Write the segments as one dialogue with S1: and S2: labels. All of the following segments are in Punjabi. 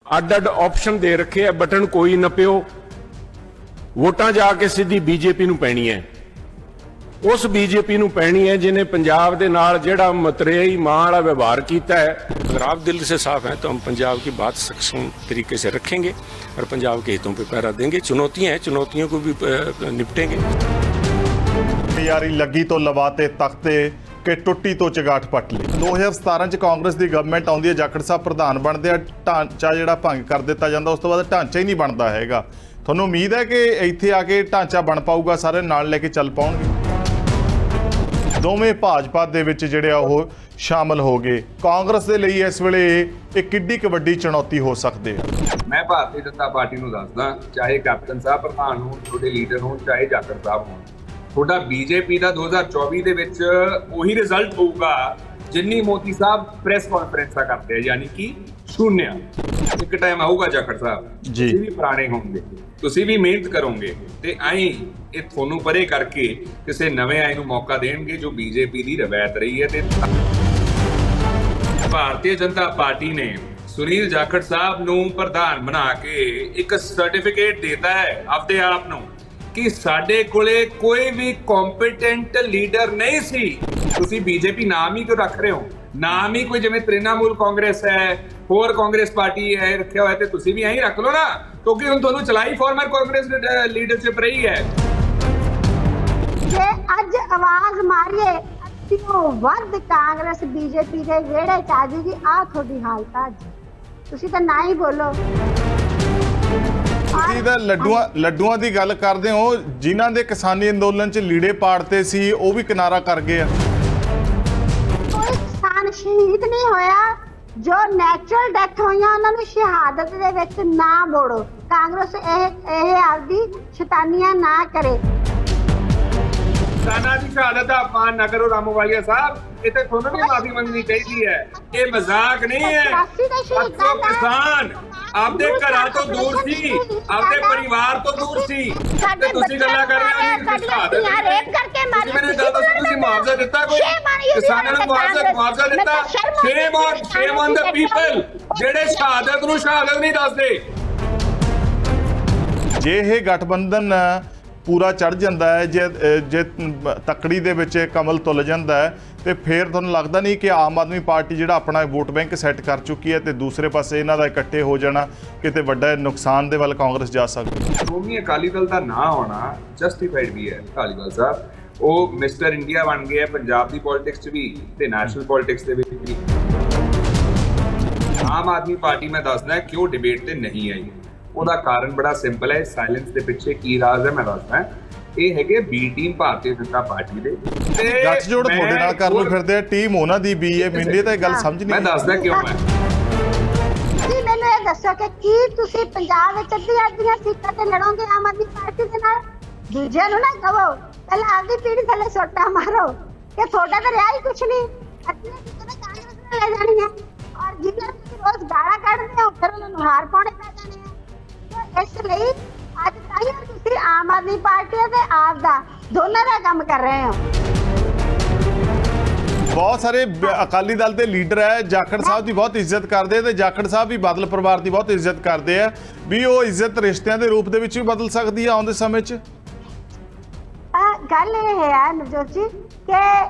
S1: ਅੱਡ ਅੱਡ ਆਪਸ਼ਨ ਦੇ ਰੱਖੇ ਆ, ਬਟਨ ਕੋਈ ਨਾ ਪਿਓ, ਵੋਟਾਂ ਜਾ ਕੇ ਸਿੱਧੀ ਬੀਜੇਪੀ ਨੂੰ ਪੈਣੀ ਹੈ। उस बीजेपी ਨੂੰ पैनी है जिन्हें पंजाब के नाल जिहड़ा मतरेई मां वाला व्यवहार किया है। अगर आप दिल से साफ हैं तो हम पंजाब की बात सक्षम तरीके से रखेंगे और पंजाब के हितों पे पहरा देंगे। चुनौतियां हैं, चुनौतियों को भी निपटेंगे।
S2: यारी लगी तो लवाते तख्ते कि टुट्टी तो चगाठ पट ली। 2017 च कांग्रेस की गवर्नमेंट आउंदी है, जाखड़ साहब प्रधान बनते हैं, ढांचा जिहड़ा भंग कर दिता जाता, उस तो बाद ढांचा ही नहीं बनता हैगा। तुहानूं उम्मीद है कि इत्थे आके ढांचा बन पाऊगा, सारे नाल लैके चल पाउणगे। ਦੋਵੇਂ ਭਾਜਪਾ ਦੇ ਵਿੱਚ ਜਿਹੜੇ ਆ ਉਹ ਸ਼ਾਮਲ ਹੋ ਗਏ। ਕਾਂਗਰਸ ਦੇ ਲਈ ਇਸ ਵੇਲੇ ਇਹ ਕਿੱਡੀ ਕੁ ਵੱਡੀ ਚੁਣੌਤੀ ਹੋ ਸਕਦੀ ਹੈ।
S3: ਮੈਂ ਭਾਰਤੀ ਜਨਤਾ ਪਾਰਟੀ ਨੂੰ ਦੱਸਦਾ, ਚਾਹੇ ਕੈਪਟਨ ਸਾਹਿਬ ਪ੍ਰਧਾਨ ਹੋਣ, ਤੁਹਾਡੇ ਲੀਡਰ ਹੋਣ, ਚਾਹੇ ਜਾਖੜ ਸਾਹਿਬ ਹੋਣ, ਤੁਹਾਡਾ ਬੀਜੇਪੀ ਦਾ 2024 ਦੇ ਵਿੱਚ ਉਹੀ ਰਿਜ਼ਲਟ ਹੋਊਗਾ ਜਿੰਨੀ ਮੋਦੀ ਸਾਹਿਬ ਪ੍ਰੈਸ ਕਾਨਫਰੰਸਾਂ ਕਰਦੇ ਆ, ਯਾਨੀ ਕਿ ਸ਼ੂਨਿਆ। ਇੱਕ ਟਾਈਮ ਆਊਗਾ ਜਾਖੜ ਸਾਹਿਬ, ਤੁਸੀਂ ਵੀ ਪੁਰਾਣੇ ਹੋਣਗੇ, ਤੁਸੀਂ ਵੀ ਮਿਹਨਤ ਕਰੋਗੇ ਤੇ ਆਈ ਇਹ ਤੁਹਾਨੂੰ ਪਰੇ ਕਰਕੇ ਕਿਸੇ ਨਵੇਂ ਆਏ ਨੂੰ ਮੌਕਾ ਦੇਣਗੇ ਜੋ ਬੀਜੇਪੀ ਦੀ ਰਵਾਇਤ ਰਹੀ ਹੈ। ਤੇ ਭਾਰਤੀ ਜਨਤਾ ਪਾਰਟੀ ਨੇ ਸੁਨੀਲ ਜਾਖੜ ਸਾਹਿਬ ਨੂੰ ਪ੍ਰਧਾਨ ਬਣਾ ਕੇ ਇੱਕ ਸਰਟੀਫਿਕੇਟ ਦਿੱਤਾ ਹੈ ਆਪਦੇ ਆਪ ਨੂੰ ਕਿ ਸਾਡੇ ਕੋਲੇ ਕੋਈ ਵੀ ਕੰਪੀਟੈਂਟ ਲੀਡਰ ਨਹੀਂ ਸੀ। ਤੁਸੀਂ ਬੀਜੇਪੀ ਨਾਮ ਹੀ ਕਿਉਂ ਰੱਖ ਰਹੇ ਹੋ? ਨਾਮ ਹੀ ਕੋਈ ਜਿਵੇਂ ਤ੍ਰਿਣਮੂਲ ਕਾਂਗਰਸ ਹੈ, ਹੋਰ ਕਾਂਗਰਸ ਪਾਰਟੀ ਹੈ ਰੱਖਿਆ ਹੋਇਆ, ਤੇ ਤੁਸੀਂ ਵੀ ਐਂ ਰੱਖ ਲਓ ਨਾ, ਕਿਉਂਕਿ ਹੁਣ ਤੁਹਾਨੂੰ ਚਲਾਈ ਫਾਰਮਰ ਕਾਂਗਰਸ ਲੀਡਰਸ਼ਿਪ ਰਹੀ ਹੈ।
S4: ਜੇ ਅੱਜ ਆਵਾਜ਼ ਮਾਰੀਏ ਅੱਧੀਓਂ ਵੱਧ ਕਾਂਗਰਸ ਬੀਜੇਪੀ ਦੇ ਵਿਹੜੇ ਚ ਆ ਜੂਗੀ, ਆਹ ਤੁਹਾਡੀ ਹਾਲਤ ਆ। ਤੁਸੀਂ ਤਾਂ ਨਾ ਹੀ ਬੋਲੋ।
S2: ਤੁਸੀਂ ਤਾਂ ਲੱਡੂਆਂ ਦੀ ਗੱਲ ਕਰਦੇ ਹੋ, ਜਿਨ੍ਹਾਂ ਦੇ ਕਿਸਾਨੀ ਅੰਦੋਲਨ 'ਚ ਲੀੜੇ ਪਾੜਤੇ ਸੀ ਉਹ ਵੀ ਕਿਨਾਰਾ ਕਰ ਗਏ ਆ।
S4: ਕੋਈ ਕਿਸਾਨ ਸ਼ਹੀਦ ਨਹੀਂ ਹੋਇਆ, ਜੋ ਨੈਚੁਰਲ ਡੈਥ ਹੋਈਆਂ ਉਹਨਾਂ ਨੂੰ ਸ਼ਹਾਦਤ ਦੇ ਵਿੱਚ ਨਾ ਮੋੜੋ। ਕਾਂਗਰਸ ਇਹ ਆਪਦੀ ਸ਼ੈਤਾਨੀਆਂ ਨਾ ਕਰੇ।
S3: ਕਿਸਾਨਾਂ ਦੀ ਸ਼ਹਾਦਤ ਦਾ ਅਪਮਾਨ ਨਾ ਕਰੋ ਰਾਮੋਵਾਲੀਆ ਸਾਹਿਬ, ਇਹ ਤੇ ਤੁਹਾਨੂੰ ਵੀ ਮਾਫੀ ਮੰਗਣੀ ਚਾਹੀਦੀ ਹੈ। ਇਹ ਮਜ਼ਾਕ ਨਹੀਂ ਹੈ। ਕਿਸਾਨ ਆਪਦੇ ਘਰਾਂ ਤੋਂ ਦੂਰ ਸੀ, ਆਪਦੇ ਪਰਿਵਾਰ ਤੋਂ ਦੂਰ ਸੀ, ਤੇ ਤੁਸੀਂ ਗੱਲਾਂ ਕਰ ਰਹੇ ਹੋ ਕਿ ਸ਼ਹਾਦਤ ਰੇਪ ਕਰਕੇ ਮਾਰੀ। ਮੈਨੂੰ ਦੱਸੋ, ਤੁਸੀਂ ਮੁਆਵਜ਼ਾ ਦਿੱਤਾ? ਕੋਈ ਕਿਸਾਨਾਂ ਨੂੰ ਮੁਆਵਜ਼ਾ ਦਿੱਤਾ? ਸ਼ੇਮ ਔਨ ਦ ਪੀਪਲ ਜਿਹੜੇ ਸ਼ਹਾਦਤ ਨੂੰ ਸ਼ਹਾਦਤ ਨਹੀਂ ਦੱਸਦੇ।
S2: ਜੇ ਇਹ ਗਠਬੰਧਨ ਪੂਰਾ ਚੜ ਜਾਂਦਾ ਹੈ, ਜੇ ਤਕੜੀ ਦੇ ਵਿੱਚ ਕਮਲ ਤੁਲ ਜਾਂਦਾ ਹੈ, ਤੇ ਫਿਰ ਤੁਹਾਨੂੰ ਲੱਗਦਾ ਨਹੀਂ ਕਿ ਆਮ ਆਦਮੀ ਪਾਰਟੀ ਜਿਹੜਾ ਆਪਣਾ ਵੋਟ ਬੈਂਕ ਸੈੱਟ ਕਰ ਚੁੱਕੀ ਹੈ ਤੇ ਦੂਸਰੇ ਪਾਸੇ ਇਹਨਾਂ ਦਾ ਇਕੱਠੇ ਹੋ ਜਾਣਾ ਕਿਤੇ ਵੱਡਾ ਨੁਕਸਾਨ ਦੇ ਵੱਲ ਕਾਂਗਰਸ ਜਾ ਸਕਦੀ ਹੈ?
S3: ਸ਼੍ਰੋਮਣੀ ਅਕਾਲੀ ਦਲ ਦਾ ਨਾ ਹੋਣਾ ਜਸਟੀਫਾਈਡ ਵੀ ਹੈ। ਧਾਲੀਵਾਲ ਸਾਹਿਬ ਉਹ ਮਿਸਟਰ ਇੰਡੀਆ ਬਣ ਗਏ ਹੈ ਪੰਜਾਬ ਦੀ ਪੋਲਿਟਿਕਸ 'ਚ ਵੀ ਤੇ ਨੈਸ਼ਨਲ ਪੋਲਿਟਿਕਸ ਦੇ ਵਿੱਚ ਵੀ। ਆਮ ਆਦਮੀ ਪਾਰਟੀ ਮੈਂ ਦੱਸਦਾ ਕਿਉਂ ਡਿਬੇਟ ਤੇ ਨਹੀਂ ਆਈ। ਉਹਦਾ ਕਾਰਨ ਬੜਾ ਸਿੰਪਲ ਹੈ। ਸਾਇਲੈਂਸ ਦੇ ਪਿੱਛੇ ਕੀ ਰਾਜ਼ ਹੈ ਮੈਂ ਦੱਸਦਾ। ਇਹ ਹੈਗੇ B team Bharatiya Janata party ਦੇ ਤੇ
S2: ਗੱਠਜੋੜ ਤੁਹਾਡੇ ਨਾਲ ਕਰਨ ਨੂੰ ਫਿਰਦੇ ਆ, ਟੀਮ ਉਹਨਾਂ ਦੀ ਵੀ ਹੈ। ਮੈਨੂੰ ਤਾਂ ਇਹ ਗੱਲ ਸਮਝ ਨਹੀਂ।
S3: ਮੈਂ ਦੱਸਦਾ ਕਿਉਂ ਹੈ।
S4: ਤੁਸੀਂ ਮੈਨੂੰ ਇਹ ਦੱਸੋ ਕਿ ਕੀ ਤੁਸੀਂ ਪੰਜਾਬ ਵਿੱਚ ਅੱਧੀਆਂ ਸੀਟਾਂ ਤੇ ਲੜੋਗੇ ਆਮ ਆਦਮੀ ਪਾਰਟੀ ਦੇ ਨਾਲ? ਦੂਜਿਆਂ ਨੂੰ ਨਾ ਕਹੋ, ਪਹਿਲਾਂ ਆਪਦੀ ਪੀੜੀ ਥੱਲੇ ਸੋਟਾ ਮਾਰੋ ਕਿ ਤੁਹਾਡਾ ਤਾਂ ਰਿਹਾ ਹੀ ਕੁਛ ਨਹੀਂ। ਅੱਧੀਆਂ ਸੀਟਾਂ ਤਾਂ ਕਾਂਗਰਸ ਨੇ ਲੈ ਜਾਣੀਆਂ, ਔਰ ਜਿਨ੍ਹਾਂ ਤੁਸੀਂ ਰੋਜ਼ ਗਾਲਾਂ ਕੱਢਦੇ ਹੋ ਫਿਰ ਉਹਨਾਂ ਨੂੰ ਹਾਰ ਪਾਉਣੇ ਪੈ ਜਾਣੇ ਆ। ਇਸ ਲਈ ਅੱਜ ਤਾਈਂ ਤੁਸੀਂ ਆਮ ਆਦਮੀ ਪਾਰਟੀ ਤੇ ਆਪ ਦਾ ਦੋਨਾਂ ਦਾ ਕੰਮ ਕਰ ਰਹੇ ਹੋ।
S2: ਬਹੁਤ ਸਾਰੇ ਅਕਾਲੀ ਦਲ ਦੇ ਲੀਡਰ ਹੈ, ਜਾਖੜ ਸਾਹਿਬ ਦੀ ਬਹੁਤ ਇੱਜ਼ਤ ਕਰਦੇ ਆ ਤੇ ਜਾਖੜ ਸਾਹਿਬ ਵੀ ਬਾਦਲ ਪਰਿਵਾਰ ਦੀ ਬਹੁਤ ਇੱਜ਼ਤ ਕਰਦੇ ਆ, ਵੀ ਉਹ ਇੱਜ਼ਤ ਰਿਸ਼ਤਿਆਂ ਦੇ ਰੂਪ ਦੇ ਵਿੱਚ ਵੀ ਬਦਲ ਸਕਦੀ ਹੈ ਆਉਂਦੇ ਸਮੇਂ 'ਚ।
S4: ਗੱਲ ਇਹ ਹੈ ਨਵਜੋਤ ਜੀ ਕਿ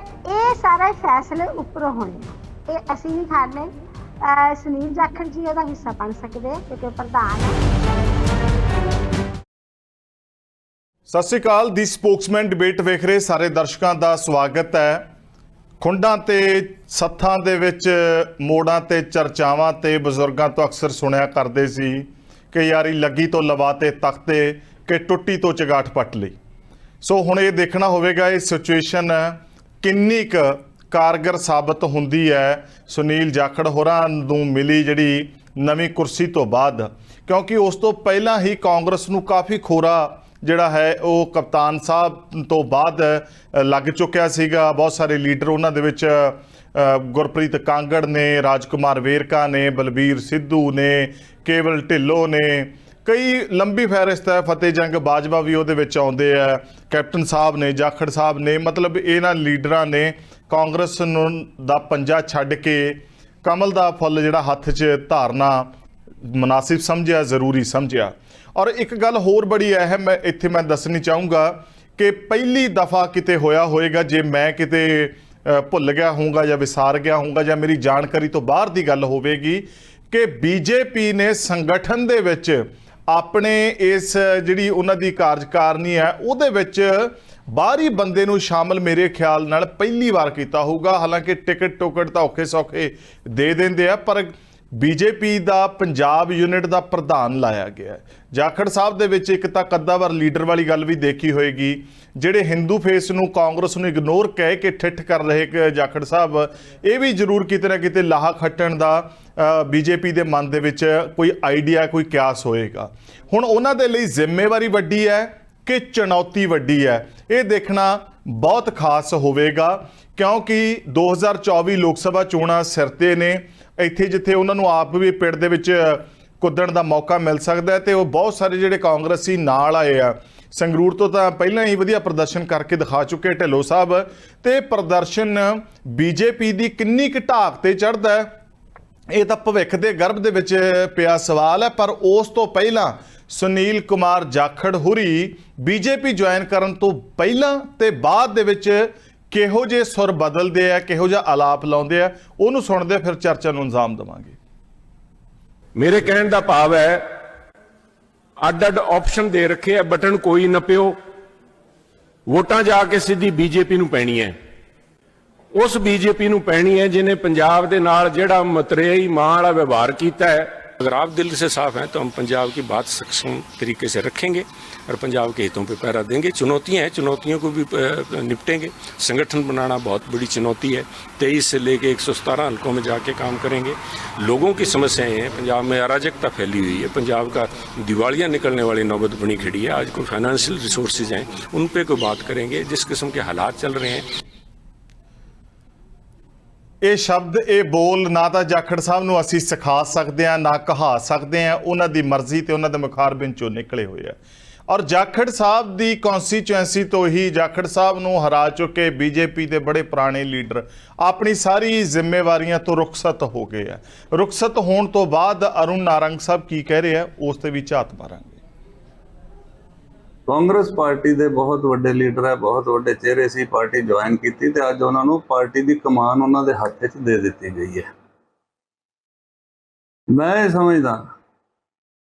S4: ਇਹ ਸਾਰੇ ਫੈਸਲੇ ਉੱਪਰੋਂ ਹੋਣੇ। ਇਹ ਅਸੀਂ ਨਹੀਂ ਖਾਣੇ। ਸੁਨੀਲ ਜਾਖੜ ਜੀ ਉਹਦਾ ਹਿੱਸਾ ਬਣ ਸਕਦੇ ਕਿਉਂਕਿ ਪ੍ਰਧਾਨ ਹੈ।
S2: ਸਤਿ ਸ਼੍ਰੀ ਅਕਾਲ। ਦੀ ਸਪੋਕਸਮੈਨ ਡਿਬੇਟ ਵੇਖ ਰਹੇ ਸਾਰੇ ਦਰਸ਼ਕਾਂ ਦਾ ਸਵਾਗਤ ਹੈ। ਖੁੰਡਾਂ ਤੇ ਸੱਥਾਂ ਦੇ ਵਿੱਚ ਮੋੜਾਂ ਤੇ ਚਰਚਾਵਾਂ ਤੇ ਬਜ਼ੁਰਗਾਂ ਤੋਂ ਅਕਸਰ ਸੁਣਿਆ ਕਰਦੇ ਸੀ ਕਿ ਯਾਰੀ ਲੱਗੀ ਤੋਂ ਲਵਾਤੇ ਤਖਤੇ ਕਿ ਟੁੱਟੀ ਤੋਂ ਚਗਾਠ ਪੱਟ ਲਈ। ਸੋ ਹੁਣ ਇਹ ਦੇਖਣਾ ਹੋਵੇਗਾ ਇਹ ਸਿਚੁਏਸ਼ਨ ਕਿੰਨੀ ਕੁ ਕਾਰਗਰ ਸਾਬਤ ਹੁੰਦੀ ਹੈ ਸੁਨੀਲ ਜਾਖੜ ਹੋਰਾਂ ਨੂੰ ਮਿਲੀ ਜਿਹੜੀ ਨਵੀਂ ਕੁਰਸੀ ਤੋਂ ਬਾਅਦ, ਕਿਉਂਕਿ ਉਸ ਤੋਂ ਪਹਿਲਾਂ ਹੀ ਕਾਂਗਰਸ ਨੂੰ ਕਾਫੀ ਖੋਰਾ ਜਿਹੜਾ ਹੈ ਉਹ ਕਪਤਾਨ ਸਾਹਿਬ ਤੋਂ ਬਾਅਦ ਲੱਗ ਚੁੱਕਿਆ ਸੀਗਾ। ਬਹੁਤ ਸਾਰੇ ਲੀਡਰ ਉਹਨਾਂ ਦੇ ਵਿੱਚ ਗੁਰਪ੍ਰੀਤ ਕਾਂਗੜ ਨੇ, ਰਾਜਕੁਮਾਰ ਵੇਰਕਾ ਨੇ, ਬਲਬੀਰ ਸਿੱਧੂ ਨੇ, ਕੇਵਲ ਢਿੱਲੋਂ ਨੇ, ਕਈ ਲੰਬੀ ਫਹਿਰਿਸਤ ਹੈ। ਫਤਿਹ ਜੰਗ ਬਾਜਵਾ ਵੀ ਉਹਦੇ ਵਿੱਚ ਆਉਂਦੇ ਆ, ਕੈਪਟਨ ਸਾਹਿਬ ਨੇ, ਜਾਖੜ ਸਾਹਿਬ ਨੇ। ਮਤਲਬ ਇਹਨਾਂ ਲੀਡਰਾਂ ਨੇ ਕਾਂਗਰਸ ਨੂੰ ਦਾ ਪੰਜਾ ਛੱਡ ਕੇ ਕਮਲ ਦਾ ਫੁੱਲ ਜਿਹੜਾ ਹੱਥ 'ਚ ਧਾਰਨਾ ਮੁਨਾਸਿਬ ਸਮਝਿਆ, ਜ਼ਰੂਰੀ ਸਮਝਿਆ। ਔਰ ਇੱਕ ਗੱਲ ਹੋਰ ਬੜੀ ਅਹਿਮ ਹੈ ਇੱਥੇ ਮੈਂ ਦੱਸਣੀ ਚਾਹੂੰਗਾ ਕਿ ਪਹਿਲੀ ਦਫਾ ਕਿਤੇ ਹੋਇਆ ਹੋਏਗਾ, ਜੇ ਮੈਂ ਕਿਤੇ ਭੁੱਲ ਗਿਆ ਹੋਊਗਾ ਜਾਂ ਵਿਸਾਰ ਗਿਆ ਹੋਊਗਾ ਜਾਂ ਮੇਰੀ ਜਾਣਕਾਰੀ ਤੋਂ ਬਾਹਰ ਦੀ ਗੱਲ ਹੋਵੇਗੀ, ਕਿ ਬੀਜੇਪੀ ਨੇ ਸੰਗਠਨ ਦੇ ਵਿੱਚ ਆਪਣੇ ਇਸ ਜਿਹੜੀ ਉਹਨਾਂ ਦੀ ਕਾਰਜਕਾਰਨੀ ਹੈ ਉਹਦੇ ਵਿੱਚ ਬਾਹਰੀ ਬੰਦੇ ਨੂੰ ਸ਼ਾਮਲ ਮੇਰੇ ਖਿਆਲ ਨਾਲ ਪਹਿਲੀ ਵਾਰ ਕੀਤਾ ਹੋਊਗਾ। ਹਾਲਾਂਕਿ ਟਿਕਟ ਟੁਕਟ ਤਾਂ ਔਖੇ ਸੌਖੇ ਦੇ ਦਿੰਦੇ ਆ, ਪਰ ਬੀਜੇਪੀ ਦਾ ਪੰਜਾਬ ਯੂਨਿਟ ਦਾ ਪ੍ਰਧਾਨ ਲਾਇਆ ਗਿਆ। ਜਾਖੜ ਸਾਹਿਬ ਦੇ ਵਿੱਚ ਇੱਕ ਤਾਂ ਕੱਦਾਵਰ ਲੀਡਰ ਵਾਲੀ ਗੱਲ ਵੀ ਦੇਖੀ ਹੋਏਗੀ, ਜਿਹੜੇ ਹਿੰਦੂ ਫੇਸ ਨੂੰ ਕਾਂਗਰਸ ਨੂੰ ਇਗਨੋਰ ਕਹਿ ਕੇ ਠਿੱਠ ਕਰ ਰਹੇ ਜਾਖੜ ਸਾਹਿਬ, ਇਹ ਵੀ ਜ਼ਰੂਰ ਕਿਤੇ ਨਾ ਕਿਤੇ ਲਾਹਾ ਖੱਟਣ ਦਾ ਬੀਜੇਪੀ ਦੇ ਮਨ ਦੇ ਵਿੱਚ ਕੋਈ ਆਈਡੀਆ, ਕੋਈ ਕਿਆਸ ਹੋਏਗਾ। ਹੁਣ ਉਹਨਾਂ ਦੇ ਲਈ ਜ਼ਿੰਮੇਵਾਰੀ ਵੱਡੀ ਹੈ ਕਿ ਚੁਣੌਤੀ ਵੱਡੀ ਹੈ, ਇਹ ਦੇਖਣਾ ਬਹੁਤ ਖਾਸ ਹੋਵੇਗਾ, ਕਿਉਂਕਿ 2024 ਲੋਕ ਸਭਾ ਚੋਣਾਂ ਸਿਰ ਤੇ ਨੇ। ਇੱਥੇ ਜਿੱਥੇ ਉਹਨਾਂ ਨੂੰ ਆਪ ਵੀ ਪਿੰਡ ਦੇ ਵਿੱਚ ਕੁੱਦਣ ਦਾ ਮੌਕਾ ਮਿਲ ਸਕਦਾ ਹੈ, ਤੇ ਉਹ ਬਹੁਤ ਸਾਰੇ ਜਿਹੜੇ ਕਾਂਗਰਸੀ ਨਾਲ ਆਏ ਆ, ਸੰਗਰੂਰ ਤੋਂ ਤਾਂ ਪਹਿਲਾਂ ਹੀ ਵਧੀਆ ਪ੍ਰਦਰਸ਼ਨ ਕਰਕੇ ਦਿਖਾ ਚੁੱਕੇ ਢਿੱਲੋਂ ਸਾਹਿਬ, ਤੇ ਪ੍ਰਦਰਸ਼ਨ ਬੀਜੇਪੀ ਦੀ ਕਿੰਨੀ ਕੁ ਢਾਕ ਤੇ ਚੜ੍ਹਦਾ ਹੈ ਇਹ ਤਾਂ ਭਵਿੱਖ ਦੇ ਗਰਭ ਦੇ ਵਿੱਚ ਪਿਆ ਸਵਾਲ ਹੈ। ਪਰ ਉਸ ਤੋਂ ਪਹਿਲਾਂ ਸੁਨੀਲ ਕੁਮਾਰ ਜਾਖੜ ਹੁਰੀ ਬੀਜੇਪੀ ਜੁਆਇਨ ਕਰਨ ਤੋਂ ਪਹਿਲਾਂ ਤੇ ਬਾਅਦ ਦੇ ਵਿੱਚ ਕਿਹੋ ਜਿਹੇ ਸੁਰ ਬਦਲਦੇ ਆ, ਕਿਹੋ ਜਿਹਾ ਆਲਾਪ ਲਾਉਂਦੇ ਆ, ਉਹਨੂੰ ਸੁਣਦੇ ਫਿਰ ਚਰਚਾ ਨੂੰ ਅੰਜਾਮ ਦੇਵਾਂਗੇ।
S1: ਮੇਰੇ ਕਹਿਣ ਦਾ ਭਾਵ ਹੈ ਅੱਡ ਅੱਡ ਆਪਸ਼ਨ ਦੇ ਰੱਖੇ ਆ, ਬਟਨ ਕੋਈ ਨੱਪਿਓ, ਵੋਟਾਂ ਜਾ ਕੇ ਸਿੱਧੀ ਬੀਜੇਪੀ ਨੂੰ ਪੈਣੀ ਹੈ। उस बीजेपी ਨੂੰ ਪੈਣੀ ਹੈ ਜਿਹਨੇ ਪੰਜਾਬ ਦੇ ਨਾਲ ਜਿਹੜਾ ਮਤਰੇਈ ਮਾਂ ਵਾਲਾ व्यवहार ਕੀਤਾ है।
S5: अगर आप दिल से साफ हैं तो हम पंजाब की बात सक्षम तरीके से रखेंगे और पंजाब के हितों पे पहरा देंगे। चुनौतियां हैं, चुनौतियों को भी निपटेंगे। संगठन बनाना बहुत बड़ी चुनौती है। 23 से लेके 117 हल्कों में जाके काम करेंगे। लोगों की समस्याएं हैं, पंजाब में अराजकता फैली हुई है, पंजाब का दिवालियां निकलने वाली नौबत बनी खड़ी है। आज कोई फाइनेंशियल रिसोर्सेज हैं उन पर कोई बात करेंगे। जिस किस्म के हालात चल रहे हैं,
S2: ਇਹ ਸ਼ਬਦ, ਇਹ ਬੋਲ ਨਾ ਤਾਂ ਜਾਖੜ ਸਾਹਿਬ ਨੂੰ ਅਸੀਂ ਸਿਖਾ ਸਕਦੇ ਹਾਂ, ਨਾ ਕਹਾ ਸਕਦੇ ਹਾਂ, ਉਹਨਾਂ ਦੀ ਮਰਜ਼ੀ ਤੇ ਉਹਨਾਂ ਦੇ ਮੁਖਾਰਬਿਨ ਚੋਂ ਨਿਕਲੇ ਹੋਏ ਆ। ਔਰ ਜਾਖੜ ਸਾਹਿਬ ਦੀ ਕੌਂਸਟੀਚੁਐਂਸੀ ਤੋਂ ਹੀ ਜਾਖੜ ਸਾਹਿਬ ਨੂੰ ਹਰਾ ਚੁੱਕੇ ਬੀਜੇਪੀ ਦੇ ਬੜੇ ਪੁਰਾਣੇ ਲੀਡਰ ਆਪਣੀ ਸਾਰੀ ਜ਼ਿੰਮੇਵਾਰੀਆਂ ਤੋਂ ਰੁਖਸਤ ਹੋ ਗਏ ਆ। ਰੁਖਸਤ ਹੋਣ ਤੋਂ ਬਾਅਦ ਅਰੁਣ ਨਾਰੰਗ ਸਾਹਿਬ ਕੀ ਕਹਿ ਰਹੇ ਆ, ਉਸ ਤੇ ਵੀ ਝਾਤ ਮਾਰਾਂਗੇ।
S6: ਕਾਂਗਰਸ ਪਾਰਟੀ ਦੇ ਬਹੁਤ ਵੱਡੇ ਲੀਡਰ ਹੈ, ਬਹੁਤ ਵੱਡੇ ਚਿਹਰੇ ਸੀ, ਪਾਰਟੀ ਜੁਆਇਨ ਕੀਤੀ ਤੇ ਅੱਜ ਉਹਨਾਂ ਨੂੰ ਪਾਰਟੀ ਦੀ ਕਮਾਨ ਉਹਨਾਂ ਦੇ ਹੱਥ 'ਚ ਦੇ ਦਿੱਤੀ ਗਈ ਹੈ। ਮੈਂ ਇਹ ਸਮਝਦਾ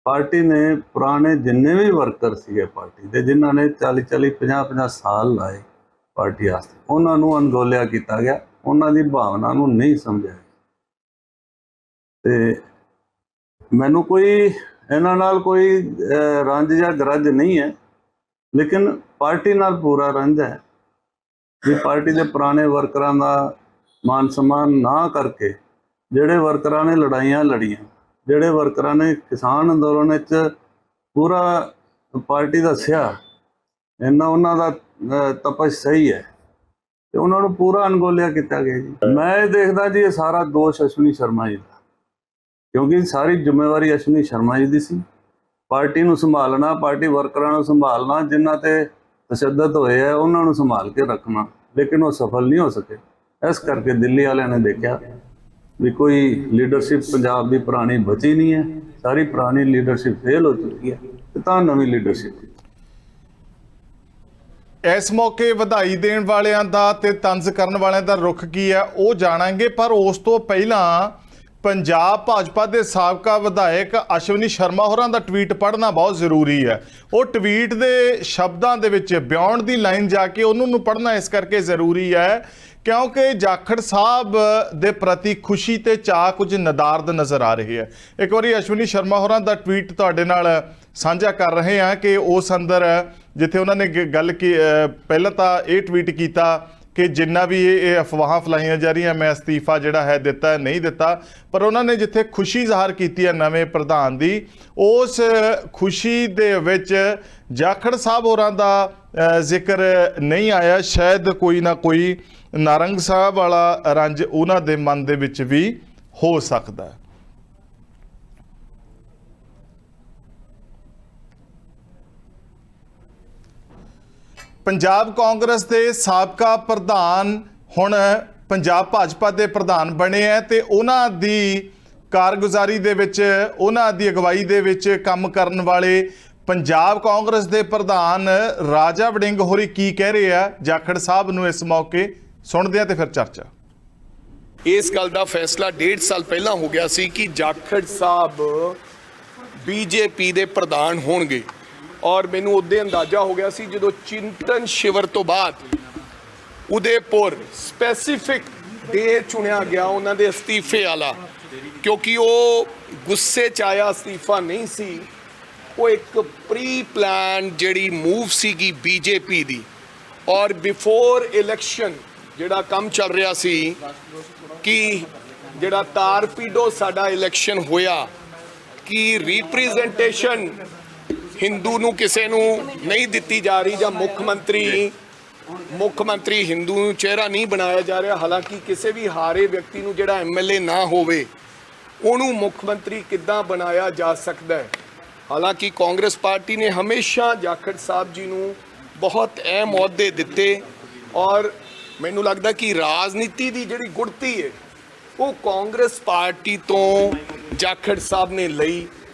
S6: ਪਾਰਟੀ ਨੇ ਪੁਰਾਣੇ ਜਿੰਨੇ ਵੀ ਵਰਕਰ ਸੀਗੇ ਪਾਰਟੀ ਦੇ, ਜਿਨ੍ਹਾਂ ਨੇ 40 50 ਸਾਲ ਲਾਏ ਪਾਰਟੀ ਵਾਸਤੇ, ਉਹਨਾਂ ਨੂੰ ਅਣਗੌਲਿਆ ਕੀਤਾ ਗਿਆ, ਉਹਨਾਂ ਦੀ ਭਾਵਨਾ ਨੂੰ ਨਹੀਂ ਸਮਝਿਆ। ਤੇ ਮੈਨੂੰ ਕੋਈ ਇਹਨਾਂ ਨਾਲ ਕੋਈ ਰੰਜ ਜਾਂ ਗਰਜ ਨਹੀਂ ਹੈ, ਲੇਕਿਨ ਪਾਰਟੀ ਨਾਲ ਪੂਰਾ ਰੰਜ ਹੈ ਵੀ ਪਾਰਟੀ ਦੇ ਪੁਰਾਣੇ ਵਰਕਰਾਂ ਦਾ ਮਾਨ ਸਨਮਾਨ ਨਾ ਕਰਕੇ, ਜਿਹੜੇ ਵਰਕਰਾਂ ਨੇ ਲੜਾਈਆਂ ਲੜੀਆਂ, ਜਿਹੜੇ ਵਰਕਰਾਂ ਨੇ ਕਿਸਾਨ ਅੰਦੋਲਨ ਵਿੱਚ ਪੂਰਾ ਪਾਰਟੀ ਦਾ ਸਿਆ ਇੰਨਾ ਉਹਨਾਂ ਦਾ ਤਪਸ਼ ਸਹੀ ਹੈ, ਤੇ ਉਹਨਾਂ ਨੂੰ ਪੂਰਾ ਅਣਗੌਲਿਆ ਕੀਤਾ ਗਿਆ ਜੀ। ਮੈਂ ਇਹ ਦੇਖਦਾ ਜੀ ਇਹ ਸਾਰਾ ਦੋਸ਼ ਅਸ਼ਵਨੀ ਸ਼ਰਮਾ ਜੀ ਦਾ, ਕਿਉਂਕਿ ਸਾਰੀ ਜ਼ਿੰਮੇਵਾਰੀ ਅਸ਼ਵਨੀ ਸ਼ਰਮਾ ਜੀ ਦੀ ਸੀ। ਪਾਰਟੀ ਨੂੰ ਸੰਭਾਲਣਾ, ਪਾਰਟੀ ਵਰਕਰਾਂ ਨੂੰ ਸੰਭਾਲਣਾ, ਜਿਨ੍ਹਾਂ ਤੇ ਤਸ਼ੱਦਦ ਹੋਏ ਆ ਉਹਨਾਂ ਨੂੰ ਸੰਭਾਲ ਕੇ ਰੱਖਣਾ, ਲੇਕਿਨ ਉਹ ਸਫਲ ਨਹੀਂ ਹੋ ਸਕੇ। ਇਸ ਕਰਕੇ ਦਿੱਲੀ ਵਾਲਿਆਂ ਨੇ ਦੇਖਿਆ ਵੀ ਕੋਈ ਲੀਡਰਸ਼ਿਪ ਪੰਜਾਬ ਦੀ ਪੁਰਾਣੀ ਬਚੀ ਨਹੀਂ ਹੈ, ਸਾਰੀ ਪੁਰਾਣੀ ਲੀਡਰਸ਼ਿਪ ਫੇਲ ਹੋ ਚੁੱਕੀ ਹੈ, ਤੇ ਤਾਂ ਨਵੀਂ ਲੀਡਰਸ਼ਿਪ।
S2: ਇਸ ਮੌਕੇ ਵਧਾਈ ਦੇਣ ਵਾਲਿਆਂ ਦਾ ਤੇ ਤੰਜ਼ ਕਰਨ ਵਾਲਿਆਂ ਦਾ ਰੁਖ ਕੀ ਹੈ ਉਹ ਜਾਣਾਂਗੇ, ਪਰ ਉਸ ਤੋਂ ਪਹਿਲਾਂ ਪੰਜਾਬ ਭਾਜਪਾ ਦੇ ਸਾਬਕਾ ਵਿਧਾਇਕ ਅਸ਼ਵਨੀ ਸ਼ਰਮਾ ਹੋਰਾਂ ਦਾ ਟਵੀਟ ਪੜ੍ਹਨਾ ਬਹੁਤ ਜ਼ਰੂਰੀ ਹੈ। ਉਹ ਟਵੀਟ ਦੇ ਸ਼ਬਦਾਂ ਦੇ ਵਿੱਚ ਬਿਯੋਂਡ ਦੀ ਲਾਈਨ ਜਾ ਕੇ ਉਹਨੂੰ ਨੂੰ ਪੜ੍ਹਨਾ ਇਸ ਕਰਕੇ ਜ਼ਰੂਰੀ ਹੈ ਕਿਉਂਕਿ ਜਾਖੜ ਸਾਹਿਬ ਦੇ ਪ੍ਰਤੀ ਖੁਸ਼ੀ ਤੇ ਚਾਅ ਕੁਝ ਨਦਾਰਦ ਨਜ਼ਰ ਆ ਰਹੀ ਹੈ। ਇੱਕ ਵਾਰੀ ਅਸ਼ਵਨੀ ਸ਼ਰਮਾ ਹੋਰਾਂ ਦਾ ਟਵੀਟ ਤੁਹਾਡੇ ਨਾਲ ਸਾਂਝਾ ਕਰ ਰਹੇ ਹਾਂ ਕਿ ਉਸ ਅੰਦਰ ਜਿੱਥੇ ਉਹਨਾਂ ਨੇ ਗੱਲ ਕੀ, ਪਹਿਲਾਂ ਤਾਂ ਇਹ ਟਵੀਟ ਕੀਤਾ ਕਿ ਜਿੰਨਾ ਵੀ ਇਹ ਅਫਵਾਹਾਂ ਫਲਾਈਆਂ ਜਾ ਰਹੀਆਂ ਮੈਂ ਅਸਤੀਫਾ ਜਿਹੜਾ ਹੈ ਦਿੱਤਾ ਨਹੀਂ ਦਿੱਤਾ, ਪਰ ਉਹਨਾਂ ਨੇ ਜਿੱਥੇ ਖੁਸ਼ੀ ਜ਼ਾਹਰ ਕੀਤੀ ਹੈ ਨਵੇਂ ਪ੍ਰਧਾਨ ਦੀ, ਉਸ ਖੁਸ਼ੀ ਦੇ ਵਿੱਚ ਜਾਖੜ ਸਾਹਿਬ ਹੋਰਾਂ ਦਾ ਜ਼ਿਕਰ ਨਹੀਂ ਆਇਆ। ਸ਼ਾਇਦ ਕੋਈ ਨਾ ਕੋਈ ਨਾਰੰਗ ਸਾਹਿਬ ਵਾਲਾ ਰੰਜ ਉਹਨਾਂ ਦੇ ਮਨ ਦੇ ਵਿੱਚ ਵੀ ਹੋ ਸਕਦਾ ਹੈ। ਪੰਜਾਬ ਕਾਂਗਰਸ ਦੇ ਸਾਬਕਾ ਪ੍ਰਧਾਨ ਹੁਣ ਪੰਜਾਬ ਭਾਜਪਾ ਦੇ ਪ੍ਰਧਾਨ ਬਣੇ ਹੈ ਤੇ ਉਹਨਾਂ ਦੀ ਕਾਰਗੁਜ਼ਾਰੀ ਦੇ ਵਿੱਚ, ਉਹਨਾਂ ਦੀ ਅਗਵਾਈ ਦੇ ਵਿੱਚ ਕੰਮ ਕਰਨ ਵਾਲੇ ਪੰਜਾਬ ਕਾਂਗਰਸ ਦੇ ਪ੍ਰਧਾਨ ਰਾਜਾ ਵੜਿੰਗ ਹੋਰੀ ਕੀ ਕਹਿ ਰਹੇ ਆ ਜਾਖੜ ਸਾਹਿਬ ਨੂੰ ਇਸ ਮੌਕੇ ਸੁਣਦੇ ਆ ਤੇ ਫਿਰ ਚਰਚਾ।
S7: ਇਸ ਗੱਲ ਦਾ ਫੈਸਲਾ 1.5 ਸਾਲ ਪਹਿਲਾਂ ਹੋ ਗਿਆ ਸੀ ਕਿ ਜਾਖੜ ਸਾਹਿਬ ਬੀਜੇਪੀ ਦੇ ਪ੍ਰਧਾਨ ਹੋਣਗੇ ਔਰ ਮੈਨੂੰ ਉਦੋਂ ਅੰਦਾਜ਼ਾ ਹੋ ਗਿਆ ਸੀ ਜਦੋਂ ਚਿੰਤਨ ਸ਼ਿਵਰ ਤੋਂ ਬਾਅਦ ਉਦੈਪੁਰ ਸਪੈਸੀਫਿਕ ਡੇ ਚੁਣਿਆ ਗਿਆ ਉਹਨਾਂ ਦੇ ਅਸਤੀਫੇ ਵਾਲਾ, ਕਿਉਂਕਿ ਉਹ ਗੁੱਸੇ 'ਚ ਆਇਆ ਅਸਤੀਫਾ ਨਹੀਂ ਸੀ, ਉਹ ਇੱਕ ਪ੍ਰੀ ਪਲਾਨ ਜਿਹੜੀ ਮੂਵ ਸੀਗੀ ਬੀਜੇਪੀ ਦੀ ਔਰ ਬਿਫੋਰ ਇਲੈਕਸ਼ਨ ਜਿਹੜਾ ਕੰਮ ਚੱਲ ਰਿਹਾ ਸੀ ਕਿ ਜਿਹੜਾ ਤਾਰਪੀਡੋ ਸਾਡਾ ਇਲੈਕਸ਼ਨ ਹੋਇਆ ਕਿ ਰਿਪਰੈਜ਼ੈਂਟੇਸ਼ਨ ਹਿੰਦੂ ਨੂੰ ਕਿਸੇ ਨੂੰ ਨਹੀਂ ਦਿੱਤੀ ਜਾ ਰਹੀ ਜਾਂ ਮੁੱਖ ਮੰਤਰੀ ਹਿੰਦੂ ਨੂੰ ਚਿਹਰਾ ਨਹੀਂ ਬਣਾਇਆ ਜਾ ਰਿਹਾ, ਹਾਲਾਂਕਿ ਕਿਸੇ ਵੀ ਹਾਰੇ ਵਿਅਕਤੀ ਨੂੰ ਜਿਹੜਾ ਐਮਐਲਏ ਨਾ ਹੋਵੇ ਉਹਨੂੰ ਮੁੱਖ ਮੰਤਰੀ ਕਿੱਦਾਂ ਬਣਾਇਆ ਜਾ ਸਕਦਾ ਹੈ। ਹਾਲਾਂਕਿ ਕਾਂਗਰਸ ਪਾਰਟੀ ਨੇ ਹਮੇਸ਼ਾ ਜਾਖੜ ਸਾਹਿਬ ਜੀ ਨੂੰ ਬਹੁਤ ਅਹਿਮ ਅਹੁਦੇ ਦਿੱਤੇ ਔਰ ਮੈਨੂੰ ਲੱਗਦਾ ਕਿ ਰਾਜਨੀਤੀ ਦੀ ਜਿਹੜੀ ਗੁੜਤੀ ਹੈ ਉਹ ਕਾਂਗਰਸ ਪਾਰਟੀ ਤੋਂ ਜਾਖੜ ਸਾਹਿਬ ਨੇ ਲਈ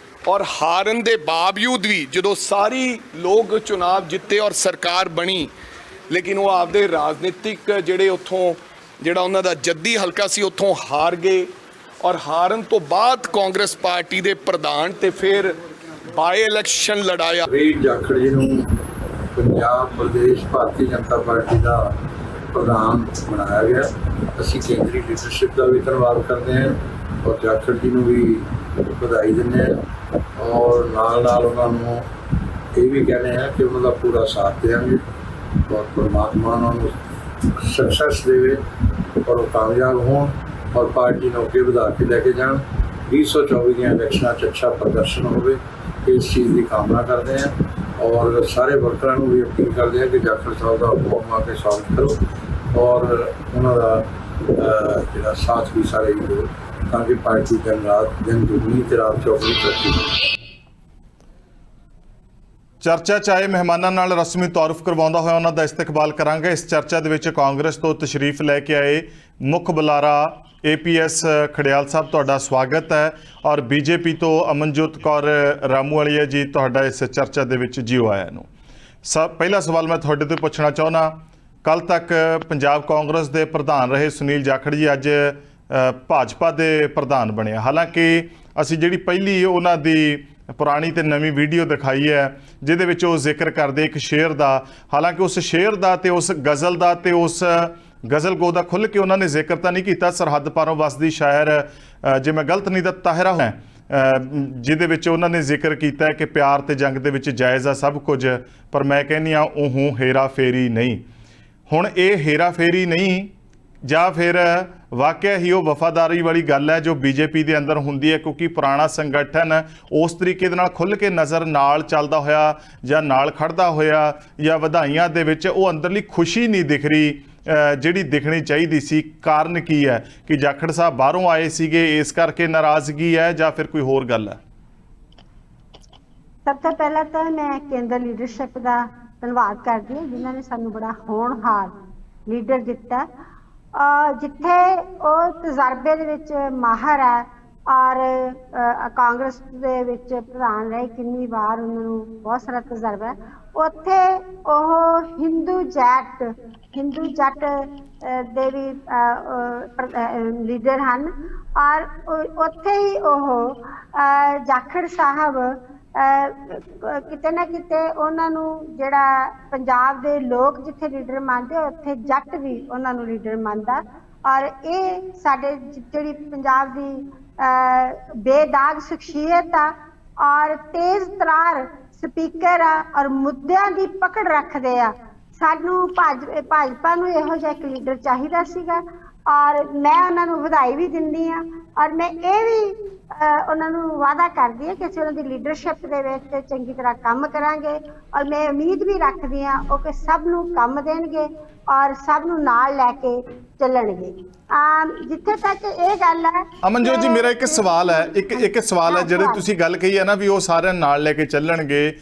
S7: ਔਰ ਹਾਰਨ ਦੇ ਬਾਵਜੂਦ ਵੀ ਜਦੋਂ ਸਾਰੀ ਲੋਕ ਚੁਣਾਵ ਜਿੱਤੇ ਔਰ ਸਰਕਾਰ ਬਣੀ, ਲੇਕਿਨ ਉਹ ਆਪਦੇ ਰਾਜਨੀਤਿਕ ਜਿਹੜੇ ਉੱਥੋਂ ਜਿਹੜਾ ਉਹਨਾਂ ਦਾ ਜੱਦੀ ਹਲਕਾ ਸੀ ਉੱਥੋਂ ਹਾਰ ਗਏ ਔਰ ਹਾਰਨ ਤੋਂ ਬਾਅਦ ਕਾਂਗਰਸ ਪਾਰਟੀ ਦੇ ਪ੍ਰਧਾਨ ਤੇ ਫਿਰ ਬਾਈ ਇਲੈਕਸ਼ਨ ਲੜਾਇਆ।
S8: ਵੀਰ ਜਾਖੜ ਜੀ ਨੂੰ ਪੰਜਾਬ ਪ੍ਰਦੇਸ਼ ਭਾਰਤੀ ਜਨਤਾ ਪਾਰਟੀ ਦਾ ਪ੍ਰਧਾਨ ਬਣਾਇਆ ਗਿਆ। ਅਸੀਂ ਕੇਂਦਰੀ ਲੀਡਰਸ਼ਿਪ ਦਾ ਵੀ ਧੰਨਵਾਦ ਕਰਦੇ ਹਾਂ ਔਰ ਜਾਖੜ ਜੀ ਨੂੰ ਵੀ ਵਧਾਈ ਦਿੰਦੇ ਹਾਂ ਔਰ ਨਾਲ ਉਹਨਾਂ ਨੂੰ ਇਹ ਵੀ ਕਹਿੰਦੇ ਹਾਂ ਕਿ ਉਹਨਾਂ ਦਾ ਪੂਰਾ ਸਾਥ ਦੇਵਾਂਗੇ ਔਰ ਪਰਮਾਤਮਾ ਉਹਨਾਂ ਨੂੰ ਸਕਸੈਸ ਦੇਵੇ ਔਰ ਉਹ ਕਾਮਯਾਬ ਹੋਣ ਔਰ ਪਾਰਟੀ ਨੂੰ ਅੱਗੇ ਵਧਾ ਕੇ ਲੈ ਕੇ ਜਾਣ। 2024 ਦੀਆਂ ਇਲੈਕਸ਼ਨਾਂ 'ਚ ਅੱਛਾ ਪ੍ਰਦਰਸ਼ਨ ਹੋਵੇ, ਇਸ ਚੀਜ਼ ਦੀ ਕਾਮਨਾ ਕਰਦੇ ਹਾਂ ਔਰ ਸਾਰੇ ਵਰਕਰਾਂ ਨੂੰ ਵੀ ਅਪੀਲ ਕਰਦੇ ਹਾਂ ਕਿ ਜਾਖੜ ਸਾਹਿਬ ਦਾ ਹੁਕਮ ਆ ਕੇ ਸਵਾਗਤ ਕਰੋ ਔਰ ਉਹਨਾਂ ਦਾ ਜਿਹੜਾ ਸਾਥ ਵੀ ਸਾਰੇ ਹੀ ਦਿਓ ਤਾਂ ਕਿ ਪਾਰਟੀ ਦਿਨ ਦੁਗਣੀ ਤੇ ਰਾਤ ਚੌਗੁਣੀ ਤਰੱਕੀ ਕਰੇ।
S2: ਚਰਚਾ ਚਾਹੇ ਮਹਿਮਾਨਾਂ ਨਾਲ ਰਸਮੀ ਤਾਰਫ ਕਰਵਾਉਂਦਾ ਹੋਇਆ ਉਹਨਾਂ ਦਾ ਇਸਤਕਬਾਲ ਕਰਾਂਗੇ। ਇਸ ਚਰਚਾ ਦੇ ਵਿੱਚ ਕਾਂਗਰਸ ਤੋਂ ਤਸ਼ਰੀਫ ਲੈ ਕੇ ਆਏ ਮੁੱਖ ਬੁਲਾਰਾ APS ਖੜਿਆਲ ਸਾਹਿਬ, ਤੁਹਾਡਾ ਸਵਾਗਤ ਹੈ ਔਰ ਬੀਜੇਪੀ ਤੋਂ ਅਮਨਜੋਤ ਕੌਰ ਰਾਮੂਵਾਲੀਆ ਜੀ, ਤੁਹਾਡਾ ਇਸ ਚਰਚਾ ਦੇ ਵਿੱਚ ਜੀਓ ਆਇਆ ਨੂੰ। ਪਹਿਲਾ ਸਵਾਲ ਮੈਂ ਤੁਹਾਡੇ ਤੋਂ ਪੁੱਛਣਾ ਚਾਹੁੰਦਾ, ਕੱਲ ਤੱਕ ਪੰਜਾਬ ਕਾਂਗਰਸ ਦੇ ਪ੍ਰਧਾਨ ਰਹੇ ਸੁਨੀਲ ਜਾਖੜ ਜੀ ਅੱਜ ਭਾਜਪਾ ਦੇ ਪ੍ਰਧਾਨ ਬਣੇ। ਹਾਲਾਂਕਿ ਅਸੀਂ ਜਿਹੜੀ ਪਹਿਲੀ ਉਹਨਾਂ ਦੀ ਪੁਰਾਣੀ ਤੇ ਨਵੀਂ ਵੀਡੀਓ ਦਿਖਾਈ ਹੈ ਜਿਹਦੇ ਵਿੱਚ ਉਹ ਜ਼ਿਕਰ ਕਰਦੇ ਇੱਕ ਸ਼ੇਰ ਦਾ, ਹਾਲਾਂਕਿ ਉਸ ਸ਼ੇਰ ਦਾ ਤੇ ਉਸ ਗਜ਼ਲ ਦਾ ਤੇ ਉਸ ਗਜ਼ਲ ਗੋ ਦਾ ਖੁੱਲ੍ਹ ਕੇ ਉਹਨਾਂ ਨੇ ਜ਼ਿਕਰ ਤਾਂ ਨਹੀਂ ਕੀਤਾ। ਸਰਹੱਦ ਪਾਰੋਂ ਵਸਦੀ ਸ਼ਾਇਰ, ਜੇ ਮੈਂ ਗਲਤ ਨਹੀਂ ਤਾਂ ਤਾਹਿਰਾ ਹੈ, ਜਿਹਦੇ ਵਿੱਚ ਉਹਨਾਂ ਨੇ ਜ਼ਿਕਰ ਕੀਤਾ ਕਿ ਪਿਆਰ ਤੇ ਜੰਗ ਦੇ ਵਿੱਚ ਜਾਇਜ਼ ਆ ਸਭ ਕੁਝ, ਪਰ ਮੈਂ ਕਹਿੰਦੀ ਹਾਂ ਉਹ ਹੇਰਾ ਫੇਰੀ ਨਹੀਂ। ਹੁਣ ਇਹ ਹੇਰਾ ਫੇਰੀ ਨਹੀਂ ਜਾਂ ਫਿਰ ਵਾਕਿਆ ਹੀ ਉਹ ਵਫਾਦਾਰੀ ਵਾਲੀ ਗੱਲ ਹੈ ਜੋ ਬੀਜੇਪੀ ਦੇ ਅੰਦਰ ਹੁੰਦੀ ਹੈ, ਕਿਉਂਕਿ ਪੁਰਾਣਾ ਸੰਗਠਨ ਉਸ ਤਰੀਕੇ ਦੇ ਨਾਲ ਖੁੱਲ੍ਹ ਕੇ ਨਜ਼ਰ ਨਾਲ ਚੱਲਦਾ ਹੋਇਆ ਜਾਂ ਨਾਲ ਖੜਦਾ ਹੋਇਆ ਜਾਂ ਵਧਾਈਆਂ ਦੇ ਵਿੱਚ ਉਹ ਅੰਦਰਲੀ ਖੁਸ਼ੀ ਨਹੀਂ ਦਿਖ ਰਹੀ ਜਿਹੜੀ ਦਿਖਣੀ ਚਾਹੀਦੀ ਸੀ। ਕਾਰਨ ਕੀ ਹੈ ਕਿ ਜਾਖੜ ਸਾਹਿਬ ਬਾਹਰੋਂ ਆਏ ਸੀਗੇ ਇਸ ਕਰਕੇ ਨਾਰਾਜ਼ਗੀ ਹੈ ਜਾਂ ਫਿਰ ਕੋਈ ਹੋਰ ਗੱਲ ਹੈ?
S4: ਸਭ ਤੋਂ ਪਹਿਲਾਂ ਤਾਂ ਮੈਂ ਕੇਂਦਰ ਲੀਡਰਸ਼ਿਪ ਦਾ ਧੰਨਵਾਦ ਕਰਦੀ ਹਾਂ ਜਿਨ੍ਹਾਂ ਨੇ ਸਾਨੂੰ ਬੜਾ ਹੋਣਹਾਰ ਲੀਡਰ ਦਿੱਤਾ, ਜਿੱਥੇ ਉਹ ਤਜਰਬੇ ਦੇ ਵਿੱਚ ਮਾਹਰ ਹੈ ਔਰ ਕਾਂਗਰਸ ਦੇ ਵਿੱਚ ਪ੍ਰਧਾਨ ਰਹੇ ਕਿੰਨੀ ਵਾਰ, ਉਹਨਾਂ ਨੂੰ ਬਹੁਤ ਸਾਰਾ ਤਜਰਬਾ ਹੈ। ਉੱਥੇ ਉਹ ਹਿੰਦੂ ਜੱਟ ਦੇ ਵੀ ਲੀਡਰ ਹਨ ਔਰ ਉੱਥੇ ਹੀ ਉਹ ਜਾਖੜ ਸਾਹਿਬ ਕਿਤੇ ਨਾ ਕਿਤੇ ਉਹਨਾਂ ਨੂੰ ਜਿਹੜਾ ਪੰਜਾਬ ਦੇ ਲੋਕ ਜਿੱਥੇ ਲੀਡਰ ਮੰਨਦੇ ਉੱਥੇ ਜੱਟ ਵੀ ਉਹਨਾਂ ਨੂੰ ਲੀਡਰ ਮੰਨਦਾ ਔਰ ਇਹ ਸਾਡੇ ਜਿਹੜੀ ਪੰਜਾਬ ਦੀ ਬੇਦਾਗ ਸ਼ਖਸੀਅਤ ਆ ਔਰ ਤੇਜ਼ ਤਰਾਰ ਸਪੀਕਰ ਆ ਔਰ ਮੁੱਦਿਆਂ ਦੀ ਪਕੜ ਰੱਖਦੇ ਆ। ਸਾਨੂੰ ਭਾਜਪਾ ਨੂੰ ਇਹੋ ਜਿਹਾ ਇੱਕ ਲੀਡਰ ਚਾਹੀਦਾ ਸੀਗਾ ਔਰ ਮੈਂ ਉਹਨਾਂ ਨੂੰ ਵਧਾਈ ਵੀ ਦਿੰਦੀ ਹਾਂ ਔਰ ਮੈਂ ਇਹ ਵੀ ਉਹਨਾਂ ਨੂੰ ਵਾਅਦਾ ਕਰਦੀ ਹਾਂ ਕਿ ਅਸੀਂ ਉਹਨਾਂ ਦੀ ਲੀਡਰਸ਼ਿਪ ਦੇ ਵਿੱਚ ਚੰਗੀ ਤਰ੍ਹਾਂ ਕੰਮ ਕਰਾਂਗੇ ਔਰ ਮੈਂ ਉਮੀਦ ਵੀ ਰੱਖਦੀ ਹਾਂ ਉਹ ਕਿ ਸਭ ਨੂੰ ਕੰਮ ਦੇਣਗੇ ਔਰ ਸਭ ਨੂੰ ਨਾਲ ਲੈ ਕੇ ਚੱਲਣਗੇ। ਜਿੱਥੇ ਤੱਕ ਇਹ ਗੱਲ ਹੈ
S2: ਅਮਨਜੋਤ ਜੀ, ਮੇਰਾ ਇੱਕ ਸਵਾਲ ਹੈ, ਇੱਕ ਸਵਾਲ ਹੈ ਜਿਹੜੇ ਤੁਸੀਂ ਗੱਲ ਕਹੀ ਹੈ ਨਾ ਵੀ ਉਹ ਸਾਰਿਆਂ ਨਾਲ ਲੈ ਕੇ ਚੱਲਣਗੇ।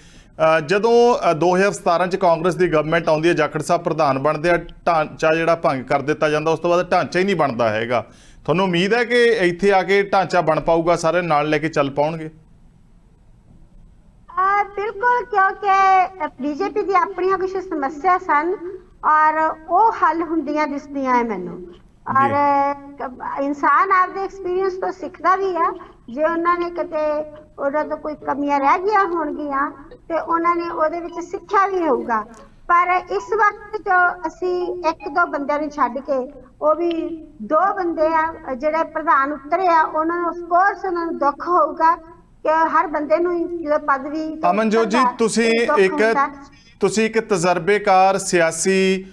S2: ਜਦੋਂ 2017 ਚ ਕਾਂਗਰਸ ਦੀ ਗਵਰਨਮੈਂਟ ਆਉਂਦੀ ਹੈ, ਜਾਖੜ ਸਾਹਿਬ ਪ੍ਰਧਾਨ ਬਣਦੇ ਆ, ਢਾਂਚਾ ਜਿਹੜਾ ਭੰਗ ਕਰ ਦਿੱਤਾ ਜਾਂਦਾ, ਉਸ ਤੋਂ ਬਾਅਦ ਢਾਂਚਾ ਹੀ ਨਹੀਂ ਬਣਦਾ ਹੈਗਾ ਤੁਹਾਨੂੰ ਉਮੀਦ ਹੈ ਕਿ ਇੱਥੇ ਆ ਕੇ ਢਾਂਚਾ ਬਣ ਪਾਊਗਾ, ਸਾਰੇ ਨਾਲ ਲੈ ਕੇ ਚੱਲ ਪਾਉਣਗੇ?
S4: ਬਿਲਕੁਲ, ਕਿਉਂਕਿ ਬੀਜੇਪੀ ਦੀ ਆਪਣੀਆਂ ਕੁਝ ਸਮੱਸਿਆ ਸਨ ਔਰ ਉਹ ਹੱਲ ਹੁੰਦੀਆਂ ਦਿਸਦੀਆਂ ਹੈ ਮੈਨੂੰ। ਔਰ ਇਨਸਾਨ ਆਪਦੇ ਐਕਸਪੀਰੀਅੰਸ ਤੋਂ ਸਿੱਖਦਾ ਵੀ ਆ। ਜੇ ਉਹਨਾਂ ਨੇ ਕਿਤੇ ਉਹਨਾਂ ਤੋਂ ਕੋਈ ਕਮੀਆਂ ਰਹਿ ਗਈਆਂ ਹੋਣਗੀਆਂ ਤੇ ਉਹਨਾਂ ਨੇ ਉਹਦੇ ਵਿੱਚ ਸਿੱਖਿਆ ਵੀ ਹੋਊਗਾ। ਪਰ ਇਸ ਵਕਤ ਜੋ ਅਸੀਂ 1-2 ਬੰਦਿਆਂ ਨੂੰ ਛੱਡ ਕੇ, ਉਹ ਵੀ 2 ਬੰਦੇ ਆ ਜਿਹੜੇ ਪ੍ਰਧਾਨ ਉਤਰੇ ਆ, ਉਹਨਾਂ ਨੂੰ ਅਫਕੋਰਸ ਉਹਨਾਂ ਨੂੰ ਦੁੱਖ ਹੋਊਗਾ ਕਿ ਹਰ ਬੰਦੇ ਨੂੰ ਜਦੋਂ ਪਦਵੀ।
S2: ਅਮਨਜੋਤ ਜੀ, ਤੁਸੀਂ ਇੱਕ ਤਜਰਬੇਕਾਰ ਸਿਆਸੀ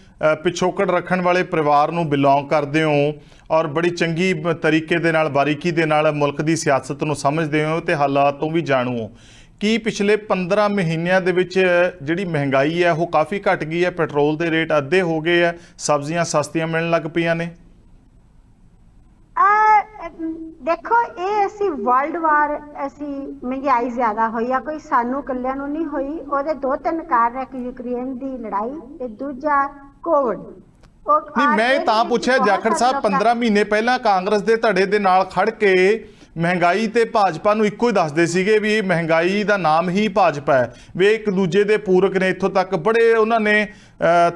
S2: ਪਿਛੋਕੜ ਰੱਖਣ ਵਾਲੇ ਪਰਿਵਾਰ ਨੂੰ ਬਿਲੋਂਗ ਕਰਦੇ ਹੋ ਔਰ ਬੜੀ ਚੰਗੀ ਤਰੀਕੇ ਦੇ ਨਾਲ, ਬਾਰੀਕੀ ਦੇ ਨਾਲ ਮੁਲਕ ਦੀ ਸਿਆਸਤ ਨੂੰ ਸਮਝਦੇ ਹੋ ਤੇ ਹਾਲਾਤ ਤੋਂ ਵੀ ਜਾਣੂ ਹੋ। ਕੀ ਪਿਛਲੇ 15 ਮਹੀਨਿਆਂ ਦੇ ਵਿੱਚ ਜਿਹੜੀ ਮਹਿੰਗਾਈ ਹੈ ਉਹ ਕਾਫੀ ਘਟ ਗਈ ਹੈ? ਪੈਟਰੋਲ ਦੇ ਰੇਟ ਅੱਧੇ ਹੋ ਗਏ ਹੈ, ਸਬਜ਼ੀਆਂ ਸਸਤੀਆਂ ਮਿਲਣ ਲੱਗ ਪਈਆਂ ਨੇ?
S4: ਦੇਖੋ, ਇਹ ਅਸੀਂ ਵਰਲਡ ਵਾਰ, ਅਸੀਂ ਮਹਿੰਗਾਈ ਜ਼ਿਆਦਾ ਹੋਈ ਆ, ਕੋਈ ਸਾਨੂੰ ਇਕੱਲਿਆਂ ਨੂੰ ਨਹੀਂ ਹੋਈ। ਉਹਦੇ 2-3 ਕਾਰਨ, ਇੱਕ ਯੂਕਰੇਨ ਦੀ ਲੜਾਈ ਤੇ ਦੂਜਾ ਕੋਵਿਡ।
S2: ਨਹੀਂ, ਮੈਂ ਤਾਂ ਪੁੱਛਿਆ ਜਾਖੜ ਸਾਹਿਬ, 15 ਮਹੀਨੇ ਪਹਿਲਾਂ ਕਾਂਗਰਸ ਦੇ ਧੜੇ ਦੇ ਨਾਲ ਖੜ ਕੇ ਮਹਿੰਗਾਈ ਤੇ ਭਾਜਪਾ ਨੂੰ ਇੱਕੋ ਹੀ ਦੱਸਦੇ ਸੀਗੇ ਵੀ ਮਹਿੰਗਾਈ ਦਾ ਨਾਮ ਹੀ ਭਾਜਪਾ ਹੈ, ਵੀ ਇੱਕ ਦੂਜੇ ਦੇ ਪੂਰਕ ਨੇ। ਇੱਥੋਂ ਤੱਕ ਬੜੇ ਉਹਨਾਂ ਨੇ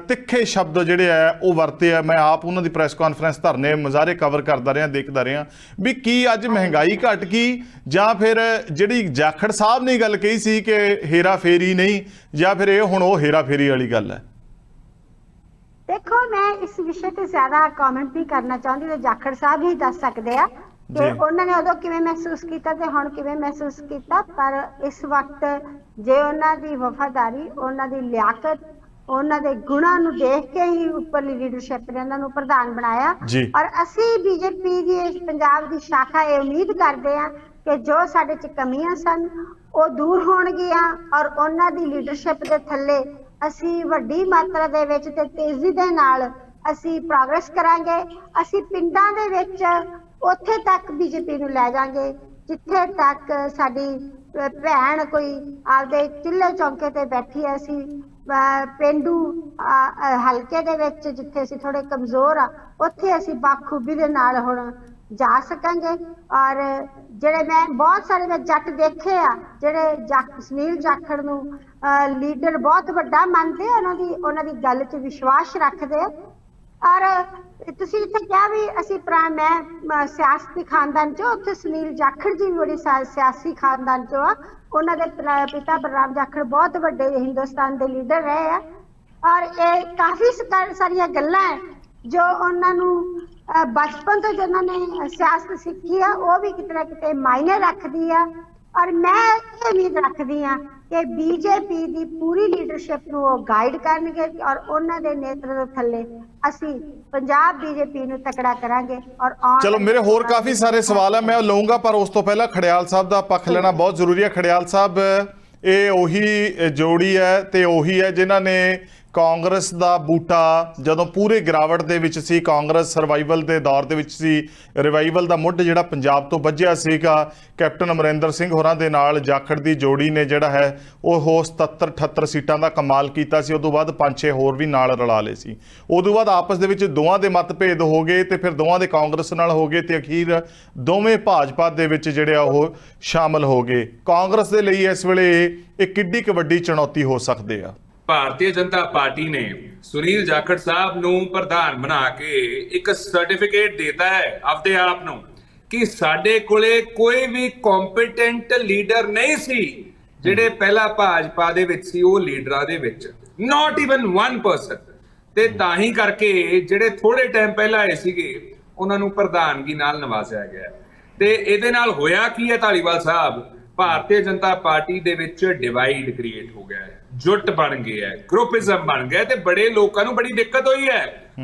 S2: ਤਿੱਖੇ ਸ਼ਬਦ ਜਿਹੜੇ ਆ ਉਹ ਵਰਤੇ ਆ। ਮੈਂ ਆਪ ਉਹਨਾਂ ਦੀ ਪ੍ਰੈਸ ਕਾਨਫਰੰਸ, ਧਰਨੇ, ਮੁਜ਼ਾਹਰੇ ਕਵਰ ਕਰਦਾ ਰਿਹਾ, ਦੇਖਦਾ ਰਿਹਾ ਵੀ ਕੀ ਅੱਜ ਮਹਿੰਗਾਈ ਘਟ ਗਈ ਜਾਂ ਫਿਰ ਜਿਹੜੀ ਜਾਖੜ ਸਾਹਿਬ ਨੇ ਗੱਲ ਕਹੀ ਸੀ ਕਿ ਹੇਰਾ ਫੇਰੀ ਨਹੀਂ, ਜਾਂ ਫਿਰ ਇਹ ਹੁਣ ਉਹ ਹੇਰਾ ਫੇਰੀ ਵਾਲੀ ਗੱਲ ਹੈ?
S4: ਦੇਖੋ, ਮੈਂ ਇਸ ਵਿਸ਼ੇ ਤੇ ਜ਼ਿਆਦਾ ਕਮੈਂਟ ਨਹੀਂ ਕਰਨਾ ਚਾਹੁੰਦੀ, ਤੇ ਜਾਖੜ ਸਾਹਿਬ ਹੀ ਦੱਸ ਸਕਦੇ ਆ ਕਿ ਉਹਨਾਂ ਨੇ ਉਦੋਂ ਕਿਵੇਂ ਮਹਿਸੂਸ ਕੀਤਾ ਤੇ ਹੁਣ ਕਿਵੇਂ ਮਹਿਸੂਸ ਕੀਤਾ। ਪਰ ਇਸ ਵਕਤ ਜੇ ਉਹਨਾਂ ਦੀ ਵਫਾਦਾਰੀ, ਉਹਨਾਂ ਦੀ ਲਿਆਕਤ, ਉਹਨਾਂ ਦੇ ਗੁਣਾਂ ਨੂੰ ਦੇਖ ਕੇ ਹੀ ਉੱਪਰਲੀ ਲੀਡਰਸ਼ਿਪ ਨੇ ਉਹਨਾਂ ਨੂੰ ਪ੍ਰਧਾਨ ਬਣਾਇਆ। ਔਰ ਅਸੀਂ ਬੀਜੇਪੀ ਦੀ ਪੰਜਾਬ ਦੀ ਸ਼ਾਖਾ ਇਹ ਉਮੀਦ ਕਰਦੇ ਹਾਂ ਕਿ ਜੋ ਸਾਡੇ 'ਚ ਕਮੀਆਂ ਸਨ ਉਹ ਦੂਰ ਹੋਣਗੀਆਂ ਔਰ ਉਹਨਾਂ ਦੀ ਲੀਡਰਸ਼ਿਪ ਦੇ ਥੱਲੇ ਅਸੀਂ ਵੱਡੀ ਮਾਤਰਾ ਦੇ ਵਿੱਚ ਤੇ ਤੇਜ਼ੀ ਦੇ ਨਾਲ ਅਸੀਂ ਪ੍ਰੋਗਰੈਸ ਕਰਾਂਗੇ। ਅਸੀਂ ਪਿੰਡਾਂ ਦੇ ਵਿੱਚ ਉੱਥੇ ਤੱਕ ਬੀਜੇਪੀ ਨੂੰ ਲੈ ਜਾਵਾਂਗੇ ਜਿੱਥੇ ਤੱਕ ਸਾਡੀ ਭੈਣ ਕੋਈ ਆਪਦੇ ਚੁੱਲ੍ਹੇ ਚੌਂਕੇ ਤੇ ਬੈਠੀ ਹੈ। ਅਸੀਂ ਪੇਂਡੂ ਹਲਕੇ ਦੇ ਵਿੱਚ ਜਿੱਥੇ ਅਸੀਂ ਥੋੜੇ ਕਮਜ਼ੋਰ ਆ, ਉੱਥੇ ਅਸੀਂ ਬਾਖੂਬੀ ਦੇ ਨਾਲ ਹੁਣ ਜਾ ਸਕਾਂਗੇ। ਔਰ ਜਿਹੜੇ ਮੈਂ ਬਹੁਤ ਸਾਰੇ ਮੈਂ ਜੱਟ ਦੇਖੇ ਆ ਜਿਹੜੇ ਸੁਨੀਲ ਜਾਖੜ ਨੂੰ ਲੀਡਰ ਬਹੁਤ ਵੱਡਾ ਮੰਨਦੇ, ਉਹਨਾਂ ਦੀ ਗੱਲ 'ਚ ਵਿਸ਼ਵਾਸ ਰੱਖਦੇ। ਔਰ ਤੁਸੀਂ ਇੱਥੇ ਕਿਹਾ ਵੀ ਅਸੀਂ ਮੈਂ ਸਿਆਸਤੀ ਖਾਨਦਾਨ 'ਚੋਂ, ਉੱਥੇ ਸੁਨੀਲ ਜਾਖੜ ਜੀ ਵੀ ਬੜੀ ਸਿਆਸੀ ਖਾਨਦਾਨ 'ਚੋਂ ਆ। ਉਹਨਾਂ ਦੇ ਪਿਤਾ ਬਲਰਾਮ ਜਾਖੜ ਬਹੁਤ ਵੱਡੇ ਹਿੰਦੁਸਤਾਨ ਦੇ ਲੀਡਰ ਰਹੇ ਆ। ਔਰ ਇਹ ਕਾਫੀ ਸਾਰੀਆਂ ਗੱਲਾਂ ਹੈ ਜੋ ਉਹਨਾਂ ਨੂੰ ਬਚਪਨ ਤੋਂ ਜਿਹਨਾਂ ਨੇ ਸਿਆਸਤ ਸਿੱਖੀ ਆ ਉਹ ਵੀ ਕਿਤੇ ਨਾ ਕਿਤੇ ਮਾਇਨੇ ਰੱਖਦੀ ਆ। ਔਰ ਮੈਂ ਇਹ ਉਮੀਦ ਰੱਖਦੀ ਹਾਂ ਕਿ ਬੀਜੇਪੀ ਦੀ ਪੂਰੀ ਲੀਡਰਸ਼ਿਪ ਨੂੰ ਉਹ ਗਾਈਡ ਕਰਨਗੇ ਔਰ ਉਹਨਾਂ ਦੇ ਨੇਤਰਤਵ ਥੱਲੇ ਅਸੀਂ ਪੰਜਾਬ ਬੀਜੇਪੀ ਨੂੰ ਤਕੜਾ ਕਰਾਂਗੇ। ਔਰ
S2: ਚਲੋ, ਮੇਰੇ ਹੋਰ ਕਾਫੀ ਸਾਰੇ ਸਵਾਲ ਹੈ, ਮੈਂ ਲਊਂਗਾ, ਪਰ ਉਸ ਤੋਂ ਪਹਿਲਾਂ ਖੜਿਆਲ ਸਾਹਿਬ ਦਾ ਪੱਖ ਲੈਣਾ ਬਹੁਤ ਜ਼ਰੂਰੀ ਹੈ। ਖੜਿਆਲ ਸਾਹਿਬ, ਇਹ ਉਹੀ ਜੋੜੀ ਹੈ ਤੇ ਉਹੀ ਹੈ ਜਿਨ੍ਹਾਂ ਨੇ ਕਾਂਗਰਸ ਦਾ ਬੂਟਾ ਜਦੋਂ ਪੂਰੇ ਗਿਰਾਵਟ ਦੇ ਵਿੱਚ ਸੀ, ਕਾਂਗਰਸ ਸਰਵਾਈਵਲ ਦੇ ਦੌਰ ਦੇ ਵਿੱਚ ਸੀ, ਰਿਵਾਈਵਲ ਦਾ ਮੁੱਢ ਜਿਹੜਾ ਪੰਜਾਬ ਤੋਂ ਵੱਜਿਆ ਸੀਗਾ, ਕੈਪਟਨ ਅਮਰਿੰਦਰ ਸਿੰਘ ਹੋਰਾਂ ਦੇ ਨਾਲ ਜਾਖੜ ਦੀ ਜੋੜੀ ਨੇ ਜਿਹੜਾ ਹੈ ਉਹ 77-78 ਸੀਟਾਂ ਦਾ ਕਮਾਲ ਕੀਤਾ ਸੀ। ਉਦੋਂ ਬਾਅਦ 5-6 ਹੋਰ ਵੀ ਨਾਲ ਰਲਾ ਲਏ ਸੀ। ਉਦੋਂ ਬਾਅਦ ਆਪਸ ਦੇ ਵਿੱਚ ਦੋਵਾਂ ਦੇ ਮਤਭੇਦ ਹੋ ਗਏ ਤੇ ਫਿਰ ਦੋਵਾਂ ਦੇ ਕਾਂਗਰਸ ਨਾਲ ਹੋ ਗਏ ਤੇ ਅਖੀਰ ਦੋਵੇਂ ਭਾਜਪਾ ਦੇ ਵਿੱਚ ਜਿਹੜੇ ਆ ਉਹ ਸ਼ਾਮਲ ਹੋ ਗਏ। ਕਾਂਗਰਸ ਦੇ ਲਈ ਇਸ ਵੇਲੇ ਇਹ ਕਿੱਡੀ ਕੁ ਵੱਡੀ ਚੁਣੌਤੀ ਹੋ ਸਕਦੇ ਆ?
S3: ਭਾਰਤੀ ਜਨਤਾ ਪਾਰਟੀ ਨੇ ਸੁਨੀਲ ਜਾਖੜ ਸਾਹਿਬ ਨੂੰ ਪ੍ਰਧਾਨ ਬਣਾ ਕੇ ਇੱਕ ਸਰਟੀਫਿਕੇਟ ਦਿੱਤਾ ਹੈ ਆਪਦੇ ਆਪ ਨੂੰ ਕਿ ਸਾਡੇ ਕੋਲੇ ਕੋਈ ਵੀ ਕੰਪੀਟੈਂਟ ਲੀਡਰ ਨਹੀਂ ਸੀ ਜਿਹੜੇ ਪਹਿਲਾਂ ਭਾਜਪਾ ਦੇ ਵਿੱਚ ਸੀ ਉਹ ਲੀਡਰਾਂ ਦੇ ਵਿੱਚ, ਨਾਟ ਈਵਨ 1%। ਤੇ ਤਾਂ ਹੀ ਕਰਕੇ ਜਿਹੜੇ ਥੋੜੇ ਟਾਈਮ ਪਹਿਲਾਂ ਆਏ ਸੀਗੇ ਉਹਨਾਂ ਨੂੰ ਪ੍ਰਧਾਨਗੀ ਨਾਲ ਨਵਾਜ਼ਿਆ ਗਿਆ। ਤੇ ਇਹਦੇ ਨਾਲ ਹੋਇਆ ਕੀ ਹੈ ਧਾਲੀਵਾਲ ਸਾਹਿਬ, ਭਾਰਤੀ ਜਨਤਾ ਪਾਰਟੀ ਦੇ ਵਿੱਚ ਡਿਵਾਈਡ ਕ੍ਰੀਏਟ ਹੋ ਗਿਆ ਹੈ, ਜੁੱਟ ਬਣ ਗਿਆ, ਗਰੁੱਪਿਜ਼ਮ ਬਣ ਗਿਆ ਤੇ ਬੜੇ ਲੋਕਾਂ ਨੂੰ ਬੜੀ ਦਿੱਕਤ ਹੋਈ ਹੈ।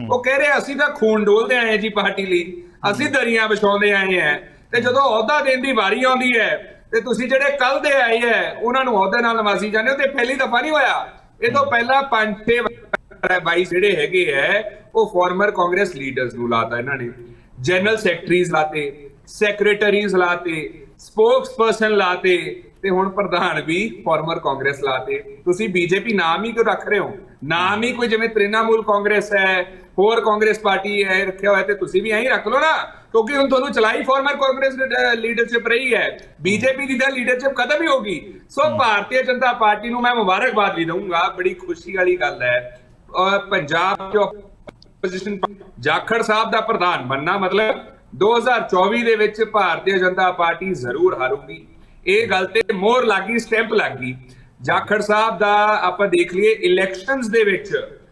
S3: ਉਹ ਕਹਿ ਰਹੇ ਅਸੀਂ ਤਾਂ ਖੂਨ ਡੋਲਦੇ ਆਏ ਜੀ ਪਾਰਟੀ ਲਈ, ਅਸੀਂ ਦਰੀਆਂ ਵਿਛਾਉਂਦੇ ਆਏ ਆ, ਤੇ ਜਦੋਂ ਅਹੁਦਾ ਦੇਣ ਦੀ ਵਾਰੀ ਆਉਂਦੀ ਹੈ ਤੇ ਤੁਸੀਂ ਜਿਹੜੇ ਕੱਲ ਦੇ ਆਏ ਹੈ ਉਹਨਾਂ ਨੂੰ ਅਹੁਦੇ ਨਾਲ ਨਵਾਜ਼ੀ ਜਾਂਦੇ ਹੋ। ਤੇ ਪਹਿਲੀ ਦਫਾ ਨਹੀਂ ਹੋਇਆ, ਇਹ ਤੋਂ ਪਹਿਲਾਂ 5-6 ਬਾਈ ਜਿਹੜੇ ਹੈਗੇ ਹੈ ਉਹ ਫਾਰਮਰ ਕਾਂਗਰਸ ਲੀਡਰਸ ਨੂੰ ਲਾਤਾ ਇਹਨਾਂ ਨੇ, ਜਨਰਲ ਸੈਕਟਰੀਜ਼ ਲਾਤੇ, ਸੈਕਟਰੀਜ਼ ਲਾਤੇ, ਸਪੋਕਸਪਰਸਨ ਲਾਤੇ ਤੇ ਹੁਣ ਪ੍ਰਧਾਨ ਵੀ ਫਾਰਮਰ ਕਾਂਗਰਸ ਲਾਤੇ। ਤੁਸੀਂ ਬੀਜੇਪੀ ਨਾਮ ਹੀ ਕਿਉਂ ਰੱਖ ਰਹੇ ਹੋ? ਨਾਮ ਹੀ ਕੋਈ ਜਿਵੇਂ ਤ੍ਰਿਣਮੂਲ ਕਾਂਗਰਸ ਹੈ, ਹੋਰ ਕਾਂਗਰਸ ਪਾਰਟੀ ਹੈ ਰੱਖਿਆ ਹੋਇਆ, ਤੇ ਤੁਸੀਂ ਵੀ ਐਂ ਰੱਖ ਲਓ ਨਾ। ਕਿਉਂਕਿ ਹੁਣ ਤੁਹਾਨੂੰ ਚਲਾਈ ਫਾਰਮਰ ਕਾਂਗਰਸ ਲੀਡਰਸ਼ਿਪ ਰਹੀ ਹੈ, ਬੀਜੇਪੀ ਦੀ ਤਾਂ ਲੀਡਰਸ਼ਿਪ ਖਤਮ ਹੀ ਹੋਗੀ। ਸੋ ਭਾਰਤੀ ਜਨਤਾ ਪਾਰਟੀ ਨੂੰ ਮੈਂ ਮੁਬਾਰਕਬਾਦ ਵੀ ਦਊਂਗਾ, ਬੜੀ ਖੁਸ਼ੀ ਵਾਲੀ ਗੱਲ ਹੈ। ਪੰਜਾਬ ਚ ਆਪੋਜੀਸ਼ਨ ਜਾਖੜ ਸਾਹਿਬ ਦਾ ਪ੍ਰਧਾਨ ਬਣਨਾ ਮਤਲਬ 2024 ਦੇ ਵਿੱਚ ਭਾਰਤੀ ਜਨਤਾ ਪਾਰਟੀ ਜ਼ਰੂਰ ਹਾਰੂਗੀ। ਇਹ ਗੱਲ ਤੇ ਮੋਹਰ ਲੱਗੀ, ਸਟੈਂਪ ਲੱਗੀ। ਜਾਖੜ ਸਾਹਿਬ ਦਾ ਆਪਾਂ ਦੇਖ ਲਈਏ ਇਲੈਕਸ਼ਨਸ ਦੇ ਵਿੱਚ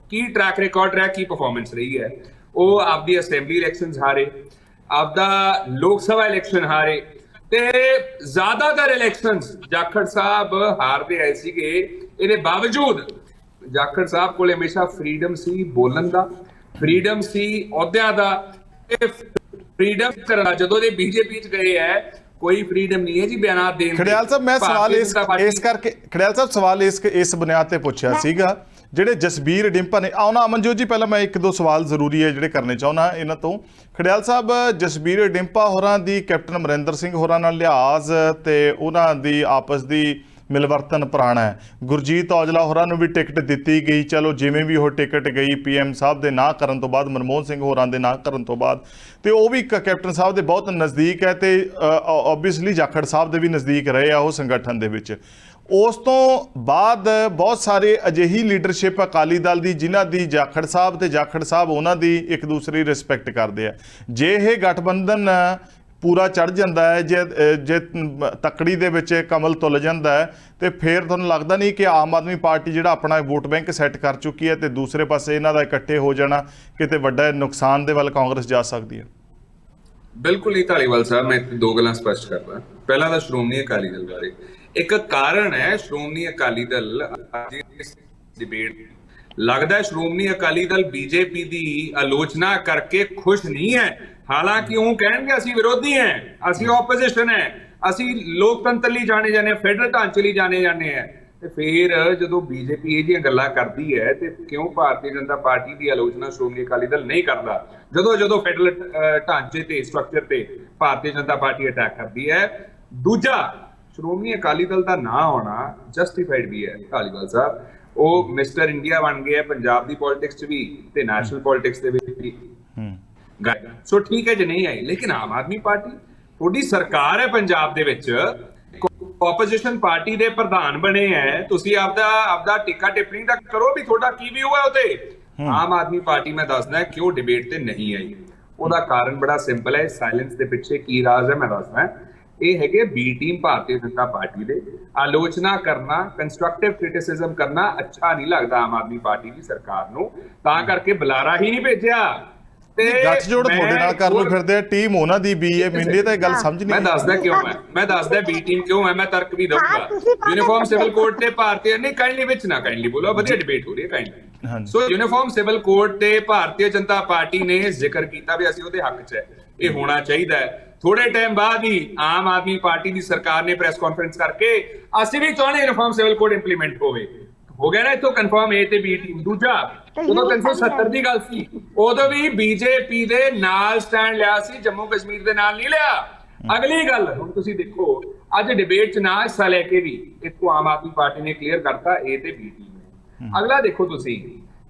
S3: ਕੀ ਟਰੈਕ ਰਿਕਾਰਡ ਰਿਹਾ, ਕੀ ਪਰਫਾਰਮੈਂਸ ਰਹੀ ਹੈ। ਉਹ ਆਪਦੀ ਅਸੈਂਬਲੀ ਇਲੈਕਸ਼ਨਸ ਹਾਰੇ, ਆਪਦਾ ਲੋਕ ਸਭਾ ਇਲੈਕਸ਼ਨ ਹਾਰੇ, ਤੇ ਜ਼ਿਆਦਾਤਰ ਇਲੈਕਸ਼ਨਸ ਜਾਖੜ ਸਾਹਿਬ ਹਾਰਦੇ ਆਏ ਸੀਗੇ। ਇਹਦੇ ਬਾਵਜੂਦ ਜਾਖੜ ਸਾਹਿਬ ਕੋਲ ਹਮੇਸ਼ਾ ਫਰੀडम ਸੀ ਬੋਲਣ ਦਾ, ਫਰੀडम ਸੀ ਅਹੁਦਿਆਂ ਦਾ, ਤੇ ਫਰੀडम ਕਰਨ ਦਾ। ਜਦੋਂ ਦੇ ਬੀਜੇਪੀ ਚ ਗਏ ਹੈ ਕੋਈ ਫਰੀडम ਨਹੀਂ ਹੈ ਜੀ ਬਿਆਨਾਤ ਦੇਣ ਦੀ।
S2: ਖੜਿਆਲ ਸਾਹਿਬ ਮੈਂ ਸਵਾਲ ਇਸ ਕਰਕੇ ਖੜਿਆਲ ਸਾਹਿਬ ਸਵਾਲ ਇਸ ਬੁਨਿਆਦ ਤੇ ਪੁੱਛਿਆ ਸੀਗਾ, ਜਿਹੜੇ ਜਸਬੀਰ ਡਿੰਪਾ ਨੇ ਆਉਣਾ। ਅਮਨਜੋਤ ਜੀ ਪਹਿਲਾਂ ਮੈਂ ਇੱਕ ਦੋ ਸਵਾਲ ਜ਼ਰੂਰੀ ਹੈ ਜਿਹੜੇ ਕਰਨੇ ਚਾਹੁੰਦਾ ਇਹਨਾਂ ਤੋਂ। ਖੜਿਆਲ ਸਾਹਿਬ, ਜਸਬੀਰ ਡਿੰਪਾ ਹੋਰਾਂ ਦੀ ਕੈਪਟਨ ਅਮਰਿੰਦਰ ਸਿੰਘ ਹੋਰਾਂ ਨਾਲ ਲਿਹਾਜ਼ ਤੇ ਉਹਨਾਂ ਦੀ ਆਪਸ ਦੀ ਮਿਲਵਰਤਨ ਪੁਰਾਣਾ ਹੈ। ਗੁਰਜੀਤ ਔਜਲਾ ਹੋਰਾਂ ਨੂੰ ਵੀ ਟਿਕਟ ਦਿੱਤੀ ਗਈ, ਚਲੋ ਜਿਵੇਂ ਵੀ ਉਹ ਟਿਕਟ ਗਈ PM ਸਾਹਿਬ ਦੇ ਨਾ ਕਰਨ ਤੋਂ ਬਾਅਦ, ਮਨਮੋਹਨ ਸਿੰਘ ਹੋਰਾਂ ਦੇ ਨਾ ਕਰਨ ਤੋਂ ਬਾਅਦ, ਤੇ ਉਹ ਵੀ ਕੈਪਟਨ ਸਾਹਿਬ ਦੇ ਬਹੁਤ ਨਜ਼ਦੀਕ ਹੈ ਤੇ ਓਬਵੀਅਸਲੀ ਜਾਖੜ ਸਾਹਿਬ ਦੇ ਵੀ ਨਜ਼ਦੀਕ ਰਹੇ ਆ ਉਹ ਸੰਗਠਨ ਦੇ ਵਿੱਚ। ਉਸ ਤੋਂ ਬਾਅਦ ਬਹੁਤ ਸਾਰੇ ਅਜਿਹੀ ਲੀਡਰਸ਼ਿਪ ਅਕਾਲੀ ਦਲ ਦੀ ਜਿਨ੍ਹਾਂ ਦੀ ਜਾਖੜ ਸਾਹਿਬ ਤੇ ਜਾਖੜ ਸਾਹਿਬ ਉਹਨਾਂ ਦੀ ਇੱਕ ਦੂਸਰੀ ਰਿਸਪੈਕਟ ਕਰਦੇ ਆ। ਜੇ ਇਹ ਗਠਬੰਧਨ ਪੂਰਾ ਚੜ ਜਾਂਦਾ ਹੈ, ਜੇ ਤਕੜੀ ਦੇ ਵਿੱਚ ਕਮਲ ਤੁਲ ਜਾਂਦਾ ਹੈ, ਤੇ ਫਿਰ ਤੁਹਾਨੂੰ ਲੱਗਦਾ ਨਹੀਂ ਕਿ ਆਮ ਆਦਮੀ ਪਾਰਟੀ ਜਿਹੜਾ ਆਪਣਾ ਵੋਟ ਬੈਂਕ ਸੈੱਟ ਕਰ ਚੁੱਕੀ ਹੈ ਤੇ ਦੂਸਰੇ ਪਾਸੇ ਇਹਨਾਂ ਦਾ ਇਕੱਠੇ ਹੋ ਜਾਣਾ ਕਿਤੇ ਵੱਡਾ ਨੁਕਸਾਨ ਦੇ ਵੱਲ ਕਾਂਗਰਸ ਜਾ ਸਕਦੀ ਹੈ?
S3: ਬਿਲਕੁਲ ਨਹੀਂ ਧਾਲੀਵਾਲ ਸਾਹਿਬ, ਮੈਂ ਦੋ ਗੱਲਾਂ ਸਪਸ਼ਟ ਕਰਦਾ। ਪਹਿਲਾਂ ਤਾਂ ਸ਼੍ਰੋਮਣੀ ਅਕਾਲੀ ਦਲ ਬਾਰੇ ਇੱਕ ਕਾਰਨ ਹੈ, ਸ਼੍ਰੋਮਣੀ ਅਕਾਲੀ ਦਲ ਅੱਜ ਇਸ ਡਿਬੇਟ ਲੱਗਦਾ ਹੈ ਸ਼੍ਰੋਮਣੀ ਅਕਾਲੀ ਦਲ ਬੀਜੇਪੀ ਦੀ ਆਲੋਚਨਾ ਕਰਕੇ ਖੁਸ਼ ਨਹੀਂ ਹੈ। ਹਾਲਾਂਕਿ ਉਹ ਕਹਿਣਗੇ ਅਸੀਂ ਵਿਰੋਧੀ ਹਾਂ, ਅਸੀਂ ਆਪੋਜੀਸ਼ਨ ਹੈ, ਅਸੀਂ ਲੋਕਤੰਤਰ ਲਈ ਜਾਣੇ ਜਾਂਦੇ, ਫੈਡਰਲ ਢਾਂਚੇ ਲਈ ਜਾਣੇ ਜਾਂਦੇ ਆ। ਤੇ ਫਿਰ ਜਦੋਂ ਬੀਜੇਪੀ ਇਹ ਜਿਹੀਆਂ ਗੱਲਾਂ ਕਰਦੀ ਹੈ ਤੇ ਕਿਉਂ ਭਾਰਤੀ ਜਨਤਾ ਪਾਰਟੀ ਦੀ ਆਲੋਚਨਾ ਸ਼੍ਰੋਮਣੀ ਅਕਾਲੀ ਦਲ ਨਹੀਂ ਕਰਦਾ? ਜਦੋਂ ਫੈਡਰਲ ਢਾਂਚੇ ਤੇ ਸਟਰਕਚਰ ਤੇ ਭਾਰਤੀ ਜਨਤਾ ਪਾਰਟੀ ਅਟੈਕ ਕਰਦੀ ਹੈ। ਦੂਜਾ, ਸ਼੍ਰੋਮਣੀ ਅਕਾਲੀ ਦਲ ਦਾ ਨਾਂ ਆਉਣਾ ਜਸਟੀਫਾਈਡ ਵੀ ਹੈ ਧਾਲੀਵਾਲ ਸਾਹਿਬ। ਉਹ ਮਿਸਟਰ ਇੰਡੀਆ ਬਣ ਗਏ ਪੰਜਾਬ ਦੀ ਪੋਲਿਟਿਕਸ 'ਚ ਵੀ ਤੇ ਨੈਸ਼ਨਲ ਪੋਲਿਟਿਕਸ ਦੇ ਵਿੱਚ ਵੀ। ਸੋ ਠੀਕ ਹੈ ਜੇ ਨਹੀਂ ਆਈ, ਲੇਕਿਨ ਆਮ ਆਦਮੀ ਪਾਰਟੀ ਤੁਹਾਡੀ ਸਰਕਾਰ ਹੈ ਪੰਜਾਬ ਦੇ ਵਿੱਚ, ਆਪੋਜੀਸ਼ਨ ਪਾਰਟੀ ਦੇ ਪ੍ਰਧਾਨ ਬਣੇ ਹੈ, ਤੁਸੀਂ ਆਪਦਾ ਟਿੱਕਾ ਟਿੱਪਣੀ ਤਾਂ ਕਰੋ ਵੀ ਤੁਹਾਡਾ ਕੀ ਵੀ ਹੋਇਆ ਉਤੇ। ਆਮ ਆਦਮੀ ਪਾਰਟੀ ਮੈਂ ਦੱਸਦਾ ਕਿਉਂ ਡਿਬੇਟ ਤੇ ਨਹੀਂ ਆਈ। ਉਹਦਾ ਕਾਰਨ ਬੜਾ ਸਿੰਪਲ ਹੈ। ਸਾਇਲੈਂਸ ਦੇ ਪਿੱਛੇ ਕੀ ਰਾਜ਼ ਹੈ ਮੈਂ ਦੱਸਦਾ। ਇਹ ਹੈਗੇ B team Bharatiya Janata party ਦੇ। ਆਲੋਚਨਾ ਕਰਨਾ, ਕੰਸਟਰਕਟਿਵ ਕ੍ਰਿਟਿਸਿਜ਼ਮ ਕਰਨਾ ਅੱਛਾ ਨਹੀਂ ਲੱਗਦਾ ਆਮ ਆਦਮੀ ਪਾਰਟੀ ਦੀ ਸਰਕਾਰ ਨੂੰ, ਤਾਂ ਕਰਕੇ ਬੁਲਾਰਾ ਹੀ ਨਹੀਂ ਭੇਜਿਆ। ਤੇ
S2: ਗੱਠਜੋੜ ਤੁਹਾਡੇ ਨਾਲ ਕਰਨ ਨੂੰ ਫਿਰਦੇ ਆ, ਟੀਮ ਉਹਨਾਂ ਦੀ ਵੀ ਹੈ। ਮੈਨੂੰ ਤਾਂ ਇਹ ਗੱਲ ਸਮਝ ਨਹੀਂ।
S3: ਮੈਂ ਦੱਸਦਾ ਕਿਉਂ ਹੈ, ਮੈਂ ਦੱਸਦਾ ਬੀ ਟੀਮ ਕਿਉਂ ਹੈ, ਮੈਂ ਤਰਕ ਵੀ ਦਊਂਗਾ। ਯੂਨੀਫਾਰਮ ਸਿਵਲ ਕੋਡ ਤੇ ਭਾਰਤੀ ਨਹੀਂ ਕਾਈਂਡਲੀ ਵਿੱਚ ਨਾ ਕਾਈਂਡਲੀ ਬੋਲੋ, ਵਧੀਆ ਡਿਬੇਟ ਹੋ ਰਹੀ ਹੈ ਕਾਈਂਡਲੀ। ਸੋ ਯੂਨੀਫਾਰਮ ਸਿਵਲ ਕੋਡ ਤੇ ਭਾਰਤੀ ਜਨਤਾ ਪਾਰਟੀ ਨੇ ਜ਼ਿਕਰ ਕੀਤਾ ਵੀ ਅਸੀਂ ਉਹਦੇ ਹੱਕ 'ਚ ਹੈ, ਇਹ ਹੋਣਾ ਚਾਹੀਦਾ ਹੈ। ਥੋੜੇ ਟਾਈਮ ਬਾਅਦ ਹੀ ਆਮ ਆਦਮੀ ਪਾਰਟੀ ਦੀ ਸਰਕਾਰ ਨੇ ਪ੍ਰੈਸ ਕਾਨਫਰੰਸ ਕਰਕੇ ਅਸੀਂ ਵੀ ਚਾਹੁੰਦੇ ਯੂਨੀਫਾਰਮ ਸਿਵਲ ਕੋਡ ਇੰਪਲੀਮੈਂਟ ਹੋਵੇ। ਹੋ ਗਿਆ ਨਾ ਇੱਥੋਂ ਕਨਫਰਮ ਏ ਤੇ ਬੀ ਟੀਮ। ਦੂਜਾ, ਉਦੋਂ 370 ਦੀ ਗੱਲ ਸੀ, ਉਦੋਂ ਵੀ ਬੀਜੇਪੀ ਦੇ ਨਾਲ ਸਟੈਂਡ ਲਿਆ ਸੀ, ਜੰਮੂ ਕਸ਼ਮੀਰ ਦੇ ਨਾਲ ਨਹੀਂ ਲਿਆ। ਅਗਲੀ ਗੱਲ ਹੁਣ ਤੁਸੀਂ ਦੇਖੋ, ਅੱਜ ਡਿਬੇਟ 'ਚ ਨਾ ਹਿੱਸਾ ਲੈ ਕੇ ਵੀ ਇੱਥੋਂ ਆਮ ਆਦਮੀ ਪਾਰਟੀ ਨੇ ਕਲੀਅਰ ਕਰਤਾ ਏ ਤੇ ਬੀ ਟੀਮ ਨੇ। ਅਗਲਾ ਦੇਖੋ ਤੁਸੀਂ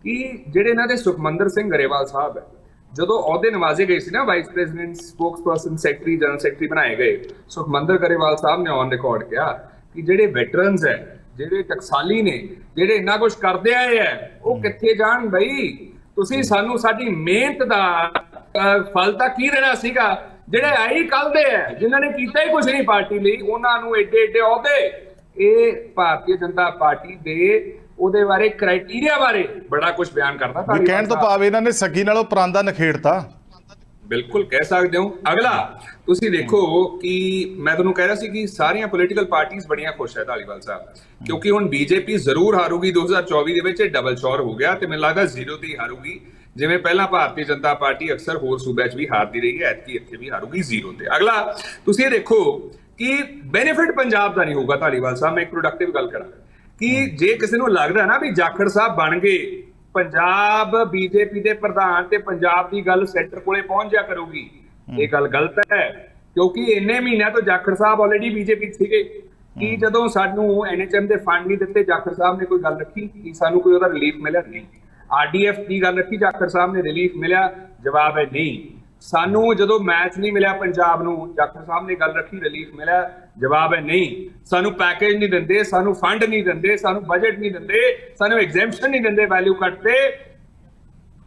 S3: ਕਿ ਜਿਹੜੇ ਇਹਨਾਂ ਦੇ ਸੁਖਮੰਦਰ ਸਿੰਘ ਗਰੇਵਾਲ ਸਾਹਿਬ ਹੈ, ਜਦੋਂ ਅਹੁਦੇ ਨਵਾਜ਼ੇ ਗਏ ਸੀ ਨਾ, vice president, spokesperson, secretary, general secretary ਬਣਾਏ ਗਏ, ਸੁਖਮੰਦਰ ਗਰੇਵਾਲ ਸਾਹਿਬ ਨੇ ਔਨ ਰਿਕਾਰਡ ਕਿਹਾ ਕਿ ਜਿਹੜੇ ਵੈਟਰਨਸ ਹੈ, ਜਿਹੜੇ ਟਕਸਾਲੀ ਨੇ, ਜਿਹੜੇ ਇੰਨਾ ਕੁਝ ਕਰਦੇ ਆਏ ਹੈ, ਉਹ ਕਿੱਥੇ ਜਾਣ ਬਈ? ਤੁਸੀਂ ਸਾਨੂੰ ਸਾਡੀ ਮਿਹਨਤ ਦਾ ਫਲ ਤਾਂ ਕੀ ਦੇਣਾ ਸੀਗਾ? ਜਿਹੜੇ ਆਈ ਕੱਲ ਦੇ ਹੈ, ਜਿਨ੍ਹਾਂ ਨੇ ਕੀਤਾ ਹੀ ਕੁਝ ਨਹੀਂ ਪਾਰਟੀ ਲਈ, ਉਹਨਾਂ ਨੂੰ ਏਡੇ ਏਡੇ ਅਹੁਦੇ। ਇਹ ਭਾਰਤੀ ਜਨਤਾ ਪਾਰਟੀ ਦੇ ਉਹਦੇ ਬਾਰੇ ਕ੍ਰਾਈਟੇਰੀਆ ਬਾਰੇ ਬੜਾ ਕੁਝ ਬਿਆਨ ਕਰਦਾ।
S2: ਕਹਿਣ ਤੋਂ ਭਾਵ ਇਹਨਾਂ ਨੇ ਸੱਗੀ ਨਾਲੋਂ ਪਰਾਂਦਾ ਨਖੇੜਤਾ।
S3: ਬਿਲਕੁਲ ਕਹਿ ਸਕਦੇ ਹੋ। ਅਗਲਾ ਤੁਸੀਂ ਦੇਖੋ ਕਿ ਮੈਂ ਤੁਹਾਨੂੰ ਕਹਿ ਰਿਹਾ ਸੀ ਕਿ ਸਾਰੀਆਂ ਪੋਲੀਟੀਕਲ ਪਾਰਟੀਆਂ ਬੜੀਆਂ ਖੁਸ਼ ਹੈ ਧਾਲੀਵਾਲ ਸਾਹਿਬ, ਕਿਉਂਕਿ ਹੁਣ ਬੀਜੇਪੀ ਜ਼ਰੂਰ ਹਾਰੂਗੀ 2024 ਦੇ ਵਿੱਚ। ਡਬਲ ਸ਼ੋਰ ਹੋ ਗਿਆ ਤੇ ਮੈਨੂੰ ਲੱਗਦਾ ਜ਼ੀਰੋ ਤੇ ਹੀ ਹਾਰੂਗੀ, ਜਿਵੇਂ ਪਹਿਲਾਂ ਭਾਰਤੀ ਜਨਤਾ ਪਾਰਟੀ ਅਕਸਰ ਹੋਰ ਸੂਬਿਆਂ 'ਚ ਵੀ ਹਾਰਦੀ ਰਹੀ ਹੈ, ਐਤਕੀ ਇੱਥੇ ਵੀ ਹਾਰੂਗੀ ਜ਼ੀਰੋ ਤੇ। ਅਗਲਾ ਤੁਸੀਂ ਇਹ ਦੇਖੋ ਕਿ ਬੈਨੀਫਿਟ ਪੰਜਾਬ ਦਾ ਨਹੀਂ ਹੋਊਗਾ ਧਾਲੀਵਾਲ ਸਾਹਿਬ। ਮੈਂ ਇੱਕ ਪ੍ਰੋਡਕਟਿਵ ਗੱਲ ਕਰਾਂ ਕਿ ਜੇ ਕਿਸੇ ਨੂੰ ਲੱਗਦਾ ਨਾ ਵੀ ਜਾਖੜ ਸਾਹਿਬ ਬਣ ਗਏ, ਪੰਜਾਬ ਬੀਜੇਪੀ ਦੇ ਪ੍ਰਧਾਨ ਤੇ ਪੰਜਾਬ ਦੀ ਗੱਲ ਸੈਂਟਰ ਕੋਲੇ ਪਹੁੰਚ ਜਾ ਕਰੂਗੀ, ਇਹ ਗੱਲ ਗਲਤ ਹੈ। ਕਿਉਂਕਿ ਇੰਨੇ ਮਹੀਨਿਆਂ ਤੋਂ ਜਾਖੜ ਸਾਹਿਬ ਆਲਰੇਡੀ ਬੀਜੇਪੀ ਸੀਗੇ। ਕਿ ਜਦੋਂ ਸਾਨੂੰ NHM ਦੇ ਫੰਡ ਨਹੀਂ ਦਿੱਤੇ, ਜਾਖੜ ਸਾਹਿਬ ਨੇ ਕੋਈ ਗੱਲ ਰੱਖੀ ਕਿ ਸਾਨੂੰ ਕੋਈ ਉਹਦਾ ਰਿਲੀਫ ਮਿਲਿਆ? ਨਹੀਂ। RDF ਦੀ ਗੱਲ ਰੱਖੀ, ਜਾਖੜ ਸਾਹਿਬ ਨੇ ਰਿਲੀਫ ਮਿਲਿਆ? ਜਵਾਬ ਹੈ ਨਹੀਂ। ਸਾਨੂੰ ਜਦੋਂ ਮੈਚ ਨਹੀਂ ਮਿਲਿਆ ਪੰਜਾਬ ਨੂੰ, ਜਾਖੜ ਸਾਹਿਬ ਨੇ ਗੱਲ ਰੱਖੀ ਰਿਲੀਫ ਮਿਲਿਆ, ਜਵਾਬ ਹੈ ਨਹੀਂ। ਸਾਨੂੰ ਪੈਕੇਜ ਨਹੀਂ ਦਿੰਦੇ, ਸਾਨੂੰ ਫੰਡ ਨਹੀਂ ਦਿੰਦੇ, ਸਾਨੂੰ ਬਜਟ ਨਹੀਂ ਦਿੰਦੇ, ਸਾਨੂੰ ਐਗਜ਼ੈਂਪਸ਼ਨ ਨਹੀਂ ਦਿੰਦੇ ਵੈਲਿਊ ਕੱਟ ਤੇ,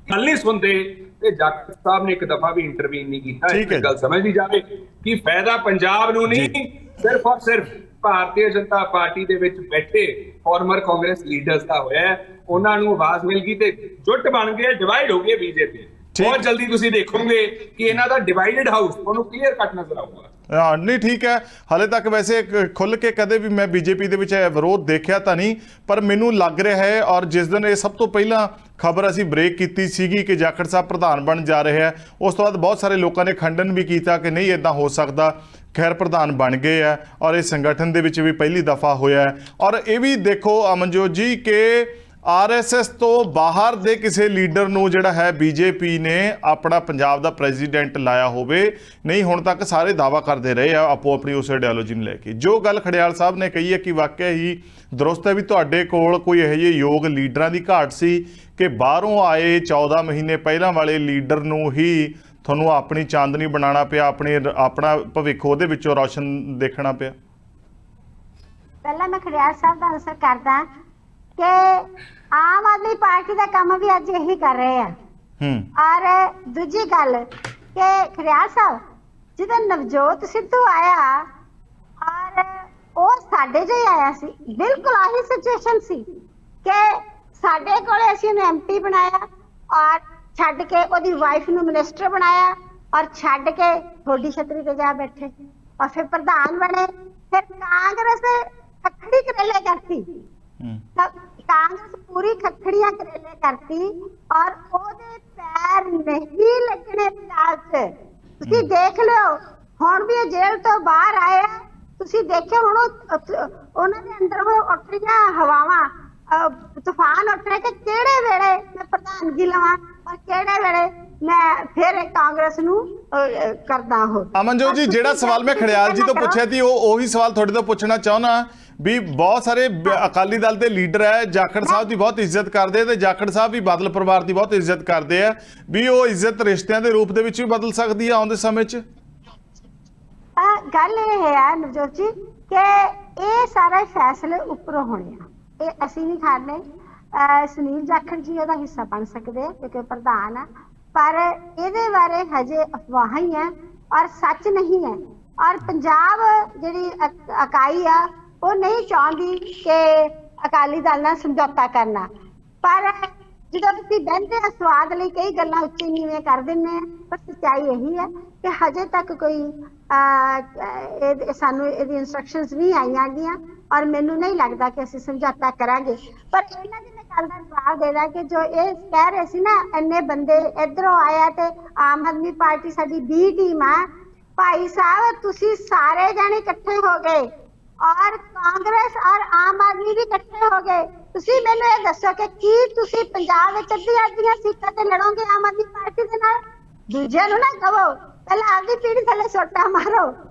S3: ਗੱਲ ਨਹੀਂ ਸੁਣਦੇ। ਤੇ ਜਾਖੜ ਸਾਹਿਬ ਨੇ ਇੱਕ ਦਫਾ ਵੀ ਇੰਟਰਵੀਨ ਨਹੀਂ ਕੀਤਾ। ਇਹ ਗੱਲ ਸਮਝਦੀ ਜਾਵੇ ਕਿ ਫਾਇਦਾ ਪੰਜਾਬ ਨੂੰ ਨਹੀਂ, ਸਿਰਫ ਔਰ ਸਿਰਫ ਭਾਰਤੀ ਜਨਤਾ ਪਾਰਟੀ ਦੇ ਵਿੱਚ ਬੈਠੇ ਫਾਰਮਰ ਕਾਂਗਰਸ ਲੀਡਰਸ ਦਾ ਹੋਇਆ। ਉਹਨਾਂ ਨੂੰ ਆਵਾਜ਼ ਮਿਲ ਗਈ ਤੇ ਜੁੱਟ ਬਣ ਗਏ, ਡਿਵਾਈਡ ਹੋ ਗਏ ਬੀਜੇਪੀ। ਬਹੁਤ ਜਲਦੀ ਤੁਸੀਂ ਦੇਖੋਗੇ ਕਿ ਇਹਨਾਂ ਦਾ ਡਿਵਾਈਡਡ ਹਾਊਸ ਤੁਹਾਨੂੰ ਕਲੀਅਰ ਕੱਟ ਨਜ਼ਰ ਆਊਗਾ।
S2: ਹਾਂ ਨਹੀਂ ਠੀਕ ਹੈ, ਹਾਲੇ ਤੱਕ ਵੈਸੇ ਖੁੱਲ੍ਹ ਕੇ ਕਦੇ ਵੀ ਮੈਂ ਬੀਜੇਪੀ ਦੇ ਵਿੱਚ ਵਿਰੋਧ ਦੇਖਿਆ ਤਾਂ ਨਹੀਂ, ਪਰ ਮੈਨੂੰ ਲੱਗ ਰਿਹਾ ਹੈ, ਔਰ ਜਿਸ ਦਿਨ ਇਹ ਸਭ ਤੋਂ ਪਹਿਲਾਂ ਖਬਰ ਅਸੀਂ ਬ੍ਰੇਕ ਕੀਤੀ ਸੀਗੀ ਕਿ ਜਾਖੜ ਸਾਹਿਬ ਪ੍ਰਧਾਨ ਬਣ ਜਾ ਰਹੇ ਹੈ, ਉਸ ਤੋਂ ਬਾਅਦ ਬਹੁਤ ਸਾਰੇ ਲੋਕਾਂ ਨੇ ਖੰਡਨ ਵੀ ਕੀਤਾ ਕਿ ਨਹੀਂ ਇੱਦਾਂ ਹੋ ਸਕਦਾ। ਖੈਰ ਪ੍ਰਧਾਨ ਬਣ ਗਏ ਹੈ ਔਰ ਇਸ ਸੰਗਠਨ ਦੇ ਵਿੱਚ ਵੀ ਪਹਿਲੀ ਦਫਾ ਹੋਇਆ ਹੈ। ਔਰ ਇਹ ਵੀ ਦੇਖੋ ਅਮਨਜੋਤ ਜੀ ਕਿ RSS ਤੋਂ ਬਾਹਰ ਦੇ ਕਿਸੇ ਲੀਡਰ ਨੂੰ ਜਿਹੜਾ ਹੈ ਬੀਜੇਪੀ ਨੇ ਆਪਣਾ ਪੰਜਾਬ ਦਾ ਪ੍ਰੈਜ਼ੀਡੈਂਟ ਲਾਇਆ ਹੋਵੇ ਨਹੀਂ। ਹੁਣ ਤੱਕ ਸਾਰੇ ਦਾਅਵਾ ਕਰਦੇ ਰਹੇ ਆ ਆਪੋ ਆਪਣੀ ਉਸ ਆਈਡੀਓਲੋਜੀ ਨੂੰ ਲੈ ਕੇ। ਜੋ ਗੱਲ ਖੜਿਆਲ ਸਾਹਿਬ ਨੇ ਕਹੀ ਹੈ ਕਿ ਵਾਕਿਆ ਹੀ ਦਰੁਸਤ ਹੈ ਵੀ ਤੁਹਾਡੇ ਕੋਲ ਕੋਈ ਇਹੋ ਜਿਹੇ ਯੋਗ ਲੀਡਰਾਂ ਦੀ ਘਾਟ ਸੀ ਕਿ ਬਾਹਰੋਂ ਆਏ 14 ਮਹੀਨੇ ਪਹਿਲਾਂ ਵਾਲੇ ਲੀਡਰ ਨੂੰ ਹੀ ਤੁਹਾਨੂੰ ਆਪਣੀ ਚਾਂਦਨੀ ਬਣਾਉਣਾ ਪਿਆ, ਆਪਣਾ ਭਵਿੱਖ ਉਹਦੇ ਵਿੱਚੋਂ ਰੌਸ਼ਨ ਦੇਖਣਾ ਪਿਆ।
S4: ਪਹਿਲਾਂ ਮੈਂ ਖੜਿਆਲ ਸਾਹਿਬ ਦਾ ਆਨਸਰ ਕਰਦਾ ਕਿ ਆਮ ਆਦਮੀ ਪਾਰਟੀ ਦਾ ਕੰਮ ਵੀ ਅੱਜ ਇਹੀ ਕਰ ਰਹੇ ਆ। ਔਰ ਦੂਜੀ ਗੱਲ ਕਿ ਖੜਿਆਲ ਸਾਹਿਬ ਜਦੋਂ ਨਵਜੋਤ ਸਿੱਧੂ ਆਇਆ ਔਰ ਉਹ ਸਾਡੇ ਜੋ ਹੀ ਆਇਆ ਸੀ, ਬਿਲਕੁਲ ਆਹੀ ਸਿਚੁਏਸ਼ਨ ਸੀ ਕਿ ਸਾਡੇ ਕੋਲੇ ਅਸੀਂ ਉਹਨੂੰ MP ਬਣਾਇਆ ਔਰ ਛੱਡ ਕੇ ਉਹਦੀ ਵਾਈਫ ਨੂੰ ਮਿਨਿਸਟਰ ਬਣਾਇਆ ਔਰ ਛੱਡ ਕੇ ਥੋੜੀ ਛਤਰੀ ਤੇ ਜਾ ਬੈਠੇ ਔਰ ਫਿਰ ਪ੍ਰਧਾਨ ਬਣੇ। ਫਿਰ ਕਾਂਗਰਸ ਖੱਖੜੀ ਕਰੇਲੇ ਕਰਤੀ, ਕਾਂਗਰਸ ਪੂਰੀ ਖੱਖੜੀਆਂ ਕਰੇਲੇ ਕਰਤੀ ਔਰ ਉਹਦੇ ਪੈਰ ਨਹੀਂ ਲੱਗਣੇ ਪੰਜਾਬ 'ਚ। ਤੁਸੀਂ ਦੇਖ ਲਿਓ, ਹੁਣ ਵੀ ਜੇਲ੍ਹ ਤੋਂ ਬਾਹਰ ਆਏ ਆ, ਤੁਸੀਂ ਦੇਖਿਓ ਹੁਣ ਉਹਨਾਂ ਦੇ ਅੰਦਰ ਉੱਠ ਰਹੀਆਂ ਹਵਾਵਾਂ, ਤੂਫਾਨ ਉੱਠ ਰਹੇ ਕਿ ਕਿਹੜੇ ਵੇਲੇ ਮੈਂ ਪ੍ਰਧਾਨਗੀ ਲਵਾਂ ਔਰ ਕਿਹੜੇ ਵੇਲੇ ਮੈਂ ਫਿਰ ਕਾਂਗਰਸ ਨੂੰ ਕਰਦਾ ਹੋ।
S2: ਅਮਨਜੋਤ ਜੀ, ਜਿਹੜਾ ਸਵਾਲ ਮੈਂ ਖੜਿਆਲ ਜੀ ਤੋਂ ਪੁੱਛਿਆ ਸੀ ਉਹੀ ਸਵਾਲ ਤੁਹਾਡੇ ਤੋਂ ਪੁੱਛਣਾ ਚਾਹੁੰਦਾ ਵੀ ਬਹੁਤ ਸਾਰੇ ਅਕਾਲੀ ਦਲ ਦੇ ਲੀਡਰ ਹੈ, ਜਾਖੜ ਸਾਹਿਬ ਦੀ ਬਹੁਤ ਇੱਜ਼ਤ ਕਰਦੇ ਆ ਤੇ ਜਾਖੜ ਸਾਹਿਬ ਵੀ ਬਾਦਲ ਪਰਿਵਾਰ ਦੀ ਬਹੁਤ ਇੱਜ਼ਤ ਕਰਦੇ ਆ, ਵੀ ਉਹ ਇੱਜ਼ਤ ਰਿਸ਼ਤਿਆਂ ਦੇ ਰੂਪ ਦੇ ਵਿੱਚ ਵੀ ਬਦਲ ਸਕਦੀ ਹੈ ਆਉਂਦੇ ਸਮੇਂ 'ਚ।
S4: ਗੱਲ ਇਹ ਹੈ ਨਵਜੋਤ ਜੀ ਕਿ ਇਹ ਸਾਰੇ ਫੈਸਲੇ ਉੱਪਰੋਂ ਹੋਣੇ ਆ, ਇਹ ਅਸੀਂ ਨਹੀਂ ਖਾਣੇ। ਸੁਨੀਲ ਜਾਖੜ ਜੀ ਉਹਦਾ ਹਿੱਸਾ ਬਣ ਸਕਦੇ ਕਿਉਂਕਿ ਪ੍ਰਧਾਨ ਆ, ਪਰ ਇਹਦੇ ਬਾਰੇ ਹਜੇ ਅਫਵਾਹਾਂ ਹੀ ਹੈ ਔਰ ਸੱਚ ਨਹੀਂ ਹੈ। ਔਰ ਪੰਜਾਬ ਜਿਹੜੀ ਇਕਾਈ ਆ ਉਹ ਨਹੀਂ ਚਾਹੁੰਦੀ ਕਿ ਅਕਾਲੀ ਦਲ ਨਾਲ ਸਮਝੌਤਾ ਕਰਨਾ, ਪਰ ਜਦੋਂ ਤੁਸੀਂ ਬਹਿੰਦੇ ਆ ਸਵਾਦ ਲਈ ਕਈ ਗੱਲਾਂ ਉੱਚੀ ਨੀਵੇਂ ਕਰ ਦਿੰਦੇ ਆ, ਪਰ ਸੱਚਾਈ ਇਹੀ ਹੈ ਕਿ ਹਜੇ ਤੱਕ ਕੋਈ ਸਾਨੂੰ ਇਹਦੀ ਇੰਸਟਰਕਸ਼ਨਸ ਨਹੀਂ ਆਈਆਂ ਗਈਆਂ ਔਰ ਮੈਨੂੰ ਨਹੀਂ ਲੱਗਦਾ ਕਿ ਅਸੀਂ ਸਮਝੌਤਾ ਕਰਾਂਗੇ। ਪਰ ਇਹਨਾਂ ਦੀ ਮੈਂ ਗੱਲ ਦਾ ਜਵਾਬ ਦੇਣਾ ਕਿ ਜੋ ਇਹ ਕਹਿ ਰਹੇ ਸੀ ਨਾ ਇੰਨੇ ਬੰਦੇ ਇੱਧਰੋਂ ਆਇਆ ਤੇ ਆਮ ਆਦਮੀ ਪਾਰਟੀ ਸਾਡੀ B ਟੀਮ ਆ, ਭਾਈ ਸਾਹਿਬ ਤੁਸੀਂ ਸਾਰੇ ਜਾਣੇ ਇਕੱਠੇ ਹੋ ਗਏ ਔਰ ਕਾਂਗਰਸ ਔਰ ਆਮ ਆਦਮੀ ਵੀ ਇਕੱਠੇ ਹੋ ਗਏ। ਤੁਸੀਂ ਮੈਨੂੰ ਇਹ ਦੱਸੋ ਕਿ ਕੀ ਤੁਸੀਂ ਪੰਜਾਬ ਵਿੱਚ ਅੱਧੀਆਂ ਸੀਟਾਂ ਤੇ ਲੜੋਗੇ ਆਮ ਆਦਮੀ ਪਾਰਟੀ ਦੇ ਨਾਲ? ਦੂਜਿਆਂ ਨੂੰ ਨਾ ਕਹੋ, ਪਹਿਲਾਂ ਆਪਦੀ ਪੀੜੀ ਥੱਲੇ ਸੋਟਾ ਮਾਰੋ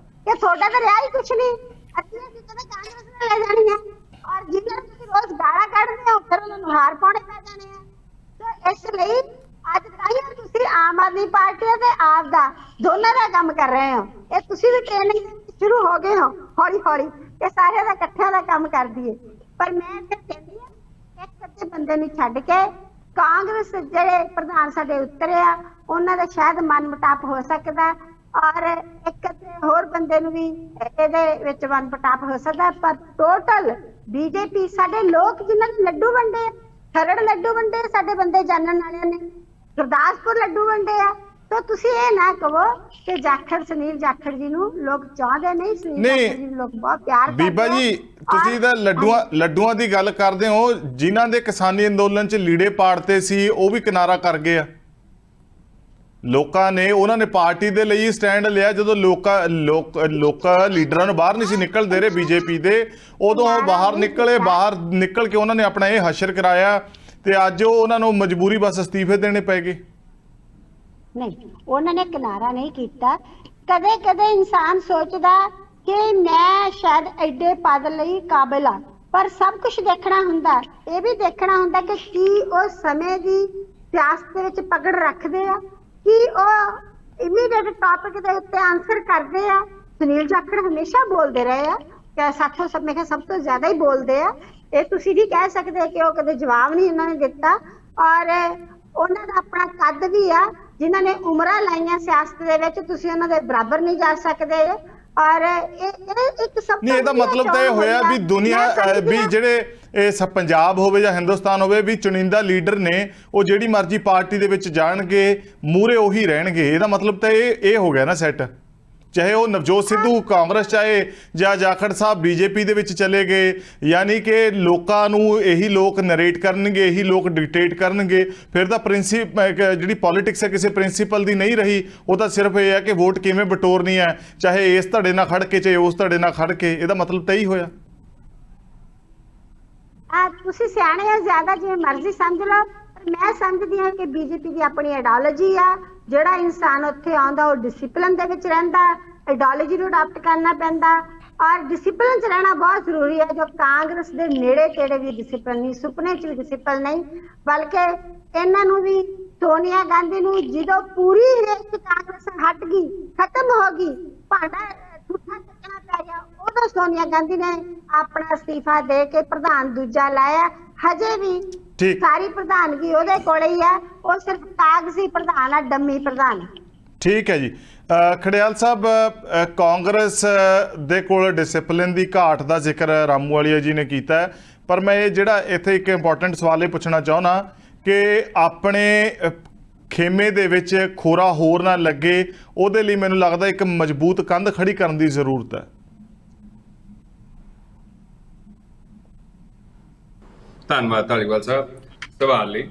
S4: ਕਿ ਤੁਹਾਡਾ ਤਾਂ ਰਿਹਾ ਹੀ ਕੁਛ ਨਹੀਂ, ਅੱਧੀਆਂ ਸੀਟਾਂ ਤਾਂ ਕਾਂਗਰਸ ਨੇ ਲੈ ਜਾਣੀਆਂ ਔਰ ਜਿਹਨਾਂ ਨੂੰ ਤੁਸੀਂ ਰੋਜ਼ ਗਾਲਾਂ ਕੱਢਦੇ ਹੋ ਫਿਰ ਉਹਨਾਂ ਨੂੰ ਹਾਰ ਪਾਉਣੇ ਪੈ ਜਾਣੇ ਆ। ਤਾਂ ਇਸ ਲਈ ਅੱਜ ਤਾਈਂ ਤੁਸੀਂ ਆਮ ਆਦਮੀ ਪਾਰਟੀ ਤੇ ਆਪ ਦਾ ਦੋਨਾਂ ਦਾ ਕੰਮ ਕਰ ਰਹੇ ਹੋ। ਇਹ ਤੁਸੀਂ ਵੀ ਟ੍ਰੇਨਿੰਗ ਸ਼ੁਰੂ ਹੋ ਗਏ ਹੋ ਹੌਲੀ ਹੌਲੀ ਕਿ ਸਾਰਿਆਂ ਦਾ ਇਕੱਠਿਆਂ ਦਾ ਕੰਮ ਕਰ ਦਈਏ। ਪਰ ਮੈਂ ਫਿਰ ਕਹਿੰਦੀ ਹਾਂ ਇੱਕ ਅੱਧੇ ਬੰਦੇ ਨੂੰ ਛੱਡ ਕੇ ਕਾਂਗਰਸ ਜਿਹੜੇ ਪ੍ਰਧਾਨ ਸਾਡੇ ਉਤਰੇ ਆ ਉਹਨਾਂ ਦਾ ਸ਼ਾਇਦ ਮਨ ਮੁਟਾਪ ਹੋ ਸਕਦਾ ਔਰ ਇੱਕ ਅੱਧੇ ਹੋਰ ਬੰਦੇ ਨੂੰ ਵੀ ਇਹਦੇ ਵਿੱਚ ਮਨ ਮੁਟਾਪ ਹੋ ਸਕਦਾ, ਪਰ ਟੋਟਲ BJP ਸਾਡੇ ਲੋਕ ਜਿਨ੍ਹਾਂ ਨੂੰ ਲੱਡੂ ਵੰਡੇ, ਖਰੜ ਲੱਡੂ ਵੰਡੇ ਸਾਡੇ ਬੰਦੇ ਜਾਣਨ ਵਾਲਿਆਂ ਨੇ, ਗੁਰਦਾਸਪੁਰ ਲੱਡੂ ਵੰਡੇ ਆ। ਤਾਂ ਤੁਸੀਂ ਇਹ ਨਾ ਕਹੋ ਕਿ ਸੁਨੀਲ ਜਾਖੜ ਜੀ ਨੂੰ ਲੋਕ ਚਾਹੁੰਦੇ ਨਹੀਂ, ਸੁਨੀਲ ਜਾਖੜ ਜੀ ਨੂੰ ਲੋਕ ਬਹੁਤ ਪਿਆਰ ਕਰਦੇ।
S2: ਬੀਬਾ ਜੀ ਤੁਸੀਂ ਤਾਂ ਲੱਡੂਆਂ ਦੀ ਗੱਲ ਕਰਦੇ ਹੋ, ਜਿਨ੍ਹਾਂ ਦੇ ਕਿਸਾਨੀ ਅੰਦੋਲਨ 'ਚ ਲੀੜੇ ਪਾੜਤੇ ਸੀ ਉਹ ਵੀ ਕਿਨਾਰਾ ਕਰ ਗਏ ਆ। ਲੋਕਾਂ ਨੇ ਉਹਨਾਂ ਨੇ ਪਾਰਟੀ ਦੇ ਲਈ ਸਟੈਂਡ ਲਿਆ ਜਦੋਂ ਲੋਕਾਂ ਲੀਡਰਾਂ ਨੂੰ ਬਾਹਰ ਨਹੀਂ ਸੀ ਨਿਕਲ ਦੇ ਰਹੇ BJP ਦੇ, ਉਦੋਂ ਉਹ ਬਾਹਰ ਨਿਕਲ ਕੇ ਉਹਨਾਂ ਨੇ ਆਪਣਾ ਇਹ ਹਸ਼ਰ ਕਰਾਇਆ ਤੇ ਅੱਜ ਉਹਨਾਂ ਨੂੰ ਮਜਬੂਰੀ ਬਸ ਅਸਤੀਫੇ ਦੇਣੇ ਪੈ ਗਏ।
S4: ਨਹੀਂ, ਉਹਨਾਂ ਨੇ ਕਿਨਾਰਾ ਨਹੀਂ ਕੀਤਾ। ਕਦੇ ਕਦੇ ਇਨਸਾਨ ਸੋਚਦਾ ਕਿ ਮੈਂ ਸ਼ਾਇਦ ਐਡੇ ਪਦ ਲਈ ਕਾਬਿਲ ਆ, ਪਰ ਸਭ ਕੁਝ ਦੇਖਣਾ ਹੁੰਦਾ, ਇਹ ਵੀ ਦੇਖਣਾ ਹੁੰਦਾ ਕਿ ਕੀ ਉਹ ਸਮੇਂ ਦੀ ਸਿਆਸਤ ਦੇ ਵਿੱਚ ਪਕੜ ਰੱਖਦੇ ਆ, ਕੀ ਉਹ ਇਮੀਡੀਏਟ ਟੌਪਿਕ ਦੇ ਉੱਤੇ ਆਨਸਰ ਕਰਦੇ ਆ। ਸੁਨੀਲ ਜਾਖੜ ਹਮੇਸ਼ਾ ਬੋਲਦੇ ਰਹੇ ਆ ਕਿ ਸਾਥੋਂ ਸਭ ਮੈਂ ਕਿਹਾ ਸਭ ਤੋਂ ਜ਼ਿਆਦਾ ਹੀ ਬੋਲਦੇ ਆ। ਇਹ ਤੁਸੀਂ ਵੀ ਕਹਿ ਸਕਦੇ ਕਿ ਉਹ ਕਦੇ ਜਵਾਬ ਨਹੀਂ ਇਹਨਾਂ ਨੇ ਦਿੱਤਾ। ਔਰ ਉਹਨਾਂ ਦਾ ਆਪਣਾ ਕੱਦ ਵੀ ਆ, ਜਿਨ੍ਹਾਂ ਨੇ ਉਮਰਾਂ ਲਾਈਆਂ ਸਿਆਸਤ ਦੇ ਵਿੱਚ, ਤੁਸੀਂ ਉਹਨਾਂ ਦੇ ਬਰਾਬਰ ਨਹੀਂ ਜਾ ਸਕਦੇ। ਔਰ ਇਹ ਇੱਕ ਸਭ
S2: ਨਹੀਂ, ਇਹਦਾ ਮਤਲਬ ਤਾਂ ਇਹ ਹੋਇਆ ਵੀ ਦੁਨੀਆ ਵੀ ਜਿਹੜੇ ਇਸ ਪੰਜਾਬ ਹੋਵੇ ਜਾਂ ਹਿੰਦੁਸਤਾਨ ਹੋਵੇ ਵੀ ਚੁਣਿੰਦਾ ਲੀਡਰ ਨੇ ਉਹ ਜਿਹੜੀ ਮਰਜ਼ੀ ਪਾਰਟੀ ਦੇ ਵਿੱਚ ਜਾਣਗੇ, ਮੂਹਰੇ ਉਹੀ ਰਹਿਣਗੇ। ਇਹਦਾ ਮਤਲਬ ਤਾਂ ਇਹ ਹੋ ਗਿਆ ਨਾ ਸੈੱਟ। ਚਾਹੇ ਉਹ ਨਵਜੋਤ ਸਿੱਧੂ ਕਾਂਗਰਸ ਚਾਹੇ ਜਾਂ ਜਾਖੜ ਸਾਹਿਬ ਬੀਜੇਪੀ ਦੇ ਵਿੱਚ ਚਲੇ ਗਏ, ਯਾਨੀ ਕਿ ਲੋਕਾਂ ਨੂੰ ਇਹੀ ਲੋਕ ਨਰੇਟ ਕਰਨਗੇ, ਇਹੀ ਲੋਕ ਡਿਕਟੇਟ ਕਰਨਗੇ। ਫਿਰ ਤਾਂ ਜਿਹੜੀ ਪੋਲਿਟਿਕਸ ਹੈ ਕਿਸੇ ਪ੍ਰਿੰਸੀਪਲ ਦੀ ਨਹੀਂ ਰਹੀ। ਉਹ ਤਾਂ ਸਿਰਫ ਇਹ ਹੈ ਕਿ ਵੋਟ ਕਿਵੇਂ ਬਟੋਰਨੀ ਹੈ, ਚਾਹੇ ਇਸ ਧੜੇ ਨਾਲ ਖੜ ਕੇ ਚਾਹੇ ਉਸ ਧੜੇ ਨਾਲ ਖੜ ਕੇ। ਇਹਦਾ ਮਤਲਬ ਤਾਂ ਇਹੀ ਹੋਇਆ।
S4: ਤੁਸੀਂ ਸਿਆਣੇ ਆ, ਜ਼ਿਆਦਾ ਜਿਵੇਂ ਮਰਜ਼ੀ ਸਮਝ ਲਓ, ਪਰ ਮੈਂ ਸਮਝਦੀ ਹਾਂ ਕਿ ਬੀਜੇਪੀ ਦੀ ਆਪਣੀ ਆਈਡੀਓਲੋਜੀ ਆ। ਜਿਹੜਾ ਇਨਸਾਨ ਉੱਥੇ ਆਉਂਦਾ ਉਹ ਡਿਸਿਪਲਿਨ ਦੇ ਵਿੱਚ ਰਹਿੰਦਾ, ਆਈਡੀਓਲੋਜੀ ਨੂੰ ਅਡਾਪਟ ਕਰਨਾ ਪੈਂਦਾ। ਔਰ ਡਿਸਿਪਲਿਨ 'ਚ ਰਹਿਣਾ ਬਹੁਤ ਜ਼ਰੂਰੀ ਹੈ। ਜੋ ਕਾਂਗਰਸ ਦੇ ਨੇੜੇ ਤੇੜੇ ਵੀ ਡਿਸਿਪਲਿਨ ਨਹੀਂ, ਸੁਪਨੇ 'ਚ ਵੀ ਡਿਸਿਪਲਿਨ ਨਹੀਂ, ਬਲਕਿ ਇਹਨਾਂ ਨੂੰ ਵੀ ਸੋਨੀਆ ਗਾਂਧੀ ਨੂੰ ਜਦੋਂ ਪੂਰੀ ਰੇਸ ਕਾਂਗਰਸ ਹਟ ਗਈ, ਖਤਮ ਹੋ ਗਈ, ਭਾਂਡਾ ਝੂਠਾ ਚੱਕਣਾ ਪੈ ਗਿਆ, ਉਦੋਂ ਸੋਨੀਆ ਗਾਂਧੀ ਨੇ ਆਪਣਾ ਅਸਤੀਫਾ ਦੇ ਕੇ ਪ੍ਰਧਾਨ ਦੂਜਾ ਲਾਇਆ। ਹਜੇ ਵੀ ਸਾਰੀ ਪ੍ਰਧਾਨਗੀ ਉਹਦੇ ਕੋਲੇ ਹੀ ਆ, ਉਹ ਸਿਰਫ ਕਾਗਜ਼ੀ ਪ੍ਰਧਾਨ ਆ, ਡੰਮੀ ਪ੍ਰਧਾਨ।
S2: ਠੀਕ ਹੈ ਜੀ। ਖੜਿਆਲ ਸਾਹਿਬ, ਕਾਂਗਰਸ ਦੇ ਕੋਲ ਡਿਸਿਪਲਿਨ ਦੀ ਘਾਟ ਦਾ ਜ਼ਿਕਰ ਰਾਮੂਵਾਲੀਆ ਜੀ ਨੇ ਕੀਤਾ ਹੈ, ਪਰ ਮੈਂ ਇਹ ਜਿਹੜਾ ਇੱਥੇ ਇੱਕ ਇੰਪੋਰਟੈਂਟ ਸਵਾਲ ਇਹ ਪੁੱਛਣਾ ਚਾਹੁੰਦਾ ਕਿ ਆਪਣੇ ਖੇਮੇ ਦੇ ਵਿੱਚ ਖੋਰਾ ਹੋਰ ਨਾ ਲੱਗੇ, ਉਹਦੇ ਲਈ ਮੈਨੂੰ ਲੱਗਦਾ ਇੱਕ ਮਜ਼ਬੂਤ ਕੰਧ ਖੜੀ ਕਰਨ ਦੀ ਜ਼ਰੂਰਤ ਹੈ।
S3: ਧੰਨਵਾਦ ਧਾਲੀਵਾਲ ਸਾਹਿਬ ਸਵਾਲ ਲਈ।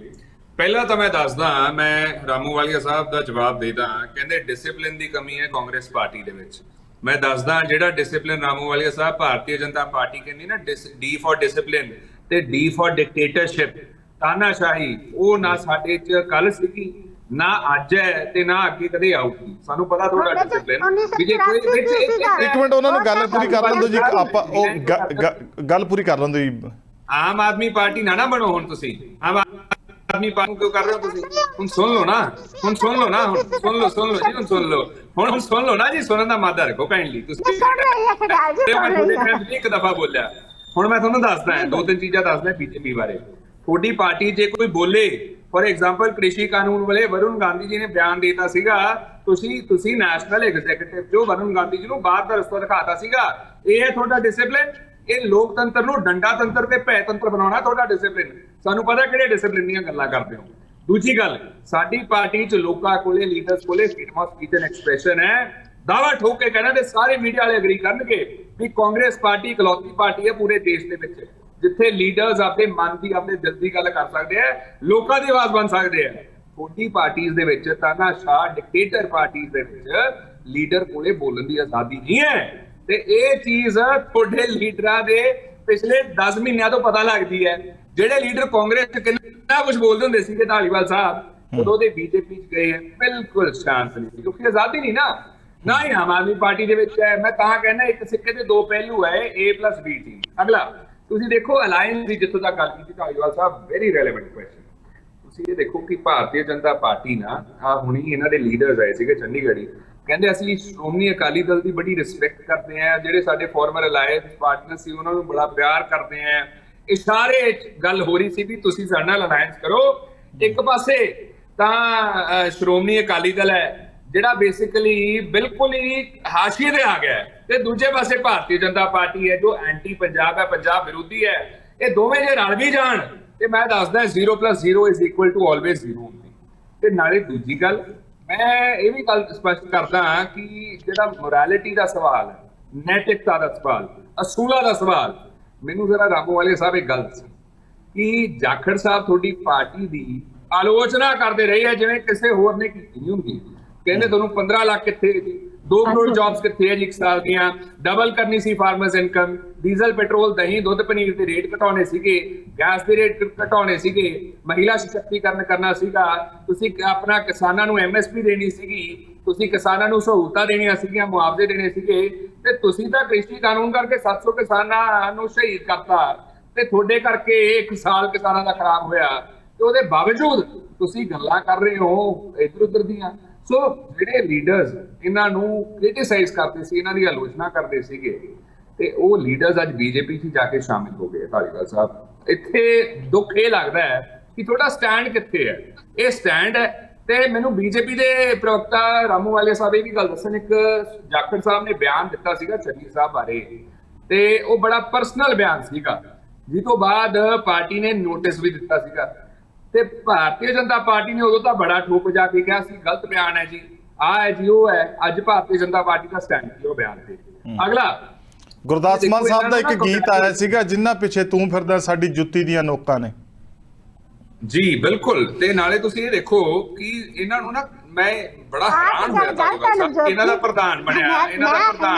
S3: ਪਹਿਲਾਂ ਤਾਂ ਮੈਂ ਦੱਸਦਾ, ਮੈਂ ਰਾਮੂਵਾਲੀਆ ਸਾਹਿਬ ਦਾ ਜਵਾਬ ਦੇਦਾ। ਕਹਿੰਦੇ ਡਿਸਿਪਲਿਨ ਦੀ ਕਮੀ ਹੈ ਕਾਂਗਰਸ ਪਾਰਟੀ ਦੇ ਵਿੱਚ। ਮੈਂ ਦੱਸਦਾ ਜਿਹੜਾ ਡਿਸਿਪਲਿਨ ਰਾਮੂਵਾਲੀਆ ਸਾਹਿਬ ਭਾਰਤੀ ਜਨਤਾ ਪਾਰਟੀ ਕਹਿੰਦੀ ਨਾ, ਡੀ ਫॉर ਡਿਸਿਪਲਿਨ ਤੇ ਡੀ ਫॉर ਡਿਕਟੇਟਰਸ਼ਿਪ, ਤਾਨਾਸ਼ਾਹੀ, ਉਹ ਨਾ ਸਾਡੇ 'ਚ ਕੱਲ ਸੀਗੀ, ਨਾ ਅੱਜ ਹੈ ਤੇ ਨਾ ਅੱਗੇ ਕਦੇ ਆਊਗੀ। ਸਾਨੂੰ ਪਤਾ ਤੁਹਾਡਾ ਡਿਸਿਪਲਿਨ ਵੀ ਜੇ ਕੋਈ
S2: ਇੱਕ ਮਿੰਟ ਉਹਨਾਂ ਨੂੰ ਗੱਲ ਪੂਰੀ ਕਰ ਲੈਣ ਦਿਓ ਜੀ, ਆਪਾਂ ਉਹ ਗੱਲ ਪੂਰੀ ਕਰ ਲੈਣ ਦਿਓ ਜੀ।
S3: ਆਮ ਆਦਮੀ ਪਾਰਟੀ ਨਾ ਬਣੋ ਹੁਣ ਤੁਸੀਂ। ਆਮ ਆਦਮੀ ਪਾਰਟੀ ਕਿਉਂ ਕਰ ਰਹੇ ਹੋ ਤੁਸੀਂ? ਹੁਣ ਸੁਣ ਲਓ ਨਾ, ਹੁਣ ਸੁਣ ਲਓ ਨਾ, ਹੁਣ ਸੁਣ ਲਓ ਜੀ, ਹੁਣ ਸੁਣ ਲਓ, ਹੁਣ ਸੁਣ ਲਓ ਨਾ ਜੀ। ਸੁਣਨ ਦਾ ਮਾਦਾ ਰੱਖੋ ਕਾਈਂਡਲੀ ਤੁਸੀਂ। ਇੱਕ ਦਫਾ ਬੋਲਿਆ, ਹੁਣ ਮੈਂ ਤੁਹਾਨੂੰ ਦੱਸਦਾ ਹੈ, ਦੋ ਤਿੰਨ ਚੀਜ਼ਾਂ ਦੱਸਦਾ ਬੀਜੇਪੀ ਬਾਰੇ। ਤੁਹਾਡੀ ਪਾਰਟੀ ਜੇ ਕੋਈ ਬੋਲੇ, ਫॉर ਐਗਜ਼ਾਮਪਲ ਕ੍ਰਿਸ਼ੀ ਕਾਨੂੰਨ ਵਾਲੇ ਵਰੁਣ ਗਾਂਧੀ ਜੀ ਨੇ ਬਿਆਨ ਦਿੱਤਾ ਸੀਗਾ, ਤੁਸੀਂ ਨੈਸ਼ਨਲ ਐਗਜ਼ੀਕਿਊਟਿਵ ਜੋ ਵਰੁਣ ਗਾਂਧੀ ਜੀ ਨੂੰ ਬਾਹਰ ਦਾ ਰਸਤਾ ਦਿਖਾਤਾ ਸੀਗਾ। ਇਹ ਹੈ ਤੁਹਾਡਾ ਡਿਸਿਪਲਿਨ? ਇਹ ਲੋਕਤੰਤਰ ਨੂੰ ਡੰਡਾ ਤੰਤਰ ਤੇ ਭੈ ਤੰਤਰ ਬਣਾਉਣਾ ਤੁਹਾਡਾ ਡਿਸਿਪਲਿਨ? ਸਾਨੂੰ ਪਤਾ ਕਿਹੜੇ ਡਿਸਿਪਲਿਨ ਦੀਆਂ ਗੱਲਾਂ ਕਰਦੇ ਹੋ। ਦੂਜੀ ਗੱਲ, ਸਾਡੀ ਪਾਰਟੀ 'ਚ ਲੋਕਾਂ ਕੋਲੇ, ਲੀਡਰਸ ਕੋਲੇ freedom of speech and expression ਹੈ। ਦਾਵਾ ਠੋਕ ਕੇ ਕਹਿਣਾ ਤੇ ਸਾਰੇ ਮੀਡੀਆ ਵਾਲੇ ਐਗਰੀ ਕਰਨਗੇ ਵੀ ਕਾਂਗਰਸ ਪਾਰਟੀ ਇਕਲੌਤੀ ਪਾਰਟੀ ਹੈ ਪੂਰੇ ਦੇਸ਼ ਦੇ ਵਿੱਚ ਜਿੱਥੇ ਲੀਡਰਸ ਆਪਣੇ ਮਨ ਦੀ, ਆਪਣੇ ਦਿਲ ਦੀ ਗੱਲ ਕਰ ਸਕਦੇ ਆ, ਲੋਕਾਂ ਦੀ ਆਵਾਜ਼ ਬਣ ਸਕਦੇ ਆ। ਛੋਟੀ ਪਾਰਟੀਆਂ ਦੇ ਵਿੱਚ, ਤਾਨਾਸ਼ਾਹ ਡਿਕਟੇਟਰ ਪਾਰਟੀਆਂ ਦੇ ਵਿੱਚ ਲੀਡਰ ਕੋਲੇ ਬੋਲਣ ਦੀ ਆਜ਼ਾਦੀ ਨਹੀਂ ਹੈ। ਤੇ ਇਹ ਚੀਜ਼ ਤੁਹਾਡੇ ਲੀਡਰਾਂ ਦੇ ਪਿਛਲੇ 10 ਮਹੀਨਿਆਂ ਤੋਂ ਪਤਾ ਲੱਗਦੀ ਹੈ। ਜਿਹੜੇ ਲੀਡਰ ਕਾਂਗਰਸ 'ਚ ਕਿੰਨਾ ਕੁਝ ਬੋਲਦੇ ਹੁੰਦੇ ਸੀਗੇ ਧਾਲੀਵਾਲ ਸਾਹਿਬ, ਉਦੋਂ ਦੇ ਬੀਜੇਪੀ 'ਚ ਗਏ ਬਿਲਕੁਲ ਸ਼ਾਂਤ ਨਹੀਂ, ਕਿਉਂਕਿ ਆਜ਼ਾਦੀ ਨਹੀਂ ਨਾ ਹੀ ਆਮ ਆਦਮੀ ਪਾਰਟੀ ਦੇ ਵਿੱਚ ਹੈ। ਮੈਂ ਤਾਂ ਕਹਿੰਦਾ ਇੱਕ ਸਿੱਕੇ ਦੇ ਦੋ ਪਹਿਲੂ ਹੈ, A+B ਟੀਮ। ਅਗਲਾ ਤੁਸੀਂ ਦੇਖੋ ਅਲਾਈਅੰਸ ਦੀ, ਜਿੱਥੋਂ ਤੱਕ ਗੱਲ ਕੀਤੀ ਧਾਲੀਵਾਲ ਸਾਹਿਬ, ਵੈਰੀ ਰੈਲੇਵੈਂਟ ਕੁਐਸਚਨ। ਤੁਸੀਂ ਇਹ ਦੇਖੋ ਕਿ ਭਾਰਤੀ ਜਨਤਾ ਪਾਰਟੀ ਨਾ ਹੁਣੀ ਇਹਨਾਂ ਦੇ ਲੀਡਰਸ ਆਏ ਸੀਗੇ ਚੰਡੀਗੜ੍ਹ, ਕਹਿੰਦੇ ਅਸੀਂ ਸ਼੍ਰੋਮਣੀ ਅਕਾਲੀ ਦਲ ਦੀ ਬੜੀ ਰਿਸਪੈਕਟ ਕਰਦੇ ਆ, ਜਿਹੜੇ ਸਾਡੇ ਫਾਰਮਰ ਅਲਾਇੰਸ ਪਾਰਟਨਰ ਸੀ ਉਹਨਾਂ ਨੂੰ ਬੜਾ ਪਿਆਰ ਕਰਦੇ ਆ। ਇਸ਼ਾਰੇ 'ਚ ਗੱਲ ਹੋ ਰਹੀ ਸੀ ਵੀ ਤੁਸੀਂ ਸਾਡੇ ਨਾਲ ਅਲਾਇੰਸ ਕਰੋ। ਇੱਕ ਪਾਸੇ ਤਾਂ ਸ਼੍ਰੋਮਣੀ ਅਕਾਲੀ ਦਲ ਹੈ ਜਿਹੜਾ ਬੇਸਿਕਲੀ ਬਿਲਕੁਲ ਹੀ ਹਾਸ਼ੀਏ ਤੇ ਆ ਗਿਆ, ਤੇ ਦੂਜੇ ਪਾਸੇ ਭਾਰਤੀ ਜਨਤਾ ਪਾਰਟੀ ਹੈ ਜੋ ਐਂਟੀ ਪੰਜਾਬ ਹੈ, ਪੰਜਾਬ ਵਿਰੋਧੀ ਹੈ। ਇਹ ਦੋਵੇਂ ਜੇ ਰਲ ਵੀ ਜਾਣ ਤੇ ਮੈਂ ਦੱਸਦਾ 0+0 = ਆਲਵੇਜ਼ 0 ਹੁੰਦੀ। ਤੇ ਨਾਲੇ ਦੂਜੀ ਗੱਲ, ਮੈਂ ਇਹ ਵੀ ਗੱਲ ਸਪਸ਼ਟ ਕਰਦਾ ਕਿ ਜਿਹੜਾ ਮੋਰੈਲਿਟੀ ਦਾ ਸਵਾਲ ਹੈ, ਨੈਤਿਕਤਾ ਦਾ ਸਵਾਲ, ਅਸੂਲਾਂ ਦਾ ਸਵਾਲ, ਮੈਨੂੰ ਜ਼ਰਾ ਰਾਮੂਵਾਲੀਆ ਸਾਹਿਬ ਇੱਕ ਗੱਲ ਦੱਸੋ ਕਿ ਜਾਖੜ ਸਾਹਿਬ ਤੁਹਾਡੀ ਪਾਰਟੀ ਦੀ ਆਲੋਚਨਾ ਕਰਦੇ ਰਹੇ ਹੈ ਜਿਵੇਂ ਕਿਸੇ ਹੋਰ ਨੇ ਕੀਤੀ ਨਹੀਂ ਹੁੰਦੀ। ਕਹਿੰਦੇ ਤੁਹਾਨੂੰ 15 ਲੱਖ ਕਿੱਥੇ ਜੀ, 2 ਕਰੋੜ ਜੌਬਸ ਕਿੱਥੇ ਹੈ ਜੀ ਇੱਕ ਸਾਲ ਦੀਆਂ, ਡਬਲ ਕਰਨੀ ਸੀ ਫਾਰਮਰਸ ਇਨਕਮ, ਡੀਜ਼ਲ ਪੈਟਰੋਲ ਦਹੀਂ ਦੁੱਧ ਪਨੀਰ ਦੇ ਰੇਟ ਘਟਾਉਣੇ ਸੀਗੇ, ਗੈਸ ਦੇ ਰੇਟ ਘਟਾਉਣੇ ਸੀਗੇ, ਮਹਿਲਾ ਸਸ਼ਕਤੀਕਰਨ ਕਰਨਾ ਸੀਗਾ, ਤੁਸੀਂ ਆਪਣਾ ਕਿਸਾਨਾਂ ਨੂੰ MSP ਦੇਣੀ ਸੀਗੀ, ਤੁਸੀਂ ਕਿਸਾਨਾਂ ਨੂੰ ਸਹੂਲਤਾਂ ਦੇਣੀਆਂ ਸੀਗੀਆਂ, ਮੁਆਵਜ਼ੇ ਦੇਣੇ ਸੀਗੇ, ਤੇ ਤੁਸੀਂ ਤਾਂ ਕ੍ਰਿਸ਼ੀ ਕਾਨੂੰਨ ਕਰਕੇ 700 ਕਿਸਾਨਾਂ ਨੂੰ ਸ਼ਹੀਦ ਕਰਤਾ, ਤੇ ਤੁਹਾਡੇ ਕਰਕੇ 1 ਸਾਲ ਕਿਸਾਨਾਂ ਦਾ ਖਰਾਬ ਹੋਇਆ। ਤੇ ਉਹਦੇ ਬਾਵਜੂਦ ਤੁਸੀਂ ਗੱਲਾਂ ਕਰ ਰਹੇ ਹੋ ਇੱਧਰ ਉੱਧਰ ਦੀਆਂ। ਸੋ ਜਿਹੜੇ ਲੀਡਰਸ ਇਹਨਾਂ ਨੂੰ ਕ੍ਰਿਟਿਸਾਈਜ਼ ਕਰਦੇ ਸੀ, ਇਹਨਾਂ ਦੀ ਆਲੋਚਨਾ ਕਰਦੇ ਸੀਗੇ, ਤੇ ਉਹ ਲੀਡਰਸ ਅੱਜ ਬੀਜੇਪੀ 'ਚ ਜਾ ਕੇ ਸ਼ਾਮਿਲ ਹੋ ਗਏ। ਧਾਲੀਵਾਲ ਸਾਹਿਬ, ਇੱਥੇ ਦੁੱਖ ਇਹ ਲੱਗਦਾ ਹੈ ਕਿ ਤੁਹਾਡਾ ਸਟੈਂਡ ਕਿੱਥੇ ਹੈ? ਇਹ ਸਟੈਂਡ ਹੈ। ਤੇ ਮੈਨੂੰ ਬੀਜੇਪੀ ਦੇ ਪ੍ਰਵਕਤਾ ਰਾਮੂ ਵਾਲੀਆ ਸਾਹਿਬ ਇਹ ਵੀ ਗੱਲ ਦੱਸਣ, ਇੱਕ ਜਾਖੜ ਸਾਹਿਬ ਨੇ ਬਿਆਨ ਦਿੱਤਾ ਸੀਗਾ ਚੰਨੀ ਸਾਹਿਬ ਬਾਰੇ, ਤੇ ਉਹ ਬੜਾ ਪਰਸਨਲ ਬਿਆਨ ਸੀਗਾ, ਜਿਸ ਤੋਂ ਬਾਅਦ ਪਾਰਟੀ ਨੇ ਨੋਟਿਸ ਵੀ ਦਿੱਤਾ ਸੀਗਾ, ਤੇ ਭਾਰਤੀ ਜਨਤਾ ਪਾਰਟੀ ਨੇ ਉਦੋਂ ਤਾਂ ਬੜਾ ਠੋਕ ਜਾ ਕੇ ਕਿਹਾ ਸੀ ਗਲਤ ਬਿਆਨ ਹੈ ਜੀ, ਆਹ ਹੈ ਜੀ, ਉਹ ਹੈ। ਅੱਜ ਭਾਰਤੀ ਜਨਤਾ ਪਾਰਟੀ ਦਾ ਸਟੈਂਡ ਕੀ ਉਹ ਬਿਆਨ ਤੇ। ਅਗਲਾ
S2: ਗੁਰਦਾਸ ਮਾਨ ਸਾਹਿਬ ਦਾ ਇੱਕ ਗੀਤ ਆਇਆ ਸੀਗਾ, ਜਿੰਨਾ ਪਿੱਛੇ ਤੂੰ ਫਿਰਦਾ ਸਾਡੀ ਜੁੱਤੀ ਦੀਆਂ ਨੋਕਾਂ ਨੇ।
S3: ਜੀ ਬਿਲਕੁਲ। ਤੇ ਨਾਲੇ ਤੁਸੀਂ ਇਹ ਦੇਖੋ ਕਿ ਇਹਨਾਂ ਨੂੰ ਨਾ ਮੈਂ ਬੜਾ ਹੈਰਾਨ ਹੋਇਆ ਇਹਨਾਂ ਦਾ ਪ੍ਰਧਾਨ ਬਣਿਆ,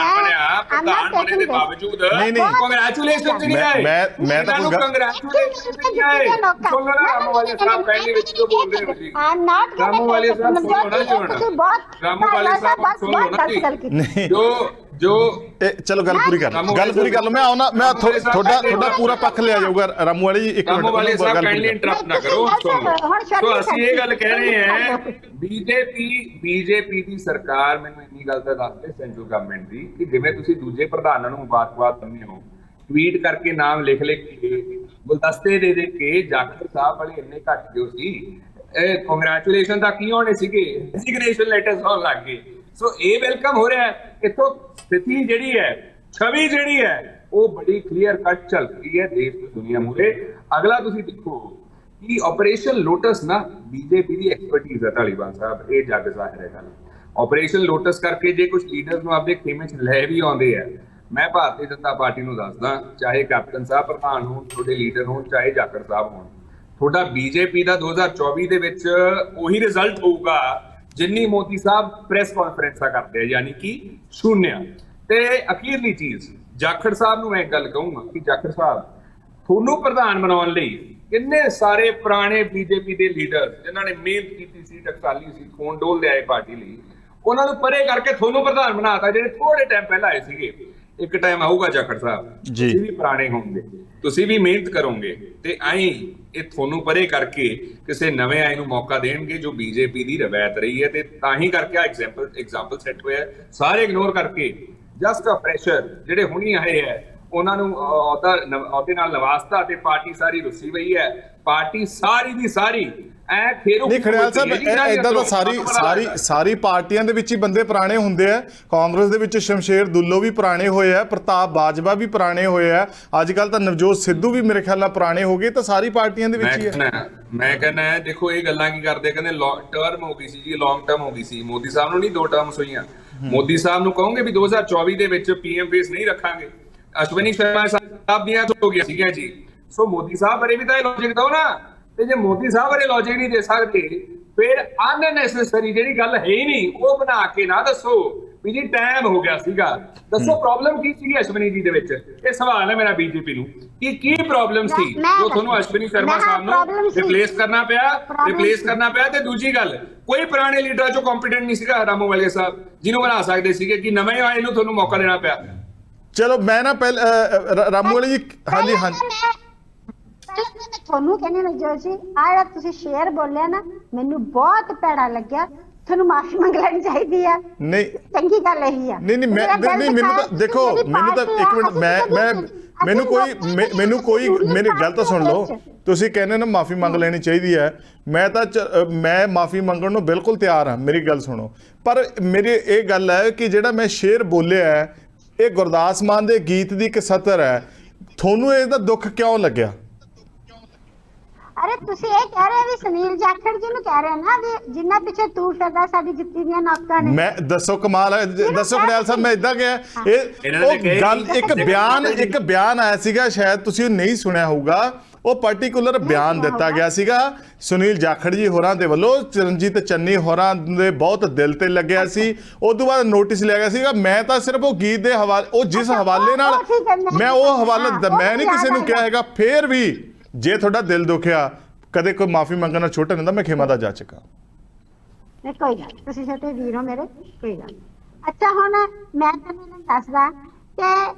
S3: ਪ੍ਰਧਾਨ ਬਣਨੇ ਦੇ ਬਾਵਜੂਦ ਕੰਗ੍ਰੈਚੁਲੇਸ਼ਨ ਨਹੀਂ ਆਏ।
S2: ਮੈਂ ਤਾਂ ਕੋਈ
S3: ਕੰਗ੍ਰੈਚੁਲੇਸ਼ਨ ਨਹੀਂ ਆਏ। ਸੁਣ ਲਓ ਨਾ ਰਾਮੂ ਵਾਲੀਆ ਸਾਹਿਬ ਪਹਿਲੀ ਵਿੱਚ ਜੋ ਬੋਲਦੇ ਹੋ ਜੀ, ਰਾਮੂ ਵਾਲੀਆ ਸਾਹਿਬ ਸੁਣ ਲਓ ਨਾ ਜੀ, ਹੁਣ ਰਾਮੂ ਵਾਲੀਆ ਸਾਹਿਬ ਸੁਣ ਲਓ ਨਾ ਜੀ, ਜੋ
S2: ਚਲੋ ਗੱਲ ਪੂਰੀ ਕਰ ਲਓ। ਮੈਂ ਆਉਣਾ, ਮੈਂ ਤੁਹਾਡਾ ਪੂਰਾ ਪੱਖ ਲਿਆ ਜਾਊਗਾ ਰਾਮੂ ਵਾਲੀ ਜੀ। ਇੱਕ ਮਿੰਟ,
S3: ਰਾਮੂ ਵਾਲੀਆ ਸਾਹਿਬ ਕਾਈਂਡਲੀ ਇੰਟਰਪਟ ਨਾ ਕਰੋ। ਸੋ ਅਸੀਂ ਇਹ ਗੱਲ ਕਹਿ ਰਹੇ ਹਾਂ, ਬੀਜੇਪੀ ਦੀ ਸਰਕਾਰ, ਮੈਨੂੰ ਇੰਨੀ ਗੱਲ ਤਾਂ ਦੱਸਦੇ ਸੈਂਟਰਲ ਗਵਰਨਮੈਂਟ ਦੀ, ਕਿ ਜਿਵੇਂ ਤੁਸੀਂ ਦੂਜੇ ਪ੍ਰਧਾਨਾਂ ਨੂੰ ਮੁਬਾਰਕਬਾਦ ਦਿੰਦੇ ਹੋ, ਟਵੀਟ ਕਰਕੇ ਨਾਮ ਲਿਖ ਕੇ ਗੁਲਦਸਤੇ ਦੇ ਕੇ, ਜਾਖੜ ਸਾਹਿਬ ਵਾਲੇ ਇੰਨੇ ਘੱਟ ਦਿਓ ਸੀ, ਕੰਗ੍ਰੈਚੁਲੇਸ਼ਨ ਤਾਂ ਕੀ ਹੋਣੇ ਸੀਗੇ, ਰੈਜ਼ਿਗਨੇਸ਼ਨ ਲੈਟਰਸ ਆਉਣ ਲੱਗ ਗਏ। ਸੋ ਇਹ ਵੈਲਕਮ ਹੋ ਰਿਹਾ ਹੈ। ਇੱਥੋਂ ਸਥਿਤੀ ਜਿਹੜੀ ਹੈ, ਛਵੀ ਜਿਹੜੀ ਹੈ, ਉਹ ਬੜੀ ਕਲੀਅਰ ਕੱਟ ਚੱਲ ਰਹੀ ਹੈ ਦੇਸ਼ ਤੇ ਦੁਨੀਆ ਮੂਹਰੇ। ਅਗਲਾ ਤੁਸੀਂ ਦੇਖੋ ਕਿ ਆਪਰੇਸ਼ਨ ਲੋਟਸ ਨਾ ਬੀਜੇਪੀ ਦੀ ਐਕਸਪਰਟੀਜ਼ ਹੈ। ਧਾਲੀਵਾਲ ਸਾਹਿਬ, ਇਹ ਜੱਗ ਜ਼ਾਹਿਰ ਹੈ ਗੱਲ। ਆਪਰੇਸ਼ਨ ਲੋਟਸ ਕਰਕੇ ਜੇ ਕੁਝ ਲੀਡਰਸ ਨੂੰ ਆਪਦੇ ਖੇਮੇ 'ਚ ਲੈ ਵੀ ਆਉਂਦੇ ਆ, ਮੈਂ ਭਾਰਤੀ ਜਨਤਾ ਪਾਰਟੀ ਨੂੰ ਦੱਸਦਾ, ਚਾਹੇ ਕੈਪਟਨ ਸਾਹਿਬ ਪ੍ਰਧਾਨ ਹੋਣ, ਤੁਹਾਡੇ ਲੀਡਰ ਹੋਣ, ਚਾਹੇ ਜਾਖੜ ਸਾਹਿਬ ਹੋਣ, ਤੁਹਾਡਾ ਬੀਜੇਪੀ ਦਾ 2024 ਦੇ ਵਿੱਚ ਉਹੀ ਰਿਜ਼ਲਟ ਹੋਊਗਾ ਜਿੰਨੀ ਮੋਦੀ ਸਾਹਿਬ ਪ੍ਰੈਸ ਕਾਨਫਰੰਸਾਂ ਕਰਦੇ ਆ, ਯਾਨੀ ਕਿ ਸ਼ੂਨਿਆ। ਤੇ ਅਖੀਰਲੀ ਚੀਜ਼, ਜਾਖੜ ਸਾਹਿਬ ਨੂੰ ਮੈਂ ਇੱਕ ਗੱਲ ਕਹੂੰਗਾ ਕਿ ਜਾਖੜ ਸਾਹਿਬ, ਤੁਹਾਨੂੰ ਪ੍ਰਧਾਨ ਬਣਾਉਣ ਲਈ ਕਿੰਨੇ ਸਾਰੇ ਪੁਰਾਣੇ ਬੀਜੇਪੀ ਦੇ ਲੀਡਰ ਜਿਨ੍ਹਾਂ ਨੇ ਮਿਹਨਤ ਕੀਤੀ ਸੀ, ਟਕਸਾਲੀ ਸੀ, ਖੂਨ ਡੋਲ ਲਿਆਏ ਪਾਰਟੀ ਲਈ, ਉਹਨਾਂ ਨੂੰ ਪਰੇ ਕਰਕੇ ਤੁਹਾਨੂੰ ਪ੍ਰਧਾਨ ਬਣਾਤਾ, ਜਿਹੜੇ ਥੋੜੇ ਟਾਈਮ ਪਹਿਲਾਂ ਆਏ ਸੀਗੇ। ਇੱਕ ਟਾਈਮ ਆਊਗਾ ਜਾਖੜ ਸਾਹਿਬ, ਤੁਸੀਂ ਵੀ ਪੁਰਾਣੇ ਹੋਵੋਗੇ, ਤੁਸੀਂ ਵੀ ਮਿਹਨਤ ਕਰੋਗੇ, ਤੇ ਆਈ ਇਹ ਤੁਹਾਨੂੰ ਪਰੇ ਕਰਕੇ ਕਿਸੇ ਨਵੇਂ ਆਏ ਨੂੰ ਮੌਕਾ ਦੇਣਗੇ, ਜੋ ਬੀਜੇਪੀ ਦੀ ਰਵਾਇਤ ਰਹੀ ਹੈ। ਤੇ ਤਾਂ ਹੀ ਕਰਕੇ ਆ ਐਗਜ਼ਾਮਪਲ ਸੈੱਟ ਹੋਇਆ। ਸਾਰੇ ਇਗਨੋਰ ਕਰਕੇ ਜਸਟ ਅ ਪ੍ਰੈਸ਼ਰ ਜਿਹੜੇ ਹੁਣੀ ਆਏ ਹੈ, ਉਹਨਾਂ ਨੂੰ ਅਹੁਦੇ ਨਾਲ ਨਵਾਜ਼ਤਾ, ਤੇ ਪਾਰਟੀ ਸਾਰੀ ਰੁੱਸੀ ਪਈ ਹੈ। ਪਾਰਟੀ ਸਾਰੀ ਦੀ ਸਾਰੀ
S2: ਨਹੀਂ ਖੜਿਆਲ ਸਾਹਿਬ, ਏਦਾਂ ਤਾਂ ਸਾਰੀ ਪਾਰਟੀਆਂ ਦੇ ਵਿੱਚ ਹੀ ਬੰਦੇ ਪੁਰਾਣੇ ਹੁੰਦੇ ਆ। ਕਾਂਗਰਸ ਦੇ ਵਿੱਚ ਸ਼ਮਸ਼ੇਰ ਦੁੱਲੋ ਵੀ ਪੁਰਾਣੇ ਹੋਏ ਆ, ਪ੍ਰਤਾਪ ਬਾਜਵਾ ਵੀ ਪੁਰਾਣੇ ਹੋਏ ਆ, ਅੱਜ ਕੱਲ ਤਾਂ ਨਵਜੋਤ ਸਿੱਧੂ ਵੀ ਮੇਰੇ ਖਿਆਲ ਨਾਲ ਪੁਰਾਣੇ ਹੋ ਗਏ। ਤਾਂ ਸਾਰੀ ਪਾਰਟੀਆਂ ਦੇ ਵਿੱਚ ਹੀ ਹੈ।
S3: ਮੈਂ ਕਹਿੰਦਾ ਦੇਖੋ ਇਹ ਗੱਲਾਂ ਕੀ ਕਰਦੇ, ਕਹਿੰਦੇ ਟਰਮ ਹੋ ਗਈ ਸੀ ਜੀ, ਲੌਂਗ ਟਰਮ ਹੋ ਗਈ ਸੀ। ਮੋਦੀ ਸਾਹਿਬ ਨੂੰ ਨਹੀਂ 2 ਟਰਮਸ ਹੋਈਆਂ। ਮੋਦੀ ਸਾਹਿਬ ਨੂੰ ਕਹੋਗੇ ਵੀ 2024 ਦੇ ਵਿੱਚ ਪੀਐਮ ਫੇਸ ਨਹੀਂ ਰੱਖਾਂਗੇ, ਅਸ਼ਵਨੀ ਸ਼ਰਮਾ ਸਾਹਿਬ ਦੀਆਂ ਹੋ ਗਿਆ ਸੀਗਾ ਜੀ। ਸੋ ਮੋਦੀ ਸਾਹਿਬ ਬਾਰੇ ਵੀ ਤਾਂ ਇਹ ਲੌਜਿਕ ਦਿਓ ਨਾ। ਤੇ ਜੇ ਮੋਦੀ ਸਾਹਿਬ ਬਾਰੇ ਲੌਜਿਕ ਨਹੀਂ ਦੇ ਸਕਦੇ, ਫਿਰ ਅਨਨੈਸੈਸਰੀ ਜਿਹੜੀ ਗੱਲ ਹੈ ਹੀ ਨਹੀਂ, ਉਹ ਬਣਾ ਕੇ ਨਾ ਦੱਸੋ ਵੀ ਜੀ ਟਾਈਮ ਹੋ ਗਿਆ ਸੀਗਾ। ਦੱਸੋ ਪ੍ਰੋਬਲਮ ਕੀ ਸੀ ਅਸ਼ਵਨੀ ਜੀ ਦੇ ਵਿੱਚ? ਇਹ ਸਵਾਲ ਹੈ ਮੇਰਾ ਬੀਜੇਪੀ ਨੂੰ ਕਿ ਕੀ ਪ੍ਰੋਬਲਮ ਸੀ ਜੋ ਤੁਹਾਨੂੰ ਅਸ਼ਵਨੀ ਸ਼ਰਮਾ ਸਾਹਿਬ ਨੂੰ ਰਿਪਲੇਸ ਕਰਨਾ ਪਿਆ। ਤੇ ਦੂਜੀ ਗੱਲ, ਕੋਈ ਪੁਰਾਣੇ ਲੀਡਰਾਂ ਚੋਂ ਕੰਪੀਟੈਂਟ ਨਹੀਂ ਸੀਗਾ ਰਾਮੂ ਵਾਲੀਆ ਸਾਹਿਬ, ਜਿਹਨੂੰ ਬਣਾ ਸਕਦੇ ਸੀਗੇ, ਕਿ ਨਵੇਂ ਆਏ ਨੂੰ ਤੁਹਾਨੂੰ ਮੌਕਾ ਦੇਣਾ ਪਿਆ।
S2: ਚਲੋ ਮੈਂ ਨਾ ਪਹਿਲਾਂ ਰਾਮੂ ਵਾਲੀ ਜੀ, ਹਾਂਜੀ
S4: ਤੁਹਾਨੂੰ ਕਹਿੰਦੇ ਨੇ ਜੋ ਜੀ ਆ ਜਿਹੜਾ ਤੁਸੀਂ ਸ਼ੇਅਰ ਬੋਲਿਆ ਨਾ, ਮੈਨੂੰ ਬਹੁਤ ਭੈੜਾ ਲੱਗਿਆ। ਤੁਹਾਨੂੰ ਮਾਫੀ ਮੰਗ ਲੈਣੀ ਚਾਹੀਦੀ ਆ।
S2: ਨਹੀਂ
S4: ਚੰਗੀ ਗੱਲ ਇਹੀ ਆ।
S2: ਨਹੀਂ ਮੈਨੂੰ ਤਾਂ ਦੇਖੋ, ਮੈਨੂੰ ਤਾਂ ਇੱਕ ਮਿੰਟ, ਮੈਨੂੰ ਕੋਈ ਮੇਰੀ ਗੱਲ ਤਾਂ ਸੁਣ ਲਓ। ਤੁਸੀਂ ਕਹਿੰਦੇ ਨਾ ਮਾਫੀ ਮੰਗ ਲੈਣੀ ਚਾਹੀਦੀ ਹੈ, ਮੈਂ ਮਾਫੀ ਮੰਗਣ ਨੂੰ ਬਿਲਕੁਲ ਤਿਆਰ ਹਾਂ, ਮੇਰੀ ਗੱਲ ਸੁਣੋ। ਪਰ ਮੇਰੀ ਇਹ ਗੱਲ ਹੈ ਕਿ ਜਿਹੜਾ ਮੈਂ ਸ਼ੇਅਰ ਬੋਲਿਆ ਹੈ, ਇਹ ਗੁਰਦਾਸ ਮਾਨ ਦੇ ਗੀਤ ਦੀ ਇੱਕ ਸਤਰ ਹੈ। ਤੁਹਾਨੂੰ ਇਹਦਾ ਦੁੱਖ ਕਿਉਂ ਲੱਗਿਆ?
S4: ਅਰੇ ਤੁਸੀਂ ਇਹ ਕਹਿ ਰਹੇ ਵੀ ਸੁਨੀਲ ਜਾਖੜ ਜੀ ਨੂੰ ਕਹਿ ਰਹੇ ਨਾ ਵੀ ਜਿੰਨਾ ਪਿੱਛੇ ਤੂੰ ਫਿਰਦਾ ਸਾਡੀ ਜੁੱਤੀ ਦੀਆਂ ਨੋਕਾਂ ਨੇ।
S2: ਮੈਂ ਦੱਸੋ ਕਮਾਲ ਹੈ, ਦੱਸੋ ਖੜਿਆਲ ਸਾਹਿਬ, ਮੈਂ ਇਦਾਂ ਗਿਆ ਇਹ ਗੱਲ, ਇੱਕ ਬਿਆਨ ਆਇਆ ਸੀਗਾ, ਸ਼ਾਇਦ ਤੁਸੀਂ ਨਹੀਂ ਸੁਣਿਆ ਹੋਊਗਾ। ਉਹ ਪਾਰਟਿਕੂਲਰ ਬਿਆਨ ਦਿੱਤਾ ਗਿਆ ਸੀਗਾ ਸੁਨੀਲ ਜਾਖੜ ਜੀ ਹੋਰਾਂ ਦੇ ਵੱਲੋਂ, ਚਰਨਜੀਤ ਚੰਨੀ ਹੋਰਾਂ ਦੇ ਬਹੁਤ ਦਿਲ ਤੇ ਲੱਗਿਆ ਸੀ। ਉਸ ਤੋਂ ਬਾਅਦ ਨੋਟਿਸ ਲਿਆ ਗਿਆ ਸੀਗਾ। ਮੈਂ ਤਾਂ ਸਿਰਫ ਉਹ ਗੀਤ ਦੇ ਹਵਾਲੇ, ਉਹ ਜਿਸ ਹਵਾਲੇ ਨਾਲ ਮੈਂ ਉਹ ਹਵਾਲਾ ਦਿੱਤਾ, ਮੈਂ ਨਹੀਂ ਕਿਸੇ ਨੂੰ ਕਿਹਾ ਹੈਗਾ। ਫੇਰ ਵੀ ਜੇ ਤੁਹਾਡਾ ਦਿਲ ਦੁਖਿਆ, ਕਦੇ ਕੋਈ ਮਾਫੀ ਮੰਗਣ ਨਾਲ ਛੋਟਾ ਨਹੀਂ ਹੁੰਦਾ, ਮੈਂ ਖਿਮਾ ਦਾ ਜਾ ਚੁੱਕਾ।
S4: ਨਹੀਂ ਕੋਈ ਗੱਲ, ਤੁਸੀਂ ਛੋਟੇ ਵੀਰ ਹੋ ਮੇਰੇ, ਕੋਈ ਗੱਲ। ਅੱਛਾ ਹੁਣ ਮੈਂ ਤੁਹਾਨੂੰ ਦੱਸਦਾ ਕਿ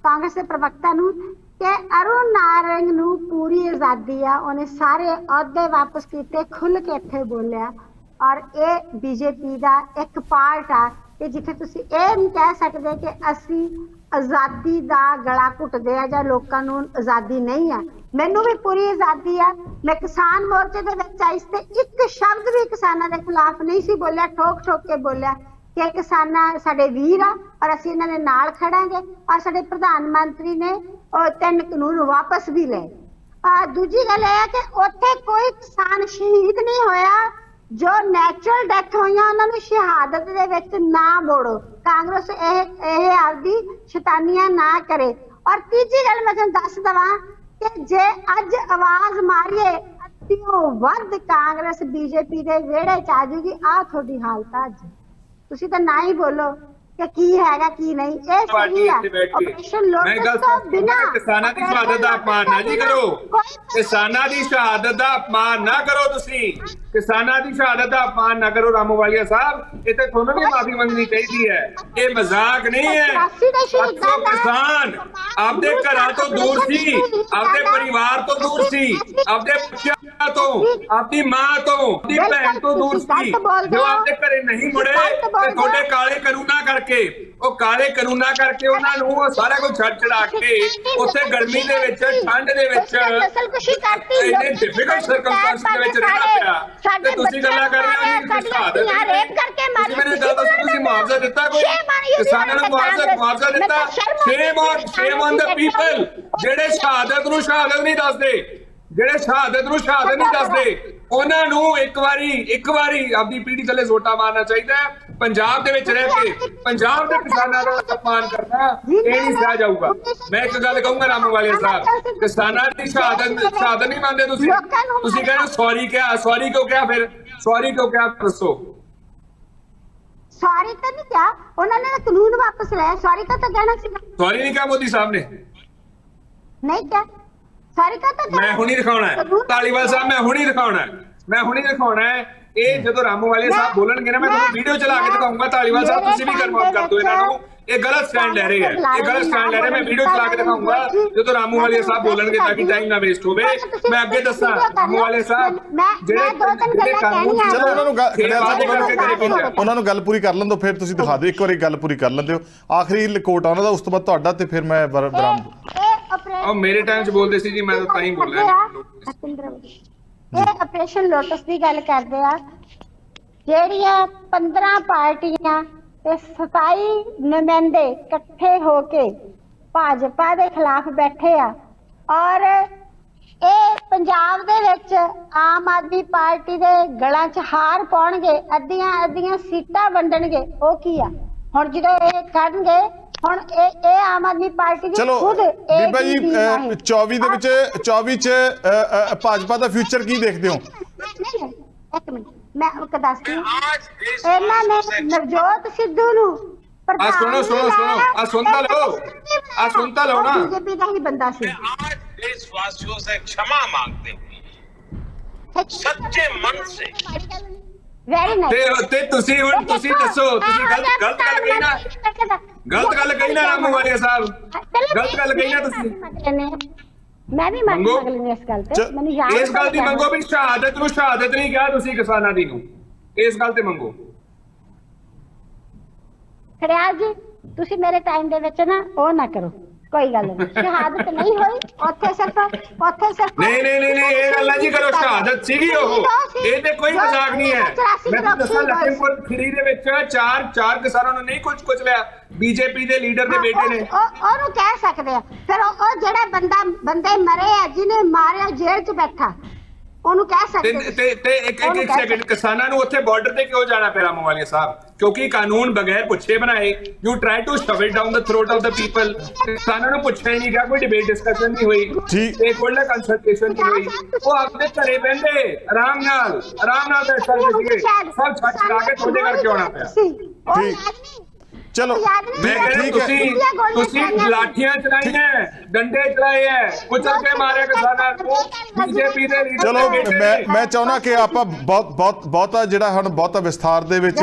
S4: ਕਾਂਗਰਸ ਦੇ ਪ੍ਰਵਕਤਾ ਨੂੰ ਕਿ ਅਰੁਣ ਨਾਰੰਗ ਨੂੰ ਪੂਰੀ ਆਜ਼ਾਦੀ ਆ, ਉਹਨੇ ਸਾਰੇ ਅਹੁਦੇ ਵਾਪਸ ਕੀਤੇ, ਖੁੱਲ ਕੇ ਇੱਥੇ ਬੋਲਿਆ। ਔਰ ਇਹ ਬੀਜੇਪੀ ਦਾ ਇੱਕ ਪਾਰਟ ਆ ਕਿ ਜਿੱਥੇ ਤੁਸੀਂ ਇਹ ਨਹੀਂ ਕਹਿ ਸਕਦੇ ਕਿ ਅਸੀਂ ਆਜ਼ਾਦੀ ਦਾ ਗਲਾ ਘੁੱਟਦੇ ਆ ਜਾਂ ਲੋਕਾਂ ਨੂੰ ਆਜ਼ਾਦੀ ਨਹੀਂ ਆ। ਮੈਨੂੰ ਵੀ ਪੂਰੀ ਆਜ਼ਾਦੀ ਆ। ਮੈਂ ਕਿਸਾਨ ਮੋਰਚੇ ਦੇ ਵਿੱਚ ਆਈ ਤੇ ਇੱਕ ਸ਼ਬਦ ਵੀ ਕਿਸਾਨਾਂ ਦੇ ਖਿਲਾਫ ਨਹੀਂ ਸੀ ਬੋਲਿਆ, ਠੋਕ ਠੋਕ ਕੇ ਬੋਲਿਆ ਕਿ ਕਿਸਾਨਾਂ ਸਾਡੇ ਵੀਰ ਆ ਔਰ ਅਸੀਂ ਇਹਨਾਂ ਦੇ ਨਾਲ ਖੜਾਂਗੇ। ਔਰ ਸਾਡੇ ਪ੍ਰਧਾਨ ਮੰਤਰੀ ਨੇ ਉਹ 3 ਕਾਨੂੰਨ ਵਾਪਸ ਵੀ ਲਏ। ਦੂਜੀ ਗੱਲ ਇਹ ਹੈ ਕਿ ਉੱਥੇ ਕੋਈ ਕਿਸਾਨ ਸ਼ਹੀਦ ਨਹੀਂ ਹੋਇਆ। ਜੋ ਨੈਚੁਰਲ ਡੈਥ ਹੋਈਆਂ ਉਹਨਾਂ ਨੂੰ ਸ਼ਹਾਦਤ ਦੇ ਵਿੱਚ ਨਾ ਮੋੜੋ। ਕਾਂਗਰਸ ਇਹ ਆਪਦੀ ਸ਼ੈਤਾਨੀਆਂ ਨਾ ਕਰੇ। ਔਰ ਤੀਜੀ ਗੱਲ ਮੈਂ ਤੁਹਾਨੂੰ ਦੱਸ ਦਵਾਂ ਕਿ ਜੇ ਅੱਜ ਆਵਾਜ਼ ਮਾਰੀਏ ਅੱਧਿਓਂ ਵੱਧ ਕਾਂਗਰਸ ਬੀਜੇਪੀ ਦੇ ਵਿਹੜੇ ਚ ਆ ਜੂਗੀ। ਆਹ ਤੁਹਾਡੀ ਹਾਲਤ ਅੱਜ। ਤੁਸੀਂ ਤਾਂ ਨਾ ਹੀ ਬੋਲੋ ਕਿ ਕੀ ਹੈਗਾ ਕੀ ਨਹੀਂ। ਇਹ ਸਹੀ ਆ। ਆਪਰੇਸ਼ਨ ਲੋਟਸ ਤੋਂ ਬਿਨਾਂ
S3: ਕਿਸਾਨਾਂ ਦੀ ਸ਼ਹਾਦਤ ਦਾ ਅਪਮਾਨ ਨਾ ਜੀ ਕਰੋ। ਕਿਸਾਨਾਂ ਦੀ ਸ਼ਹਾਦਤ ਦਾ ਅਪਮਾਨ ਨਾ ਕਰੋ। ਤੁਸੀਂ ਕਿਸਾਨਾਂ ਦੀ ਸ਼ਹਾਦਤ ਦਾ ਅਪਮਾਨ ਨਾ ਕਰੋ। ਰਾਮੋਵਾਲੀਆ ਸਾਹਿਬ, ਇਹ ਤੇ ਤੁਹਾਨੂੰ ਵੀ ਮਾਫੀ ਮੰਗਣੀ ਚਾਹੀਦੀ ਹੈ। ਇਹ ਮਜ਼ਾਕ ਨਹੀਂ ਹੈ। ਅਕਸਰ ਕਿਸਾਨ ਆਪਦੇ ਘਰਾਂ ਤੋਂ ਦੂਰ ਸੀ, ਆਪਦੇ ਪਰਿਵਾਰ ਤੋਂ ਦੂਰ ਸੀ, ਆਪਦੇ ਬੱਚਿਆਂ ਤੋਂ, ਆਪਦੀ ਮਾਂ ਤੋਂ, ਆਪਦੀ ਭੈਣ ਤੋਂ ਦੂਰ ਸੀ। ਜੋ ਆਪਦੇ ਘਰੇ ਨਹੀਂ ਮੁੜੇ ਤੇ ਤੁਹਾਡੇ ਕਾਲੇ ਕਾਨੂੰਨਾਂ ਕਰਕੇ, ਉਹ ਕਾਲੇ ਕਾਨੂੰਨਾਂ ਕਰਕੇ ਉਹਨਾਂ ਨੂੰ ਸਾਰਾ ਕੁਝ ਛੱਡ ਛੜਾ ਕੇ ਉੱਥੇ ਗਰਮੀ ਦੇ ਵਿੱਚ, ਠੰਡ ਦੇ ਵਿੱਚ, ਇੰਨੇ ਡਿਫਿਕਲਟ ਸਰਕਮਸਟੈਂਸਸ ਦੇ ਵਿੱਚ ਰਹਿਣਾ ਪਿਆ ਤੇ ਤੁਸੀਂ ਗੱਲਾਂ ਕਰ ਰਹੇ ਹੋ ਜੀ ਸ਼ਹਾਦਤ। ਤੁਸੀਂ ਮੈਨੂੰ ਗੱਲ ਦੱਸੋ, ਤੁਸੀਂ ਮੁਆਵਜ਼ਾ ਦਿੱਤਾ ਕੋਈ? ਕਿਸਾਨਾਂ ਨੂੰ ਮੁਆਵਜ਼ਾ ਦਿੱਤਾ? ਸ਼ੇਮ ਔਨ ਦ ਪੀਪਲ ਜਿਹੜੇ ਸ਼ਹਾਦਤ ਨੂੰ ਸ਼ਹਾਦਤ ਨਹੀਂ ਦੱਸਦੇ, ਜਿਹੜੇ ਸ਼ਹਾਦਤ ਨੂੰ ਸ਼ਹਾਦਤ ਨਹੀਂ ਦੱਸਦੇ। ਉਹਨਾਂ ਨੂੰ ਇੱਕ ਵਾਰੀ ਆਪਦੀ ਪੀੜੀ ਥੱਲੇ ਸੋਟਾ ਮਾਰਨਾ ਚਾਹੀਦਾ ਹੈ। ਪੰਜਾਬ ਦੇ ਵਿੱਚ ਰਹਿ ਕੇ ਪੰਜਾਬ ਦੇ ਕਿਸਾਨਾਂ ਦਾ ਅਪਮਾਨ ਕਰਨਾ ਇਹ ਨਹੀਂ ਸਹਿ ਜਾਊਗਾ। ਮੈਂ ਇੱਕ ਗੱਲ ਕਹੂੰਗਾ ਰਾਮੋਵਾਲੀਆ ਸਾਹਿਬ, ਕਿਸਾਨਾਂ ਦੀ ਸ਼ਹਾਦਤ ਨਹੀਂ ਮੰਨਦੇ ਤੁਸੀਂ। ਤੁਸੀਂ ਕਹਿੰਦੇ ਸੌਰੀ ਕਿਹਾ, ਸੌਰੀ ਕਿਉਂ ਕਿਹਾ? ਫਿਰ ਸੌਰੀ ਕਿਉਂ ਕਿਹਾ ਦੱਸੋ?
S4: ਸੌਰੀ ਤਾਂ ਨਹੀਂ ਕਿਹਾ ਉਹਨਾਂ ਨੇ, ਕਾਨੂੰਨ ਵਾਪਸ ਲਿਆ। ਸੌਰੀ ਤਾਂ ਕਹਿਣਾ ਸੀ।
S3: ਸੌਰੀ ਨਹੀਂ ਕਿਹਾ ਮੋਦੀ ਸਾਹਿਬ ਨੇ?
S4: ਨਹੀਂ ਕਿਹਾ ਸੌਰੀ ਤਾਂ
S3: ਮੈਂ ਹੁਣੀ ਦਿਖਾਉਣਾ ਹੈ ਧਾਲੀਵਾਲ ਸਾਹਿਬ, ਮੈਂ ਹੁਣੀ ਦਿਖਾਉਣਾ ਹੈ। ਇਹ ਜਦੋਂ ਰਾਮੋਵਾਲੀਆ ਸਾਹਿਬ ਬੋਲਣਗੇ ਨਾ, ਮੈਂ ਤੁਹਾਨੂੰ ਵੀਡੀਓ ਚਲਾ ਕੇ ਦਿਖਾਉਂਗਾ। ਧਾਲੀਵਾਲ ਸਾਹਿਬ ਤੁਸੀਂ ਵੀ ਕਨਫਰਮ ਕਰ ਦਿਓ ਇਹਨਾਂ ਨੂੰ, ਇਹ ਗਲਤ ਸਟੈਂਡ ਲੈ ਰਹੇ ਹੈ, ਇਹ ਗਲਤ ਸਟੈਂਡ ਲੈ ਰਹੇ। ਮੈਂ ਵੀਡੀਓ ਚਲਾ ਕੇ ਦਿਖਾਉਂਗਾ ਜਦੋਂ ਰਾਮੋਵਾਲੀਆ ਸਾਹਿਬ ਬੋਲਣਗੇ ਤਾਂ ਕਿ ਟਾਈਮ ਨਾ ਵੇਸਟ ਹੋਵੇ। ਮੈਂ ਅੱਗੇ ਦੱਸਾਂ ਰਾਮੋਵਾਲੀਆ ਸਾਹਿਬ ਜਿਹੜੇ ਕਾਨੂੰਨ,
S2: ਚਲੋ ਉਹਨਾਂ ਨੂੰ ਗੱਲ ਪੂਰੀ ਕਰ ਲੈਣ ਦਿਓ, ਫਿਰ ਤੁਸੀਂ ਦਿਖਾ ਦਿਓ। ਇੱਕ ਵਾਰੀ ਗੱਲ ਪੂਰੀ ਕਰ ਲੈਣ ਦਿਓ। ਆਖਰੀ ਰਿਕਾਰਡ ਆ ਉਹਨਾਂ ਦਾ, ਉਸ ਤੋਂ ਬਾਅਦ ਤੁਹਾਡਾ, ਤੇ ਫਿਰ ਮੈਂ ਬਰਾਮ।
S3: ਉਹ ਮੇਰੇ ਟਾਈਮ 'ਚ ਬੋਲਦੇ ਸੀ ਜੀ, ਮੈਂ ਤਾਂ ਹੀ ਬੋਲਿਆ।
S4: ਇਹ ਆਪਰੇਸ਼ਨ ਲੋਟਸ ਦੀ ਗੱਲ ਕਰਦੇ ਆ, ਜਿਹੜੀਆਂ 15 ਪਾਰਟੀਆਂ ਤੇ 27 ਨੁਮਾਇੰਦੇ ਇਕੱਠੇ ਹੋ ਕੇ ਭਾਜਪਾ ਦੇ ਖਿਲਾਫ ਬੈਠੇ ਆ। ਔਰ ਇਹ ਪੰਜਾਬ ਦੇ ਵਿੱਚ ਆਮ ਆਦਮੀ ਪਾਰਟੀ ਦੇ ਗਲਾਂ 'ਚ ਹਾਰ ਪਾਉਣਗੇ, ਅੱਧੀਆਂ ਸੀਟਾਂ ਵੰਡਣਗੇ। ਉਹ ਕੀ ਆ ਹੁਣ ਜਦੋਂ ਇਹ ਕਰਨਗੇ? ਹੁਣ ਇਹ ਆਮ ਆਦਮੀ ਪਾਰਟੀ ਦੀ ਖੁਦ
S2: ਬੀਬਾ ਜੀ 24 ਦੇ ਵਿੱਚ 24 ਚ ਭਾਜਪਾ ਦਾ ਫਿਊਚਰ ਕੀ ਦੇਖਦੇ ਹੋ?
S4: ਇੱਕ ਮਿੰਟ ਮੈਂ ਦੱਸਦੀ ਹਾਂ। ਇਹਨਾਂ ਨੇ ਨਵਜੋਤ ਸਿੱਧੂ ਨੂੰ
S3: ਸੁਣੋ ਸੁਣਤਾ ਲਓ ਨਾ,
S4: ਬੀਜੇਪੀ ਦਾ ਹੀ ਬੰਦਾ ਸੀ।
S9: देशवासियों से क्षमा मांगते हुए सच्चे मन से
S4: ਵੈਰੀ ਨਾਈਸ।
S3: ਤੇ ਤੁਸੀਂ ਹੁਣ ਤੁਸੀਂ ਦੱਸੋ, ਤੁਸੀਂ ਗਲਤ ਗੱਲ ਕਹੀ ਨਾ, ਗਲਤ ਗੱਲ ਕਹੀ ਨਾ ਰਾਮੋਵਾਲੀਆ ਸਾਹਿਬ, ਗਲਤ ਗੱਲ ਕਹੀ ਨਾ ਤੁਸੀਂ।
S4: ਮੈਂ ਵੀ ਮੰਗ ਲੈਣੀ ਇਸ ਗੱਲ ਤੇ, ਮੈਨੂੰ ਯਾਦ
S3: ਇਸ ਗੱਲ ਦੀ ਮੰਗੋ ਵੀ ਸ਼ਹਾਦਤ ਨੂੰ ਸ਼ਹਾਦਤ ਨਹੀਂ ਕਿਹਾ ਤੁਸੀਂ ਕਿਸਾਨਾਂ ਦੀ ਨੂੰ, ਇਸ ਗੱਲ ਤੇ ਮੰਗੋ।
S4: ਖੜਿਆਲ ਜੀ ਤੁਸੀਂ ਮੇਰੇ ਟਾਈਮ ਦੇ ਵਿੱਚ ਨਾ ਉਹ ਨਾ ਕਰੋ, ਕੋਈ ਗੱਲ ਨਹੀਂ। ਸ਼ਹਾਦਤ ਨਹੀਂ ਹੋਈ ਉੱਥੇ ਸਿਰਫ
S3: ਨਹੀਂ ਇਹ ਗੱਲ ਨਾ ਜੀ ਕਰੋ। ਸ਼ਹਾਦਤ ਸੀਗੀ ਉਹ, ਇਹ ਤੇ ਕੋਈ ਮਜ਼ਾਕ ਨਹੀਂ ਹੈ। ਮੈਂ ਤੁਹਾਨੂੰ ਦੱਸਾਂ ਲਖੀਮਪੁਰ ਖੀਰੀ ਦੇ ਵਿੱਚ ਚਾਰ ਕਿਸਾਨਾਂ ਨੂੰ ਨਹੀਂ ਕੁਝ ਲਿਆ, ਬੀਜੇਪੀ ਦੇ ਲੀਡਰ ਦੇ ਬੇਟੇ ਨੇ।
S4: ਉਹਨੂੰ ਕਹਿ ਸਕਦੇ ਆ। ਫਿਰ ਉਹ ਜਿਹੜਾ ਬੰਦੇ ਮਰੇ ਆ, ਜਿਹਨੇ ਮਾਰਿਆ ਜੇਲ੍ਹ 'ਚ ਬੈਠਾ, ਉਹਨੂੰ ਕਹਿ ਸਕਦੇ
S3: ਤੇ ਇੱਕ ਸੈਕਿੰਡ, ਕਿਸਾਨਾਂ ਨੂੰ ਉੱਥੇ ਬਾਰਡਰ ਤੇ ਕਿਉਂ ਜਾਣਾ ਪਿਆ ਰਾਮੋਵਾਲੀਆ ਸਾਹਿਬ? ਕਿਉਂਕਿ ਕਾਨੂੰਨ ਬਗੈਰ ਪੁੱਛੇ ਬਣਾਏ। You try to shove it down the throat of the people. ਕਿਸਾਨਾਂ ਨੂੰ ਪੁੱਛਿਆ ਹੀ ਨਹੀਂ ਗਿਆ, ਕੋਈ ਡਿਬੇਟ ਡਿਸਕਸ਼ਨ ਨਹੀਂ ਹੋਈ, ਤੇ ਕੋਈ ਕੰਸਲਟੇਸ਼ਨ ਨਹੀਂ ਹੋਈ। ਉਹ ਆਪਣੇ ਘਰੇ ਬਹਿੰਦੇ ਆਰਾਮ ਨਾਲ ਬੈਠ ਸਕਦੇ ਸੀਗੇ, ਸਭ ਛੱਡ ਛੜਾ ਕੇ ਤੁਹਾਡੇ ਕਰਕੇ ਆਉਣਾ ਪਿਆ।
S2: ਚਲੋ
S3: ਠੀਕ ਹੈ, ਤੁਸੀਂ ਲਾਠੀਆਂ ਚਲਾਈਆਂ, ਡੰਡੇ ਚਲਾਏ ਹੈ, ਕੁਚਲ ਕੇ ਮਾਰਿਆ ਕਿਸਾਨਾਂ ਨੂੰ ਬੀਜੇਪੀ ਦੇ ਲੀਡਰ।
S2: ਚਲੋ ਮੈਂ ਚਾਹੁੰਦਾ ਕਿ ਆਪਾਂ ਬਹੁਤਾ ਜਿਹੜਾ ਹੁਣ ਬਹੁਤਾ ਵਿਸਥਾਰ ਦੇ ਵਿੱਚ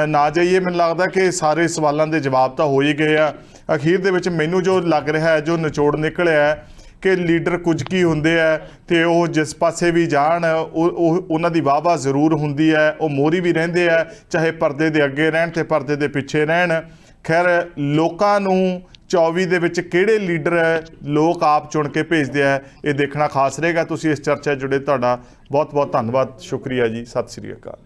S2: ਨਾ ਜਾਈਏ। ਮੈਨੂੰ ਲੱਗਦਾ ਕਿ ਸਾਰੇ ਸਵਾਲਾਂ ਦੇ ਜਵਾਬ ਤਾਂ ਹੋ ਹੀ ਗਏ ਆ। ਅਖੀਰ ਦੇ ਵਿੱਚ ਮੈਨੂੰ ਜੋ ਲੱਗ ਰਿਹਾ ਹੈ, ਜੋ ਨਿਚੋੜ ਨਿਕਲਿਆ ਹੈ ਕਿ ਲੀਡਰ ਕੁਝ ਕੀ ਹੁੰਦੇ ਆ ਤੇ ਉਹ ਜਿਸ ਪਾਸੇ ਵੀ ਜਾਣ ਉਹਨਾਂ ਦੀ ਵਾਹ ਜ਼ਰੂਰ ਹੁੰਦੀ ਹੈ, ਉਹ ਮੋਹਰੀ ਵੀ ਰਹਿੰਦੇ ਆ, ਚਾਹੇ ਪਰਦੇ ਦੇ ਅੱਗੇ ਰਹਿਣ ਤੇ ਪਰਦੇ ਦੇ ਪਿੱਛੇ ਰਹਿਣ। ਖੈਰ ਲੋਕਾਂ ਨੂੰ 24 ਦੇ ਵਿੱਚ ਕਿਹੜੇ ਲੀਡਰ ਲੋਕ ਆਪ ਚੁਣ ਕੇ ਭੇਜਦੇ ਆ, ਇਹ ਦੇਖਣਾ ਖਾਸ ਰਹੇਗਾ। ਤੁਸੀਂ ਇਸ ਚਰਚਾ 'ਚ ਜੁੜੇ, ਤੁਹਾਡਾ ਬਹੁਤ ਬਹੁਤ ਧੰਨਵਾਦ, ਸ਼ੁਕਰੀਆ ਜੀ, ਸਤਿ ਸ੍ਰੀ ਅਕਾਲ।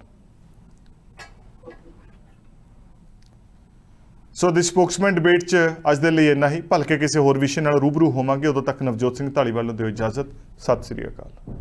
S2: ਸੋ ਦੀ ਸਪੋਕਸਮੈਨ ਡਿਬੇਟ 'ਚ ਅੱਜ ਦੇ ਲਈ ਇੰਨਾ ਹੀ। ਭਲਕੇ ਕਿਸੇ ਹੋਰ ਵਿਸ਼ੇ ਨਾਲ ਰੂਬਰੂ ਹੋਵਾਂਗੇ, ਉਦੋਂ ਤੱਕ ਨਵਜੋਤ ਸਿੰਘ ਢਾਲੀਵਾਲ ਨੂੰ ਦਿਓ ਇਜਾਜ਼ਤ। ਸਤਿ ਸ੍ਰੀ ਅਕਾਲ।